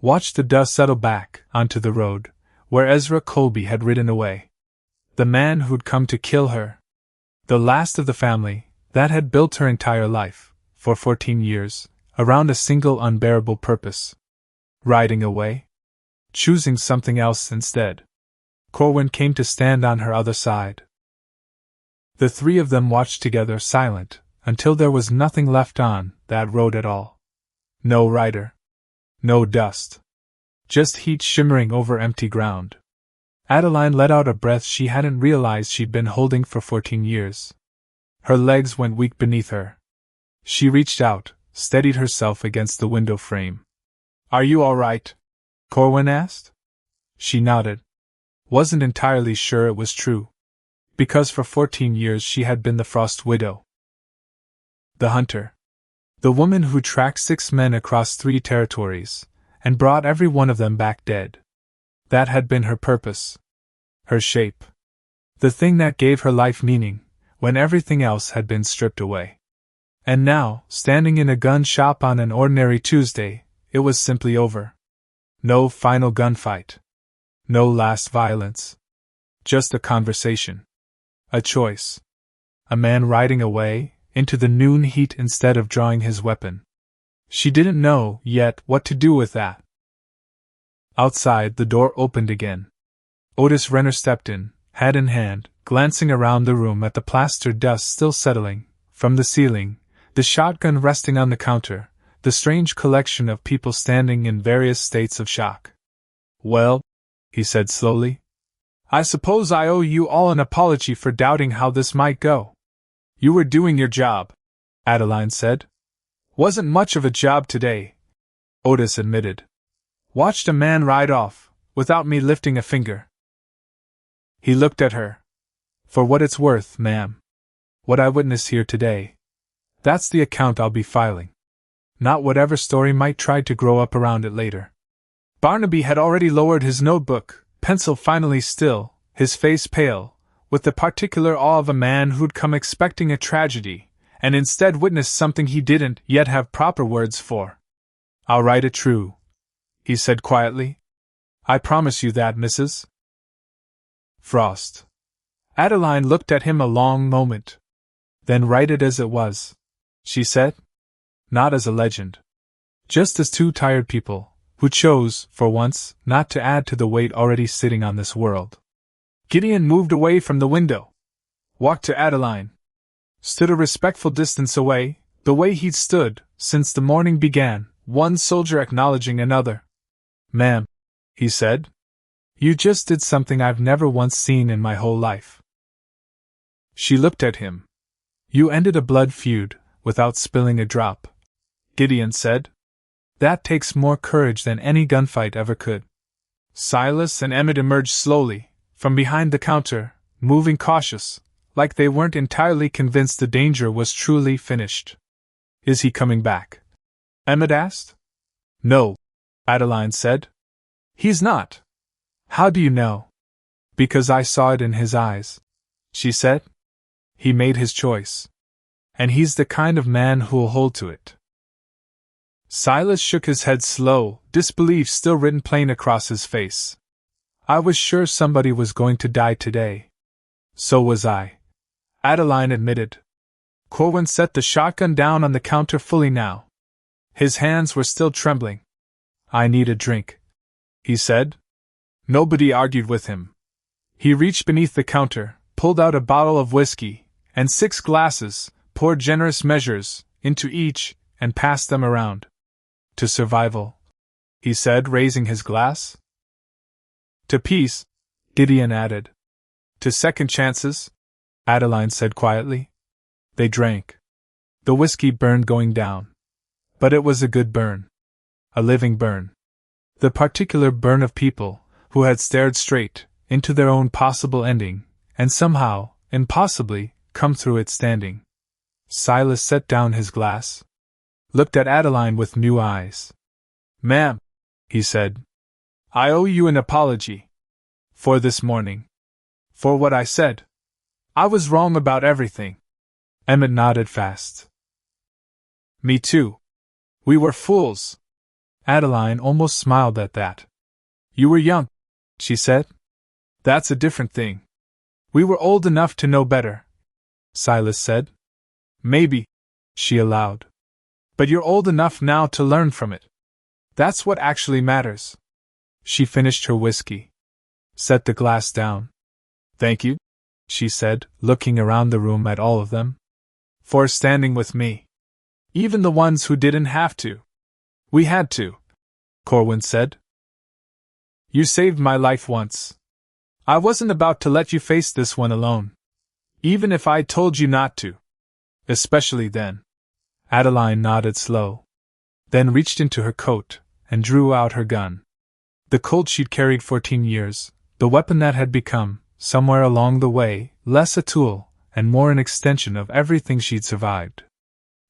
Watched the dust settle back onto the road, where Ezra Colby had ridden away. The man who'd come to kill her. The last of the family that had built her entire life, for 14 years, around a single unbearable purpose. Riding away? Choosing something else instead. Corwin came to stand on her other side. The three of them watched together, silent, until there was nothing left on that road at all. No rider. No dust. Just heat shimmering over empty ground. Adeline let out a breath she hadn't realized she'd been holding for 14 years. Her legs went weak beneath her. She reached out, steadied herself against the window frame. Are you all right? Corwin asked. She nodded. Wasn't entirely sure it was true. Because for 14 years she had been the Frost widow. The hunter. The woman who tracked 6 men across 3 territories, and brought every one of them back dead. That had been her purpose. Her shape. The thing that gave her life meaning, when everything else had been stripped away. And now, standing in a gun shop on an ordinary Tuesday, it was simply over. No final gunfight. No last violence. Just a conversation. A choice. a man riding away, into the noon heat instead of drawing his weapon. She didn't know, yet, what to do with that. Outside, the door opened again. Otis Renner stepped in, hat in hand, glancing around the room at the plastered dust still settling from the ceiling, the shotgun resting on the counter, the strange collection of people standing in various states of shock. "Well," he said slowly, "I suppose I owe you all an apology for doubting how this might go." "You were doing your job," Adeline said. "Wasn't much of a job today," Otis admitted. "Watched a man ride off, without me lifting a finger." He looked at her. "For what it's worth, ma'am. What I witnessed here today. That's the account I'll be filing. Not whatever story might try to grow up around it later." Barnaby had already lowered his notebook, pencil finally still, his face pale, with the particular awe of a man who'd come expecting a tragedy, and instead witnessed something he didn't yet have proper words for. "I'll write it true," he said quietly. "I promise you that, Mrs. Frost." Adeline looked at him a long moment. "Then write it as it was," she said. "Not as a legend. Just as two tired people, who chose, for once, not to add to the weight already sitting on this world." Gideon moved away from the window, walked to Adeline, stood a respectful distance away, the way he'd stood since the morning began, one soldier acknowledging another. "Ma'am," he said, "you just did something I've never once seen in my whole life." She looked at him. "You ended a blood feud, without spilling a drop," Gideon said. "That takes more courage than any gunfight ever could." Silas and Emmett emerged slowly from behind the counter, moving cautious, like they weren't entirely convinced the danger was truly finished. "Is he coming back?" Emmett asked. "No," Adeline said. "He's not." "How do you know?" "Because I saw it in his eyes," she said. "He made his choice. And he's the kind of man who'll hold to it." Silas shook his head, slow, disbelief still written plain across his face. "I was sure somebody was going to die today." "So was I," Adeline admitted. Corwin set the shotgun down on the counter fully now. His hands were still trembling. "I need a drink," he said. Nobody argued with him. He reached beneath the counter, pulled out a bottle of whiskey, and 6 glasses, poured generous measures into each, and passed them around. "To survival," he said, raising his glass. "To peace," Gideon added. "To second chances," Adeline said quietly. They drank. The whiskey burned going down. But it was a good burn. A living burn. The particular burn of people who had stared straight into their own possible ending, and somehow, impossibly, come through it standing. Silas set down his glass, looked at Adeline with new eyes. "Ma'am," he said, "I owe you an apology. For this morning. For what I said. I was wrong about everything." Emmett nodded fast. "Me too. We were fools." Adeline almost smiled at that. "You were young," she said. "That's a different thing." "We were old enough to know better," Silas said. "Maybe," she allowed. "But you're old enough now to learn from it. That's what actually matters." She finished her whiskey. Set the glass down. "Thank you," she said, looking around the room at all of them. "For standing with me. Even the ones who didn't have to." "We had to," Corwin said. "You saved my life once. I wasn't about to let you face this one alone. Even if I'd told you not to. Especially then." Adeline nodded slow. Then reached into her coat and drew out her gun. The Colt she'd carried 14 years, the weapon that had become, somewhere along the way, less a tool and more an extension of everything she'd survived.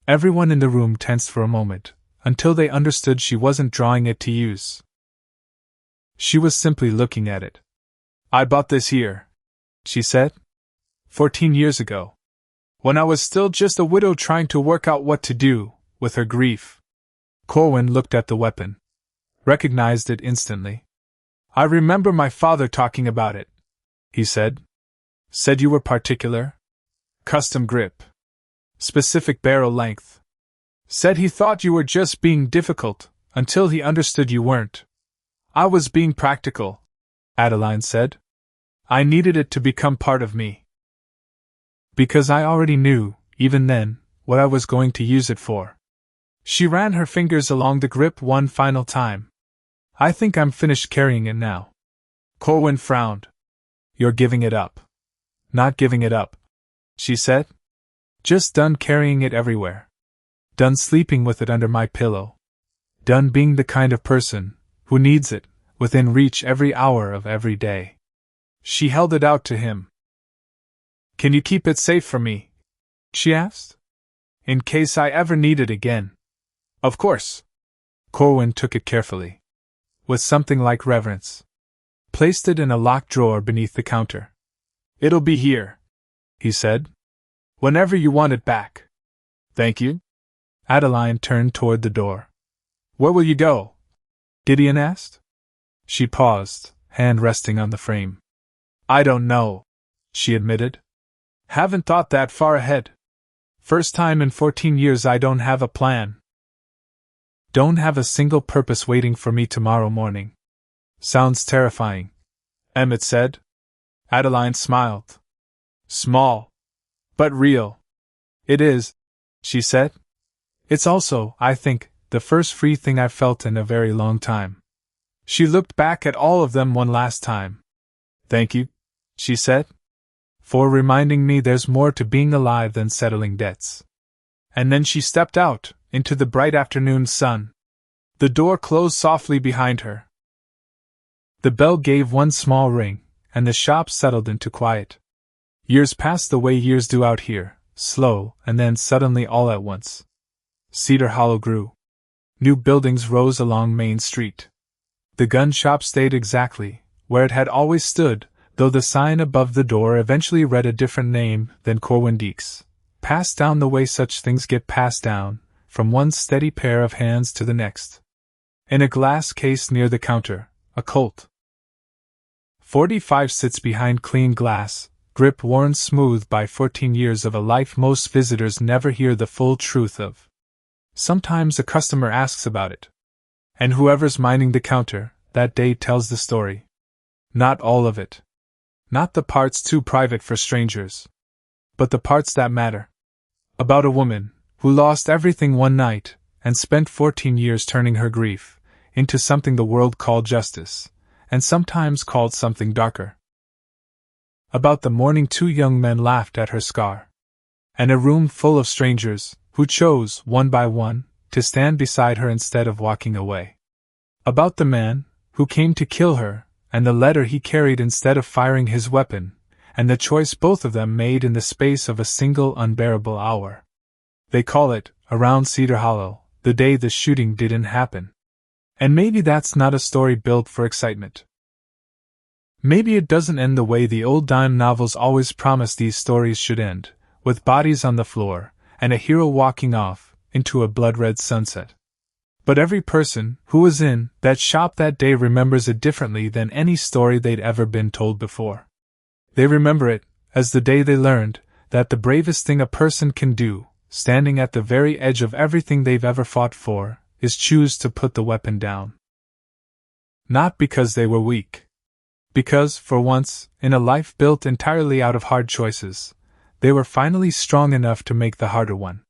Everyone in the room tensed for a moment, until they understood she wasn't drawing it to use. She was simply looking at it. "I bought this here," she said. 14 years ago. When I was still just a widow trying to work out what to do with her grief." Corwin looked at the weapon. Recognized it instantly. "I remember my father talking about it," he said. "Said you were particular?" Custom grip. Specific barrel length. Said he thought you were just being difficult, until he understood you weren't. I was being practical, Adeline said. I needed it to become part of me. Because I already knew, even then, what I was going to use it for. She ran her fingers along the grip one final time. I think I'm finished carrying it now. Corwin frowned. You're giving it up. Not giving it up, she said. Just done carrying it everywhere. Done sleeping with it under my pillow. Done being the kind of person who needs it, within reach every hour of every day. She held it out to him. Can you keep it safe for me? She asked. In case I ever need it again. Of course. Corwin took it carefully. With something like reverence. Placed it in a locked drawer beneath the counter. It'll be here, he said. Whenever you want it back. Thank you. Adeline turned toward the door. Where will you go? Gideon asked. She paused, hand resting on the frame. I don't know, she admitted. Haven't thought that far ahead. First time in 14 years I don't have a plan. Don't have a single purpose waiting for me tomorrow morning. Sounds terrifying, Emmett said. Adeline smiled. Small. But real. It is, she said. It's also, I think, the first free thing I've felt in a very long time. She looked back at all of them one last time. Thank you, she said, for reminding me there's more to being alive than settling debts. And then she stepped out, into the bright afternoon sun. The door closed softly behind her. The bell gave one small ring, and the shop settled into quiet. Years passed the way years do out here, slow, and then suddenly all at once. Cedar Hollow grew. New buildings rose along Main Street. The gun shop stayed exactly where it had always stood, though the sign above the door eventually read a different name than Corwin Deeks. Passed down the way such things get passed down, from one steady pair of hands to the next. In a glass case near the counter, a Colt. 45 sits behind clean glass, grip worn smooth by 14 years of a life most visitors never hear the full truth of. Sometimes a customer asks about it. And whoever's minding the counter that day tells the story. Not all of it. Not the parts too private for strangers. But the parts that matter. About a woman who lost everything one night and spent 14 years turning her grief into something the world called justice, and sometimes called something darker. About the morning 2 young men laughed at her scar. And a room full of strangers who chose, one by one, to stand beside her instead of walking away. About the man who came to kill her, and the letter he carried instead of firing his weapon, and the choice both of them made in the space of a single unbearable hour. They call it, around Cedar Hollow, the day the shooting didn't happen. And maybe that's not a story built for excitement. Maybe it doesn't end the way the old dime novels always promise these stories should end, with bodies on the floor, and a hero walking off into a blood-red sunset. But every person who was in that shop that day remembers it differently than any story they'd ever been told before. They remember it as the day they learned that the bravest thing a person can do, standing at the very edge of everything they've ever fought for, is choose to put the weapon down. Not because they were weak. Because, for once, in a life built entirely out of hard choices, they were finally strong enough to make the harder one.